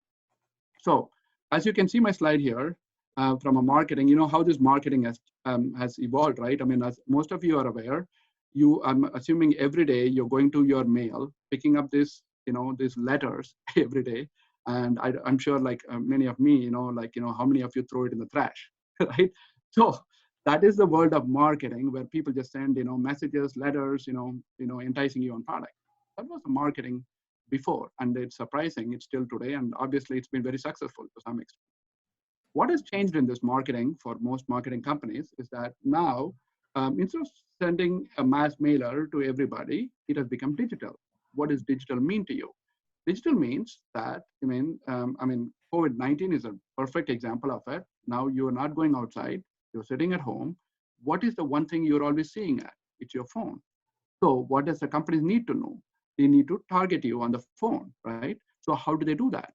So as you can see my slide here, from a marketing, how this marketing has evolved, right? I mean, as most of you are aware, I'm assuming every day you're going to your mail, picking up these letters every day. And I'm sure like many of me, how many of you throw it in the trash, right? So that is the world of marketing where people just send, messages, letters, enticing you on product. That was the marketing before, and it's surprising, it's still today, and obviously it's been very successful to some extent. What has changed in this marketing for most marketing companies is that now, instead of sending a mass mailer to everybody, it has become digital. What does digital mean to you? Digital means that, COVID-19 is a perfect example of it. Now you are not going outside, you're sitting at home. What is the one thing you're always seeing at? It's your phone. So what does the companies need to know? They need to target you on the phone, right? So how do they do that?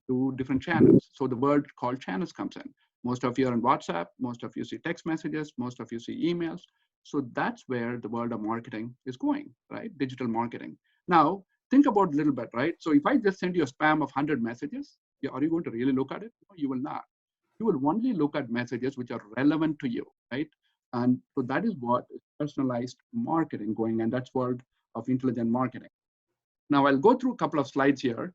Through different channels. So the word called channels comes in. Most of you are on WhatsApp, most of you see text messages, most of you see emails. So that's where the world of marketing is going, right? Digital marketing. Now, think about a little bit, right? So if I just send you a spam of 100 messages, are you going to really look at it? No, you will not. You will only look at messages which are relevant to you, right? And so that is what is personalized marketing going, and that's world of intelligent marketing. Now I'll go through a couple of slides here.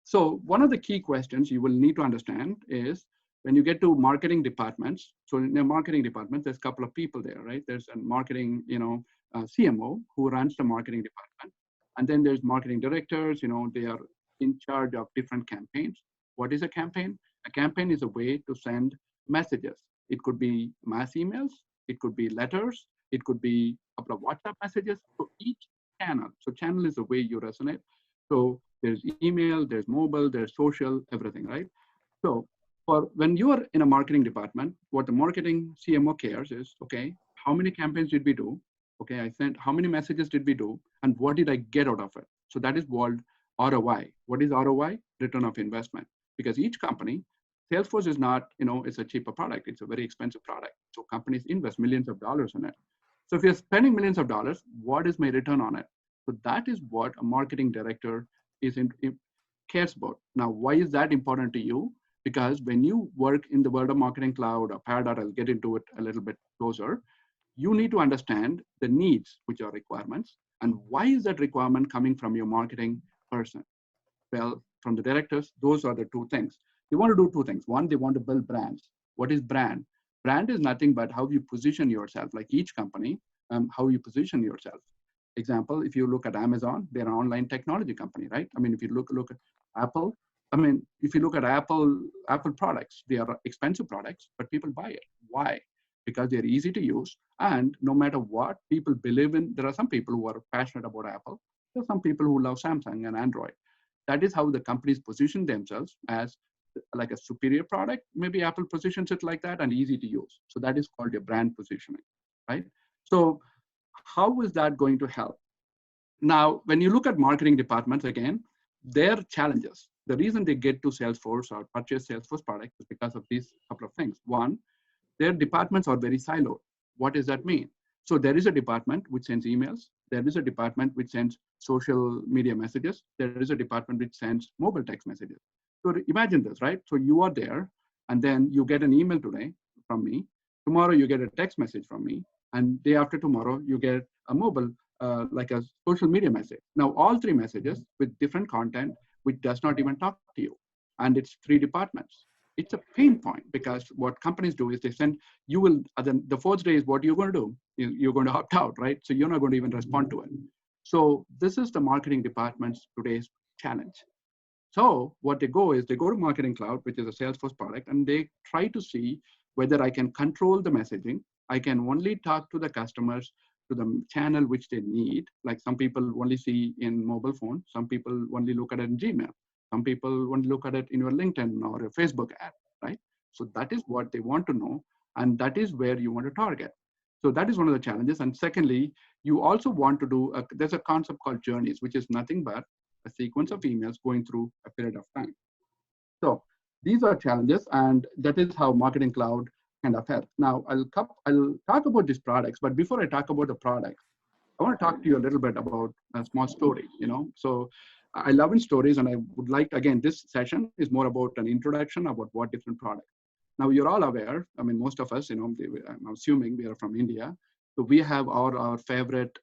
So one of the key questions you will need to understand is when you get to marketing departments. So in a marketing department, there's a couple of people there, right? There's a marketing, CMO who runs the marketing department. And then there's marketing directors, they are in charge of different campaigns. What is a campaign? A campaign is a way to send messages. It could be mass emails, it could be letters, it could be a couple of WhatsApp messages. So each channel, so channel is the way you resonate. So there's email, there's mobile, there's social, everything, right? So for when you are in a marketing department, what the marketing CMO cares is, okay, how many campaigns did we do? Okay, I sent, how many messages did we do? And what did I get out of it? So that is called ROI. What is ROI? Return of investment. Because each company, Salesforce is not, it's a cheaper product. It's a very expensive product. So companies invest millions of dollars in it. So if you're spending millions of dollars, what is my return on it? So that is what a marketing director cares about. Now, why is that important to you? Because when you work in the world of Marketing Cloud or Paradigm, I'll get into it a little bit closer, you need to understand the needs, which are requirements, and why is that requirement coming from your marketing person? Well, from the directors, those are the two things. They want to do two things. One, they want to build brands. What is brand? Brand is nothing but how you position yourself, like each company, how you position yourself. Example, if you look at Amazon, they're an online technology company, right? I mean, if you look at Apple, if you look at Apple products, they are expensive products, but people buy it. Why? Because they're easy to use, and no matter what people believe in, there are some people who are passionate about Apple. There are some people who love Samsung and Android. That is how the companies position themselves as like a superior product. Maybe Apple positions it like that and easy to use. So that is called your brand positioning, right? So how is that going to help? Now, when you look at marketing departments, again, their challenges, the reason they get to Salesforce or purchase Salesforce products is because of these couple of things. One, their departments are very siloed. What does that mean? So there is a department which sends emails. There is a department which sends social media messages. There is a department which sends mobile text messages. So imagine this, right? So you are there, and then you get an email today from me. Tomorrow you get a text message from me. And day after tomorrow, you get a mobile, like a social media message. Now, all 3 messages with different content, which does not even talk to you. And it's 3 departments. It's a pain point because what companies do is they send, you will, then the 4th day is what you're going to do. You're going to opt out, right? So you're not going to even respond to it. So this is the marketing department's today's challenge. So what they go to Marketing Cloud, which is a Salesforce product, and they try to see whether I can control the messaging. I can only talk to the customers to the channel which they need. Like some people only see in mobile phone. Some people only look at it in Gmail. Some people only look at it in your LinkedIn or your Facebook ad, right? So that is what they want to know. And that is where you want to target. So that is one of the challenges. And secondly, you also want to do, there's a concept called journeys, which is nothing but a sequence of emails going through a period of time. So these are challenges, and that is how Marketing Cloud kind of helps. Now, I'll talk about these products, but before I talk about the products, I want to talk to you a little bit about a small story, So I love in stories, and I would like, again, this session is more about an introduction about what different products. Now, you're all aware, I mean, most of us, I'm assuming we are from India, so we have our favorite,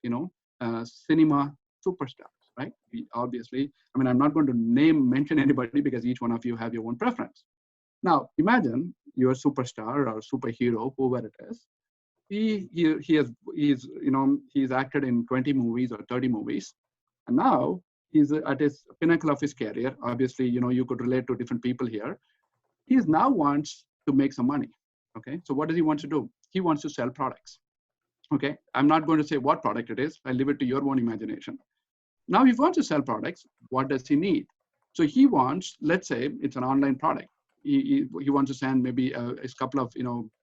cinema superstars, right? We obviously, I mean, I'm not going to mention anybody because each one of you have your own preference. Now, imagine you're a superstar or a superhero, whoever it is. He's acted in 20 movies or 30 movies, and now he's at his pinnacle of his career. Obviously, you could relate to different people here. He now wants to make some money. Okay, so what does he want to do? He wants to sell products. Okay, I'm not going to say what product it is. I leave it to your own imagination. Now, if he wants to sell products, what does he need? So he wants, let's say it's an online product. He wants to send maybe a couple of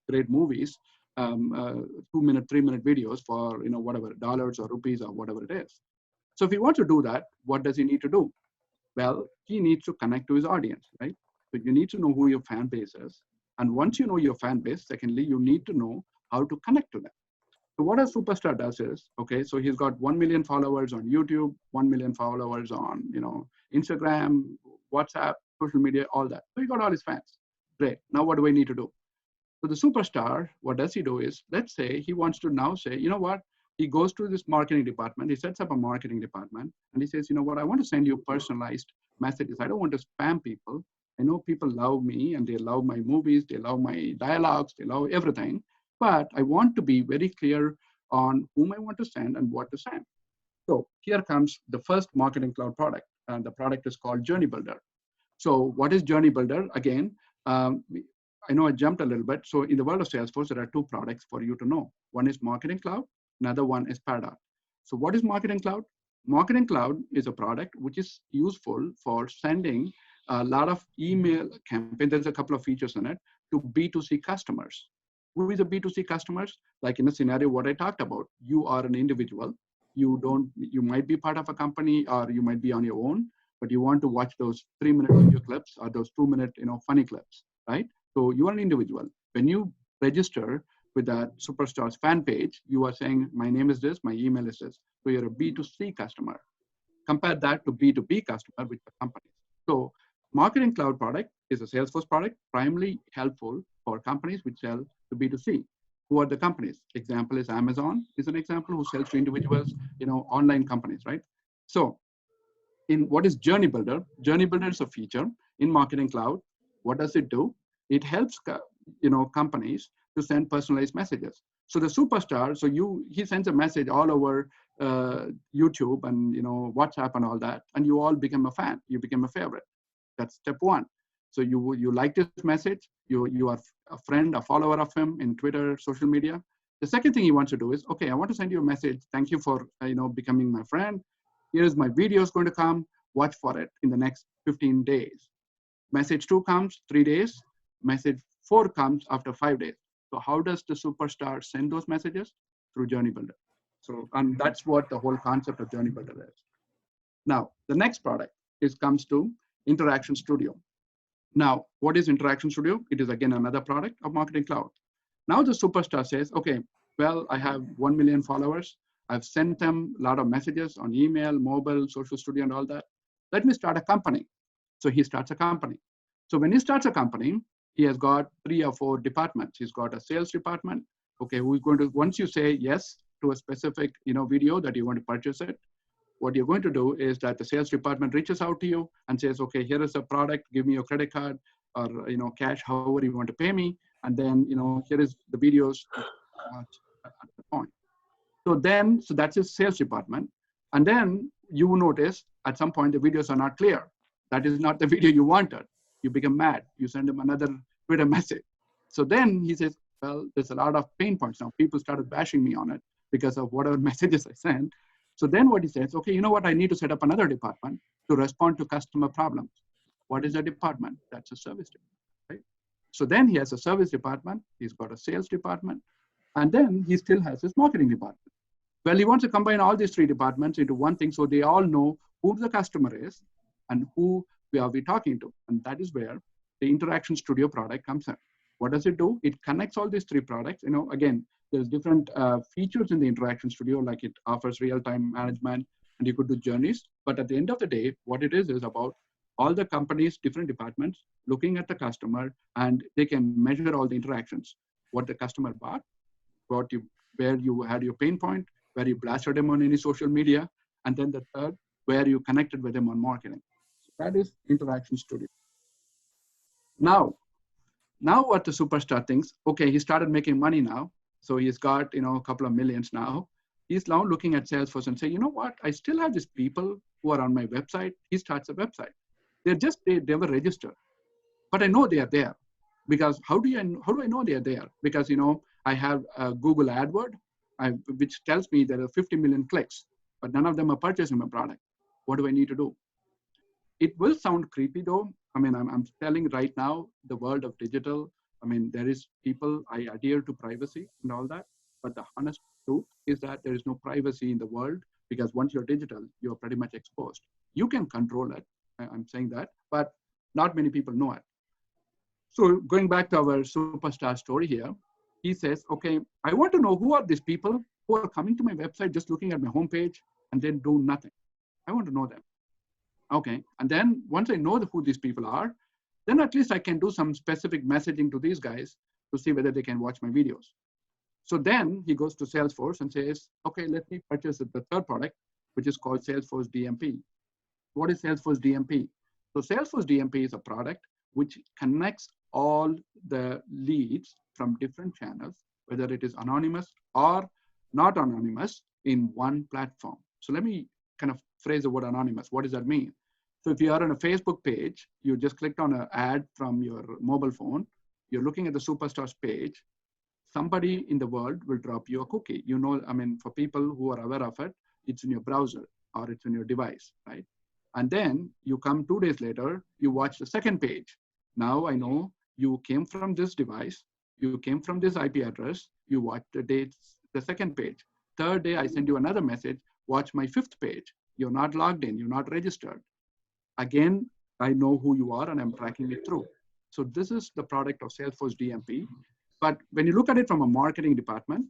great movies, 2-minute, 3-minute videos for whatever dollars or rupees or whatever it is. So if he wants to do that, what does he need to do? Well, he needs to connect to his audience, right? So you need to know who your fan base is. And once you know your fan base, secondly, you need to know how to connect to them. So what a superstar does is, okay, so he's got 1 million followers on YouTube, 1 million followers on, Instagram, WhatsApp, social media, all that. So he got all his fans. Great. Now what do I need to do? So the superstar, what does he do is, let's say he wants to now say, you know what? He goes to this marketing department. He sets up a marketing department and he says, you know what? I want to send you personalized messages. I don't want to spam people. I know people love me and they love my movies. They love my dialogues. They love everything. But I want to be very clear on whom I want to send and what to send. So here comes the first Marketing Cloud product. And the product is called Journey Builder. So what is Journey Builder? Again, I know I jumped a little bit. So in the world of Salesforce, there are 2 products for you to know. One is Marketing Cloud. Another one is Pardot. So what is Marketing Cloud? Marketing Cloud is a product which is useful for sending a lot of email campaigns. There's a couple of features in it to B2C customers. Who is a B2C customers? Like in the scenario what I talked about, you are an individual. You might be part of a company or you might be on your own, but you want to watch those 3-minute video clips or those 2-minute funny clips, right? So you are an individual. When you register with that superstar's fan page, you are saying, my name is this, my email is this. So you're a B2C customer. Compare that to B2B customer with the company. So Marketing Cloud product is a Salesforce product, primarily helpful for companies which sell to B2C. Who are the companies? Example is Amazon is an example who sells to individuals, online companies, right? So in what is Journey Builder? Journey Builder is a feature in Marketing Cloud. What does it do? It helps companies to send personalized messages. So the superstar, he sends a message all over YouTube and WhatsApp and all that, and you all become a fan. You become a favorite. That's step 1. So you like this message. You are a friend, a follower of him in Twitter, social media. The second thing he wants to do is, okay, I want to send you a message. Thank you for becoming my friend. Here's my video is going to come. Watch for it in the next 15 days. Message 2 comes 3 days. Message 4 comes after 5 days. So how does the superstar send those messages? Through Journey Builder. So, and that's what the whole concept of Journey Builder is. Now, the next product comes to Interaction Studio. Now, what is Interaction Studio? It is again another product of Marketing Cloud. Now the superstar says, okay, well, I have 1 million followers. I've sent them a lot of messages on email, mobile, social studio, and all that. Let me start a company. So he starts a company. So when he starts a company, he has got 3 or 4 departments. He's got a sales department Okay, who's going to, once you say yes to a specific, video that you want to purchase it, what you're going to do is that the sales department reaches out to you and says, okay, here is a product, give me your credit card or, cash, however you want to pay me. And then, here is the videos watch at the point. So that's his sales department. And then you notice at some point the videos are not clear. That is not the video you wanted. You become mad. You send him another Twitter message. So then he says, well, there's a lot of pain points now. People started bashing me on it because of whatever messages I sent. So then what he says, okay, you know what? I need to set up another department to respond to customer problems. What is a department? That's a service department, right? So then he has a service department. He's got a sales department. And then he still has his marketing department. Well, he wants to combine all these three departments into one thing so they all know who the customer is and who we are talking to. And that is where the Interaction Studio product comes in. What does it do? It connects all these three products. Again, there's different features in the Interaction Studio, like it offers real-time management and you could do journeys. But at the end of the day, what it is about all the companies, different departments, looking at the customer, and they can measure all the interactions, what the customer bought, where you had your pain point, where you blasted them on any social media, and then the third, where you connected with them on marketing. So that is Interaction Studio. Now what the superstar thinks, okay, he started making money now. So he's got, a couple of millions now. He's now looking at Salesforce and say, you know what? I still have these people who are on my website. He starts a website. They were registered, but I know they are there because how do I know they are there? Because, I have a Google AdWord, which tells me there are 50 million clicks, but none of them are purchasing my product. What do I need to do? It will sound creepy though. I mean, I'm telling right now, the world of digital, there is people, I adhere to privacy and all that, but the honest truth is that there is no privacy in the world because once you're digital, you're pretty much exposed. You can control it, I'm saying that, but not many people know it. So going back to our superstar story here, he says, okay, I want to know who are these people who are coming to my website, just looking at my homepage and then do nothing. I want to know them. Okay, and then once I know who these people are, then at least I can do some specific messaging to these guys to see whether they can watch my videos. So then he goes to Salesforce and says, okay, let me purchase the third product, which is called Salesforce DMP. What is Salesforce DMP? So Salesforce DMP is a product which connects all the leads from different channels, whether it is anonymous or not anonymous, in one platform. So let me kind of phrase the word anonymous. What does that mean? So if you are on a Facebook page, you just clicked on an ad from your mobile phone, you're looking at the superstars page, somebody in the world will drop you a cookie. For people who are aware of it, it's in your browser or it's in your device, right? And then you come 2 days later, you watch the second page. Now I know you came from this device, you came from this IP address, you watch the second page. Third day, I send you another message, watch my fifth page. You're not logged in, you're not registered. Again, I know who you are and I'm tracking it through. So this is the product of Salesforce DMP. But when you look at it from a marketing department,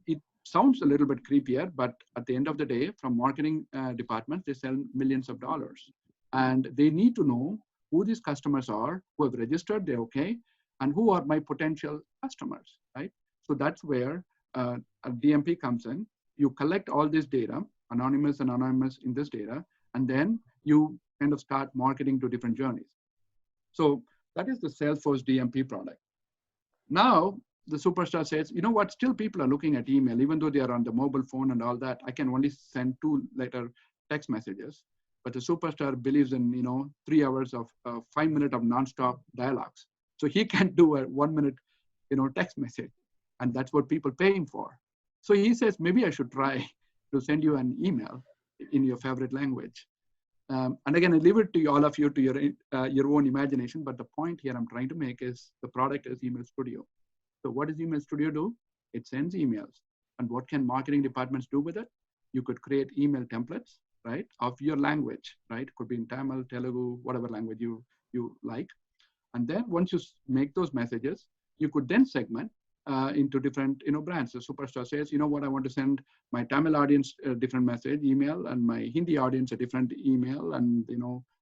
it sounds a little bit creepier, but at the end of the day, from marketing departments, they sell millions of dollars. And they need to know who these customers are, who have registered, they're okay, and who are my potential customers, right? So that's where a DMP comes in. You collect all this data, anonymous and anonymous in this data, and then you kind of start marketing to different journeys. So that is the Salesforce DMP product. Now, the superstar says, you know what, still people are looking at email, even though they are on the mobile phone and all that, I can only send 2 letter text messages. But the superstar believes in, 3 hours of 5 minutes of nonstop dialogues. So he can do a 1 minute, text message. And that's what people pay him for. So he says, maybe I should try to send you an email in your favorite language. And again, I leave it to all of you to your own imagination. But the point here I'm trying to make is the product is Email Studio. So what does Email Studio do? It sends emails. And what can marketing departments do with it? You could create email templates, right, of your language, right? It could be in Tamil, Telugu, whatever language you like. And then once you make those messages, you could then segment into different brands. The superstar says, you know what, I want to send my Tamil audience a different message, email, and my Hindi audience a different email, and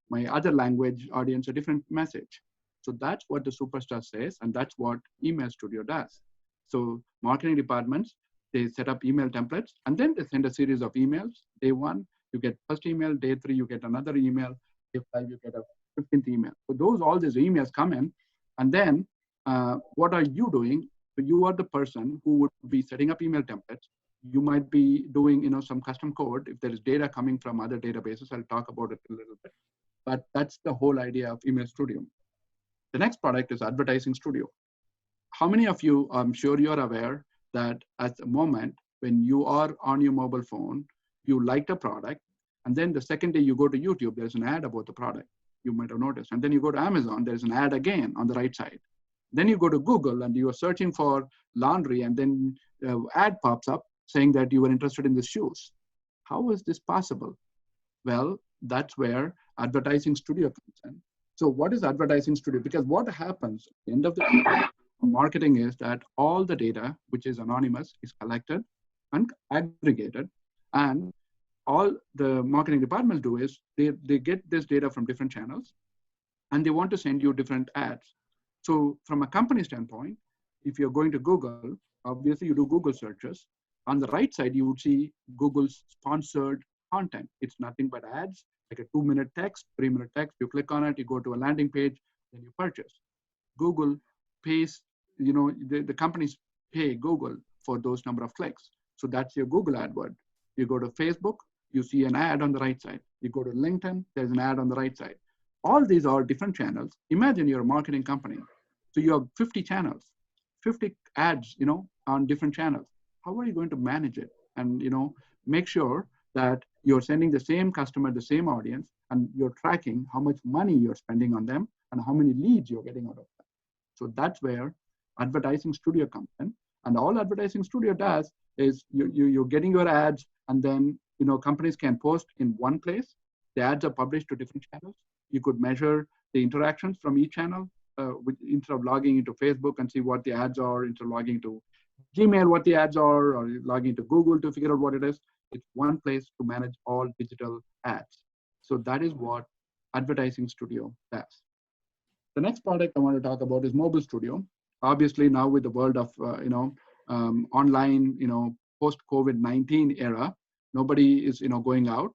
my other language audience a different message. So that's what the superstar says, and that's what Email Studio does. So marketing departments, they set up email templates, and then they send a series of emails. Day 1, you get first email. Day 3, you get another email. Day 5, you get a 15th email. So all these emails come in, and then what are you doing? So you are the person who would be setting up email templates. You might be doing, some custom code if there is data coming from other databases. I'll talk about it a little bit. But that's the whole idea of Email Studio. The next product is Advertising Studio. How many of you, I'm sure you're aware that at the moment when you are on your mobile phone, you liked a product, and then the second day you go to YouTube, there's an ad about the product. You might have noticed. And then you go to Amazon, there's an ad again on the right side. Then you go to Google and you are searching for laundry, and then ad pops up saying that you were interested in the shoes. How is this possible? Well, that's where Advertising Studio comes in. So what is Advertising Studio? Because what happens at the end of the day, marketing is that all the data, which is anonymous, is collected and aggregated. And all the marketing departments do is they get this data from different channels, and they want to send you different ads. So from a company standpoint, if you're going to Google, obviously you do Google searches. On the right side, you would see Google's sponsored content. It's nothing but ads, like a 2-minute text, 3-minute text. You click on it, you go to a landing page, then you purchase. Google pays, the companies pay Google for those number of clicks. So that's your Google AdWord. You go to Facebook, you see an ad on the right side. You go to LinkedIn, there's an ad on the right side. All these are different channels. Imagine you're a marketing company. So you have 50 channels, 50 ads, on different channels. How are you going to manage it? And, make sure that you're sending the same customer, the same audience, and you're tracking how much money you're spending on them and how many leads you're getting out of them. So that's where Advertising Studio comes in. And all Advertising Studio does is you're getting your ads, and then, companies can post in one place. The ads are published to different channels. You could measure the interactions from each channel instead of logging into Facebook and see what the ads are, instead of logging to Gmail what the ads are, or logging to Google to figure out what it is. It's one place to manage all digital ads. So that is what Advertising Studio does. The next product I want to talk about is Mobile Studio. Obviously, now with the world of online, post-COVID-19 era, nobody is going out.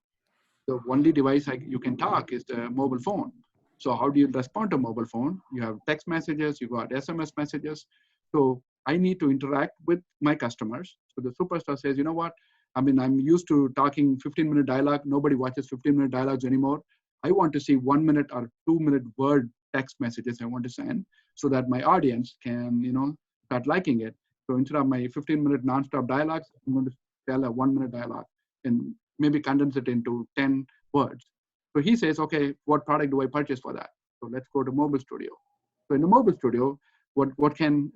The only device you can talk is the mobile phone. So how do you respond to mobile phone? You have text messages, you got SMS messages. So I need to interact with my customers. So the superstar says, you know what? I'm used to talking 15-minute dialogue. Nobody watches 15-minute dialogues anymore. I want to see 1-minute or 2-minute word text messages I want to send, so that my audience can, start liking it. So instead of my 15-minute nonstop dialogues, I'm going to tell a 1-minute dialogue and maybe condense it into 10 words. So he says, okay, what product do I purchase for that? So let's go to Mobile Studio. So in the Mobile Studio, what can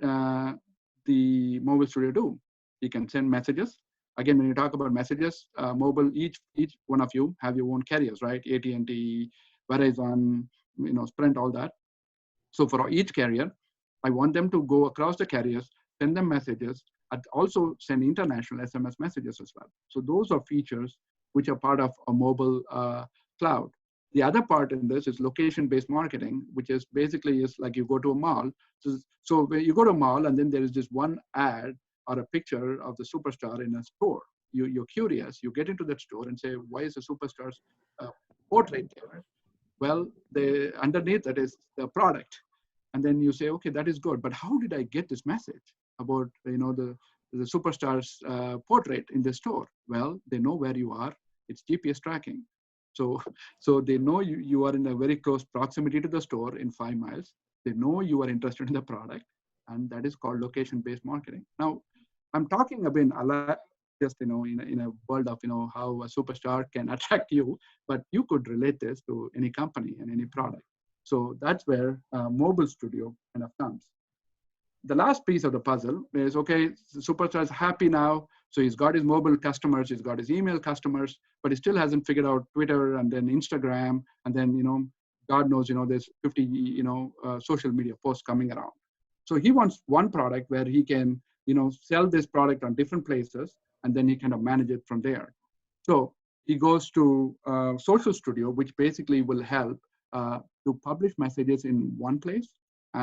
the Mobile Studio do? You can send messages. Again, when you talk about messages, mobile, each one of you have your own carriers, right? AT&T, Verizon, Sprint, all that. So for each carrier, I want them to go across the carriers, send them messages, and also send international SMS messages as well. So those are features which are part of a mobile cloud. The other part in this is location-based marketing, which is basically like you go to a mall. So when you go to a mall and then there is this one ad or a picture of the superstar in a store. You're curious, you get into that store and say, why is the superstar's portrait there? Well, underneath that is the product. And then you say, okay, that is good, but how did I get this message about the superstar's portrait in the store? Well, they know where you are. It's GPS tracking. So they know you are in a very close proximity to the store in 5 miles. They know you are interested in the product, and that is called location-based marketing. Now, I'm talking about just in a world of how a superstar can attract you, but you could relate this to any company and any product. So that's where Mobile Studio kind of comes. The last piece of the puzzle is, okay, the superstar is happy now. So he's got his mobile customers, he's got his email customers, but he still hasn't figured out Twitter and then Instagram. And then, God knows, there's 50, social media posts coming around. So he wants one product where he can, sell this product on different places, and then he kind of manage it from there. So he goes to Social Studio, which basically will help to publish messages in one place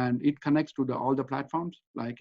and it connects to all the platforms like,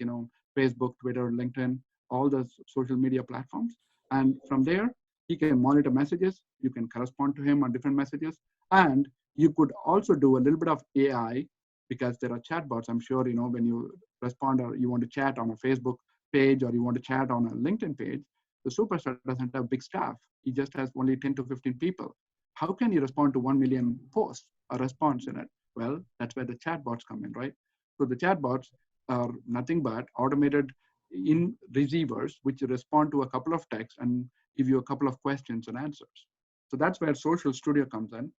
Facebook, Twitter, LinkedIn, all the social media platforms. And from there, he can monitor messages. You can correspond to him on different messages. And you could also do a little bit of AI, because there are chatbots. I'm sure, when you respond or you want to chat on a Facebook page or you want to chat on a LinkedIn page, the superstar doesn't have big staff. He just has only 10 to 15 people. How can you respond to 1 million posts or response in it? Well, that's where the chatbots come in, right? So the chatbots are nothing but automated in receivers, which respond to a couple of texts and give you a couple of questions and answers. So that's where Social Studio comes in.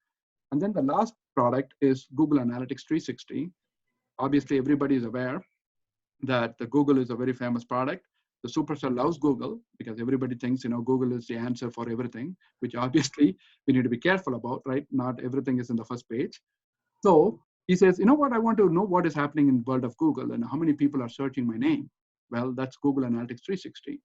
And then the last product is Google Analytics 360. Obviously, everybody is aware that the Google is a very famous product. The superstar loves Google because everybody thinks, Google is the answer for everything, which obviously we need to be careful about, right? Not everything is in the first page. So he says, you know what, I want to know what is happening in the world of Google and how many people are searching my name. Well, that's Google Analytics 360.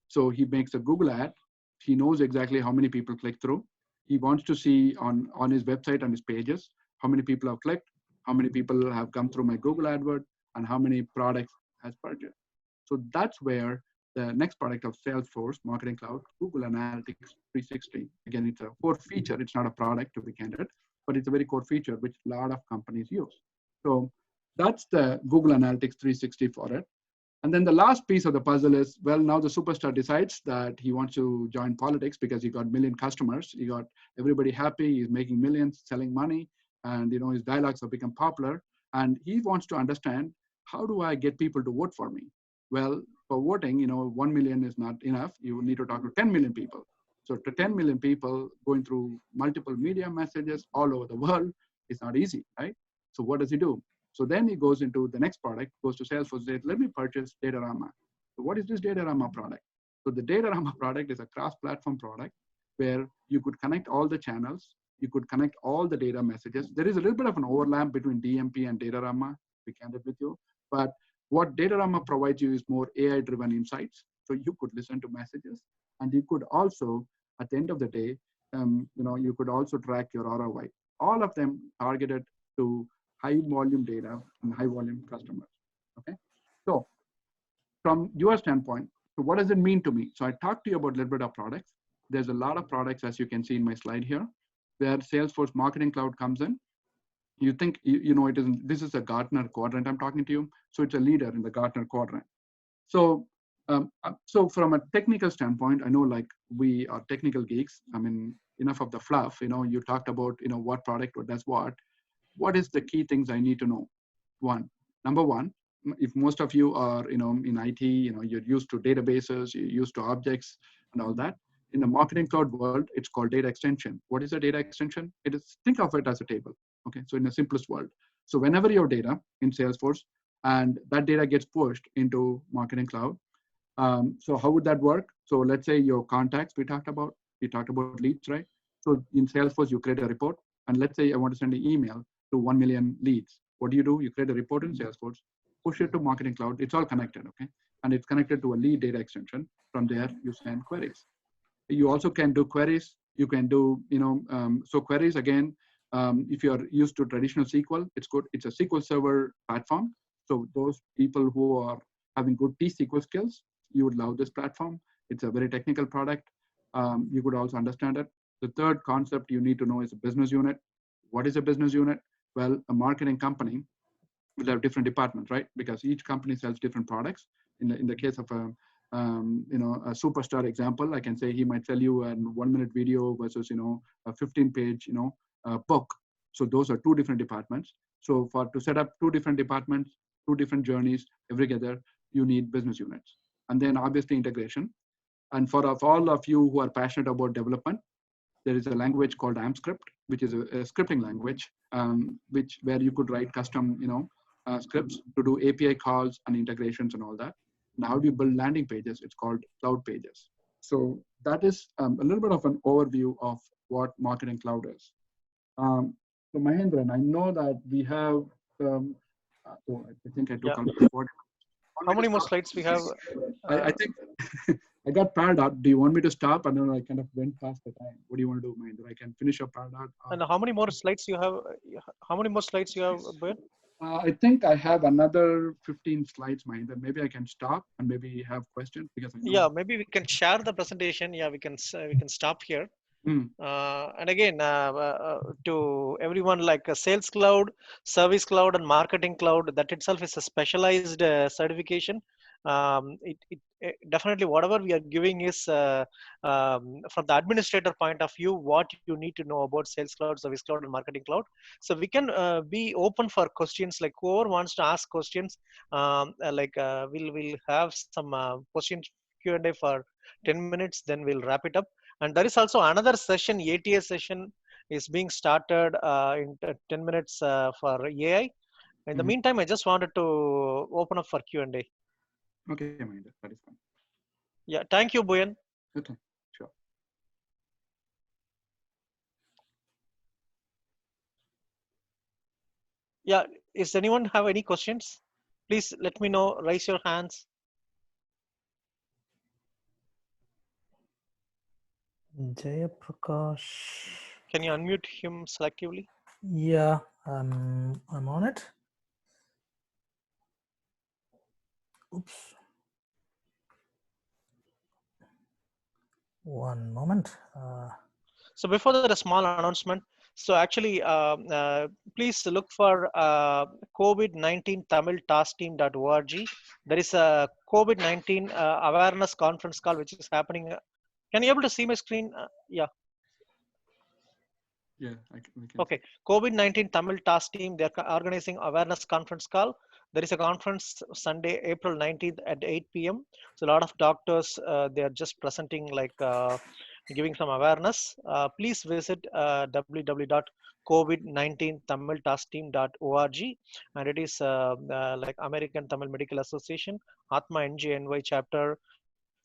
So he makes a Google ad. He knows exactly how many people click through. He wants to see on his website and his pages, how many people have clicked, how many people have come through my Google AdWord, and how many products has purchased. So that's where the next product of Salesforce Marketing Cloud, Google Analytics 360. Again, it's a core feature. It's not a product, to be candid, but it's a very core feature which a lot of companies use. So that's the Google Analytics 360 for it. And then the last piece of the puzzle is, well, now the superstar decides that he wants to join politics because he got 1 million customers. He got everybody happy. He's making millions, selling money, and his dialogues have become popular. And he wants to understand, how do I get people to vote for me? Well, for voting, 1 million is not enough. You need to talk to 10 million people. So to 10 million people going through multiple media messages all over the world is not easy, right? So what does he do? So then he goes into the next product, goes to Salesforce, says, let me purchase Datarama. So what is this Datarama product? So the Datarama product is a cross-platform product where you could connect all the channels. You could connect all the data messages. There is a little bit of an overlap between DMP and Datarama, to be candid with you. But what Datarama provides you is more AI-driven insights. So you could listen to messages, and you could also, at the end of the day, you could also track your ROI. All of them targeted to high volume data and high volume customers. Okay, so from your standpoint, so what does it mean to me? So I talked to you about a little bit of products. There's a lot of products, as you can see in my slide here, where Salesforce Marketing Cloud comes in. You think, it isn't, this is a Gartner quadrant I'm talking to you. So it's a leader in the Gartner quadrant. So, so from a technical standpoint, I know like we are technical geeks. I mean, enough of the fluff, you talked about, what product or does what. What is the key things I need to know? Number one, if most of you are, in IT, you're used to databases, you're used to objects and all that. In the Marketing Cloud world, it's called data extension. What is a data extension? It is, think of it as a table. Okay, so in the simplest world. So whenever your data in Salesforce and that data gets pushed into Marketing Cloud, so how would that work? So let's say your contacts we talked about leads, right? So in Salesforce, you create a report, and let's say I want to send an email to 1 million leads. What do? You create a report in Salesforce, push it to Marketing Cloud. It's all connected, okay? And it's connected to a lead data extension. From there, you send queries. You also can do queries. You can do, so queries again, if you're used to traditional SQL, it's good. It's a SQL Server platform. So those people who are having good T-SQL skills, you would love this platform. It's a very technical product. You could also understand it. The third concept you need to know is a business unit. What is a business unit? Well, a marketing company will have different departments, right? Because each company sells different products. In the case of a superstar example, I can say he might sell you a 1-minute video versus a 15-page book. So those are two different departments. So to set up two different departments, two different journeys together, you need business units. And then obviously integration. And for all of you who are passionate about development, there is a language called AmpScript, which is a scripting language, where you could write custom scripts to do API calls and integrations and all that. Now, how do you build landing pages? It's called Cloud Pages. So that is a little bit of an overview of what Marketing Cloud is. So Mahendran, I know that we have, I think I took almost 40. How many more slides we have? I think I got paired out. Do you want me to stop? And then I kind of went past the time. What do you want to do, Mahendra? I can finish up paired out. And how many more slides you have? How many more slides you have, Ben? I think I have another 15 slides, Mahinda. Maybe I can stop and maybe have questions because I know. Yeah, maybe we can share the presentation. Yeah, we can stop here. Mm. And again, to everyone, like a Sales Cloud, Service Cloud, and Marketing Cloud, that itself is a specialized certification. Definitely whatever we are giving is from the administrator point of view, what you need to know about Sales Cloud, Service Cloud, and Marketing Cloud. So we can be open for questions. Like whoever wants to ask questions, we'll have some questions Q&A for 10 minutes, then we'll wrap it up. And there is also another session, ATEA session is being started in 10 minutes for AI. In the meantime, I just wanted to open up for Q&A. Okay, Mahinda, that is fine. Yeah, thank you, Buyan. Okay, sure. Yeah, is anyone have any questions? Please let me know, raise your hands. Jayaprakash. Can you unmute him selectively? Yeah, I'm on it. Oops. One moment. So before that, a small announcement. So actually, please look for COVID-19 Tamil task team.org. There is a COVID-19 awareness conference call which is happening. Can you able to see my screen? Yeah. Yeah, we can. Okay. COVID-19 Tamil task team, they are organizing awareness conference call. There is a conference Sunday, April 19th at 8 p.m. So a lot of doctors, they are just presenting like giving some awareness. Please visit www.covid19tamiltaskteam.org, and it is like American Tamil Medical Association, Atma NGNY chapter,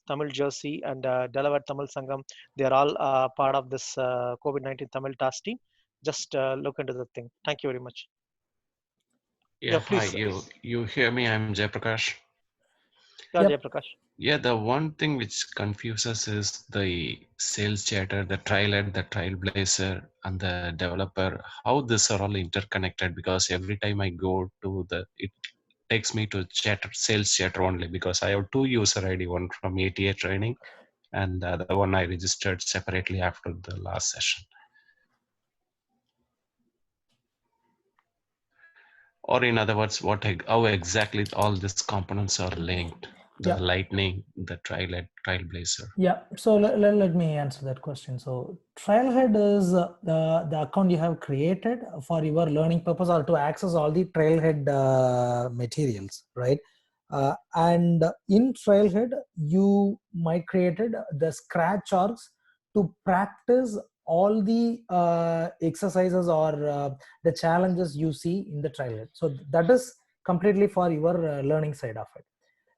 Tamil Jersey, and Delaware Tamil Sangam. They are all part of this COVID-19 Tamil task team. Just look into the thing. Thank you very much. Yeah, hi, please. you hear me? I'm Jayaprakash. Yeah, Yep. Jayaprakash. Yeah, the one thing which confuses is the sales chatter, the trailhead, the trailblazer, and the developer, how these are all interconnected, because every time I go to it takes me to chatter, sales chatter only, because I have two user ID, one from ATEA training and the other one I registered separately after the last session. Or in other words, how exactly all these components are linked, the lightning, the trailblazer. Yeah, so let me answer that question. So Trailhead is the account you have created for your learning purpose or to access all the Trailhead materials, right? And in Trailhead, you might created the scratch orgs to practice all the exercises or the challenges you see in the Trailhead. So that is completely for your learning side of it.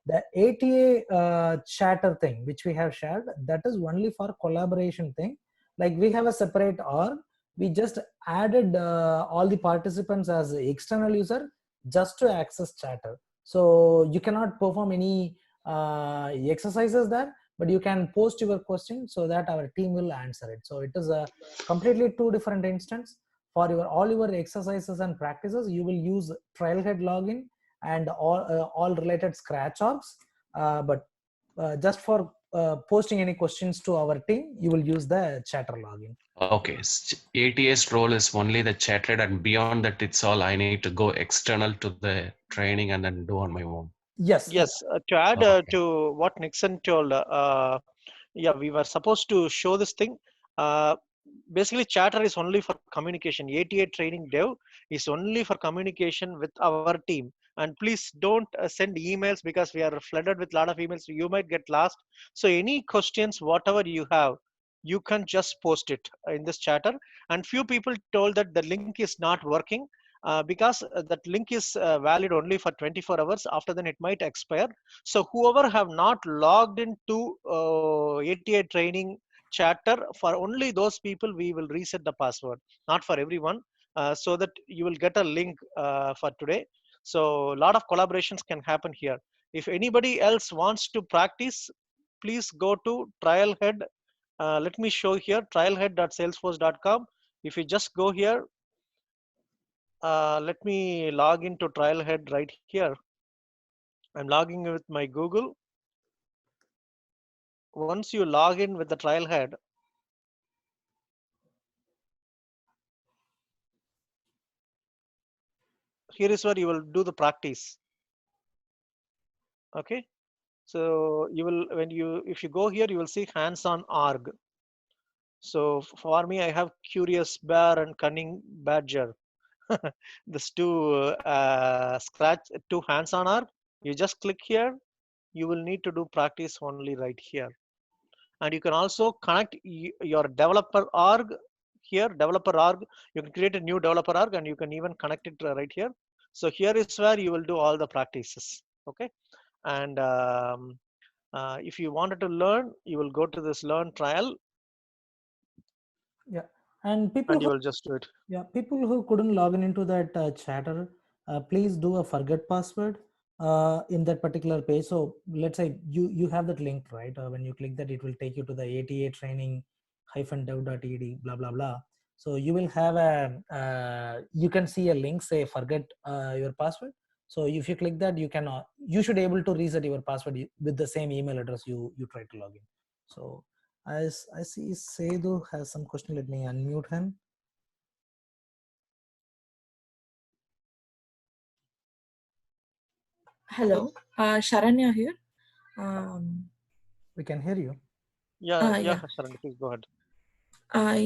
The ATA chatter thing, which we have shared, that is only for collaboration thing. Like we have a separate org, we just added all the participants as external user just to access chatter. So you cannot perform any exercises there, but you can post your question so that our team will answer it. So it is a completely two different instance. For all your exercises and practices, you will use Trailhead login and all related scratch orgs, but just for posting any questions to our team, you will use the chatter login. Okay, ATS role is only the chatted, and beyond that, it's all I need to go external to the training and then do on my own. Yes. Yes. To add to what Nixon told, yeah, we were supposed to show this thing. Basically, chatter is only for communication. ATA training dev is only for communication with our team. And please don't send emails, because we are flooded with a lot of emails. You might get lost. So any questions, whatever you have, you can just post it in this chatter. And few people told that the link is not working because that link is valid only for 24 hours. After then it might expire. So whoever have not logged into ATA training chatter, for only those people we will reset the password, not for everyone, so that you will get a link for today. So a lot of collaborations can happen here. If anybody else wants to practice, please go to Trailhead. Let me show here, trailhead.salesforce.com. If you just go here, Let me log into Trailhead right here. I'm logging with my Google. Once you log in with the Trailhead, here is where you will do the practice. Okay. So you will, if you go here, you will see hands-on org. So for me, I have curious bear and cunning badger. This two hands-on org. You just click here. You will need to do practice only right here. And you can also connect your developer org here, developer org. You can create a new developer org and you can even connect it right here. So here is where you will do all the practices. Okay. And if you wanted to learn, you will go to this learn trial. Yeah, and people and you who, will just do it. yeah, people who couldn't log in into that chatter, please do a forget password in that particular page. So let's say you have that link, right? When you click that, it will take you to the ATA training -dev.ed blah blah blah. So you will have a you can see a link say forget your password. So if you click that, you should able to reset your password with the same email address you try to log in. So as I see Sedu has some question, let me unmute him. Hello, Sharanya here. We can hear you. Yeah, Sharon, please go ahead.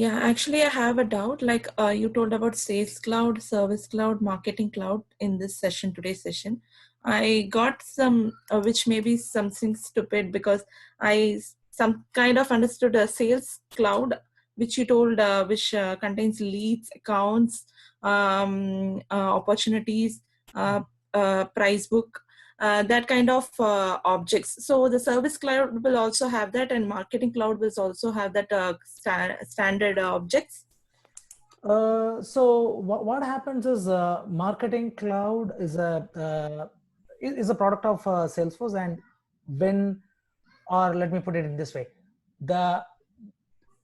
Yeah, actually, I have a doubt. Like you told about Sales Cloud, Service Cloud, Marketing Cloud in this session, today's session. I got some, which may be something stupid because I some kind of understood a Sales Cloud, which you told, which contains leads, accounts, opportunities, price book. That kind of objects. So the Service Cloud will also have that, and Marketing Cloud will also have that standard objects. So what happens is Marketing Cloud is a product of Salesforce, and or let me put it in this way, the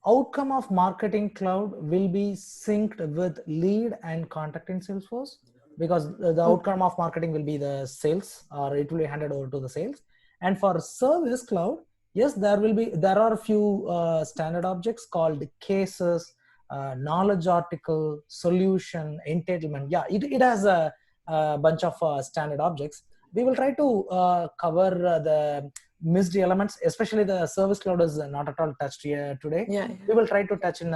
outcome of Marketing Cloud will be synced with lead and contact in Salesforce, because the outcome of marketing will be the sales, or it will be handed over to the sales. And for Service Cloud, yes, there are a few standard objects called cases, knowledge article, solution, entitlement. Yeah, it has a bunch of standard objects. We will try to cover the missed elements, especially the Service Cloud is not at all touched here today. Yeah. We will try to touch in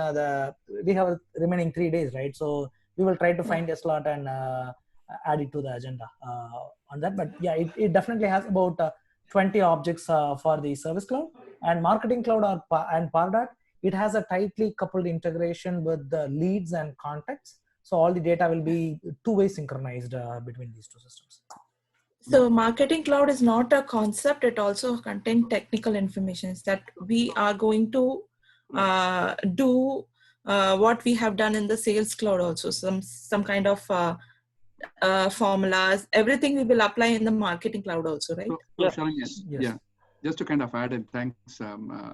we have remaining 3 days, right? So we will try to find a slot and add it to the agenda on that. But yeah, it definitely has about 20 objects for the Service Cloud, and Marketing Cloud and Pardot. It has a tightly coupled integration with the leads and contacts. So all the data will be two-way synchronized between these two systems. So Marketing Cloud is not a concept. It also contains technical information that we are going to do what we have done in the Sales Cloud also. Some kind of formulas, everything we will apply in the Marketing Cloud also, right? So yes. Yeah. Just to kind of add in, thanks,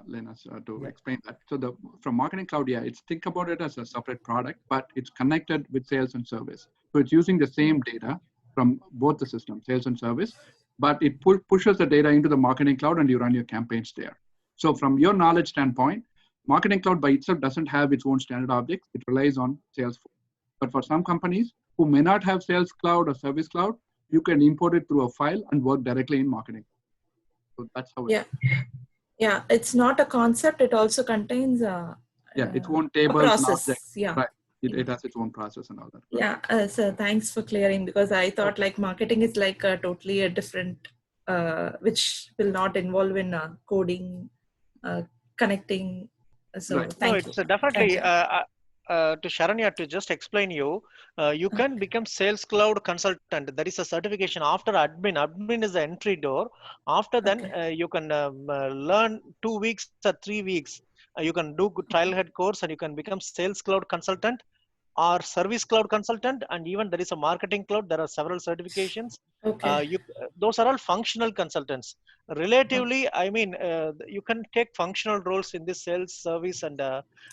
Lena, to explain that. So from Marketing Cloud, think about it as a separate product, but it's connected with sales and service. So it's using the same data from both the systems, sales and service, but it pushes the data into the Marketing Cloud and you run your campaigns there. So from your knowledge standpoint, Marketing Cloud by itself doesn't have its own standard objects. It relies on Salesforce. But for some companies who may not have Sales Cloud or Service Cloud, you can import it through a file and work directly in Marketing. So that's how it is. Yeah, it's not a concept. It also contains its own tables, process. Right. It has its own process and all that. Yeah, so thanks for clearing, because I thought like marketing is like totally a different, which will not involve in coding, connecting. So right. thank you. It's definitely to Sharanya, to just explain you, you can become Sales Cloud consultant. There is a certification after admin. Admin is the entry door. After then, you can learn 2 weeks or 3 weeks. You can do Trailhead course and you can become Sales Cloud consultant. or service cloud consultant, and even there is a marketing cloud. There are several certifications. Okay. Those are all functional consultants. Relatively, I mean, you can take functional roles in this sales, service, and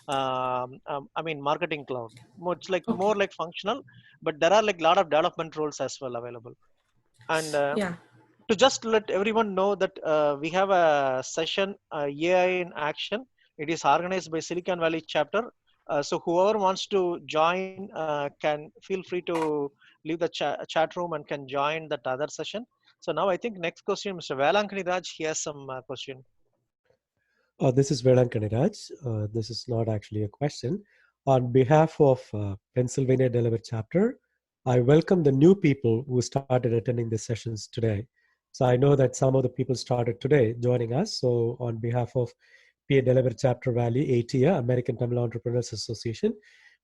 I mean, marketing cloud. It's like Okay. more like functional, but there are like a lot of development roles as well available. And Yeah. to just let everyone know that we have a session, AI in Action. It is organized by Silicon Valley chapter. So whoever wants to join can feel free to leave the chat room and can join that other session. So now I think next question, Mr. Velankani Raj, he has some question. This is Velankani Raj. This is not actually a question. On behalf of Pennsylvania Delaware chapter, I welcome the new people who started attending the sessions today. So I know that some of the people started today joining us. So on behalf of PA Delaware Chapter Valley, ATEA, American Tamil Entrepreneurs Association,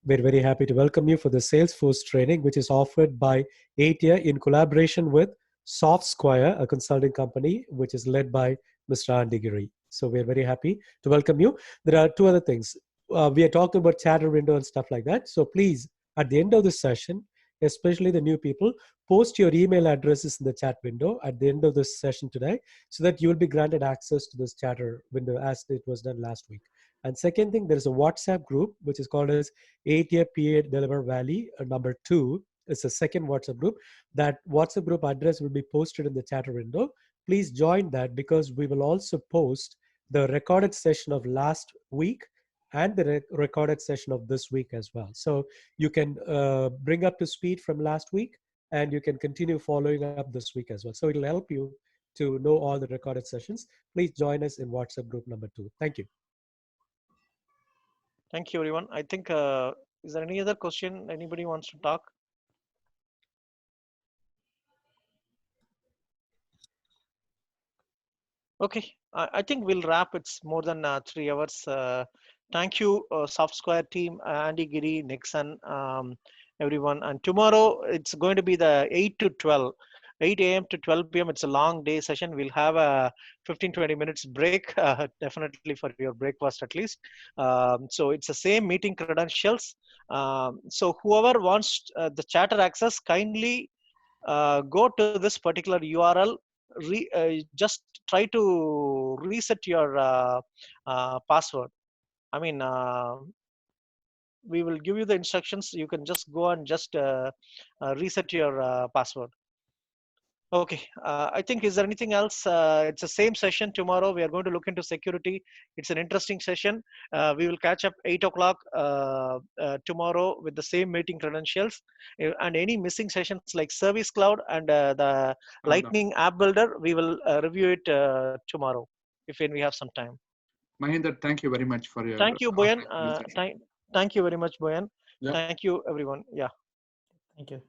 we're very happy to welcome you for the Salesforce training, which is offered by ATEA in collaboration with Softsquare, a consulting company, which is led by Mr. Andy Giri. So we're very happy to welcome you. There are two other things. We are talking about chatter window and stuff like that. So please, at the end of this session, especially the new people, post your email addresses in the chat window at the end of this session today, so that you will be granted access to this chatter window as it was done last week. And second thing, there is a WhatsApp group, which is called as ATEA PA Delaware Valley number 2. It's a second WhatsApp group. That WhatsApp group address will be posted in the chatter window. Please join that, because we will also post the recorded session of last week and the recorded session of this week as well. So you can bring up to speed from last week, and you can continue following up this week as well. So it'll help you to know all the recorded sessions. Please join us in WhatsApp group number 2. Thank you. Thank you, everyone. I think, is there any other question anybody wants to talk? Okay, I think we'll wrap. It's more than 3 hours. Thank you, Softsquare team, Andy Giri, Nixon, everyone. And tomorrow it's going to be the 8 to 12, 8 a.m. to 12 p.m. It's a long day session. We'll have a 15-20 minutes break, definitely for your breakfast at least. So it's the same meeting credentials. So whoever wants the chatter access, kindly go to this particular URL. Just try to reset your password. I mean, we will give you the instructions. You can just go and just reset your password. Okay, I think, is there anything else? It's the same session tomorrow. We are going to look into security. It's an interesting session. We will catch up 8 o'clock tomorrow with the same meeting credentials. And any missing sessions like Service Cloud and the Lightning App Builder, we will review it tomorrow if we have some time. Mahinder, thank you very much for your. Thank you, Boyan. Thank you very much, Boyan. Yeah. Thank you, everyone. Yeah. Thank you.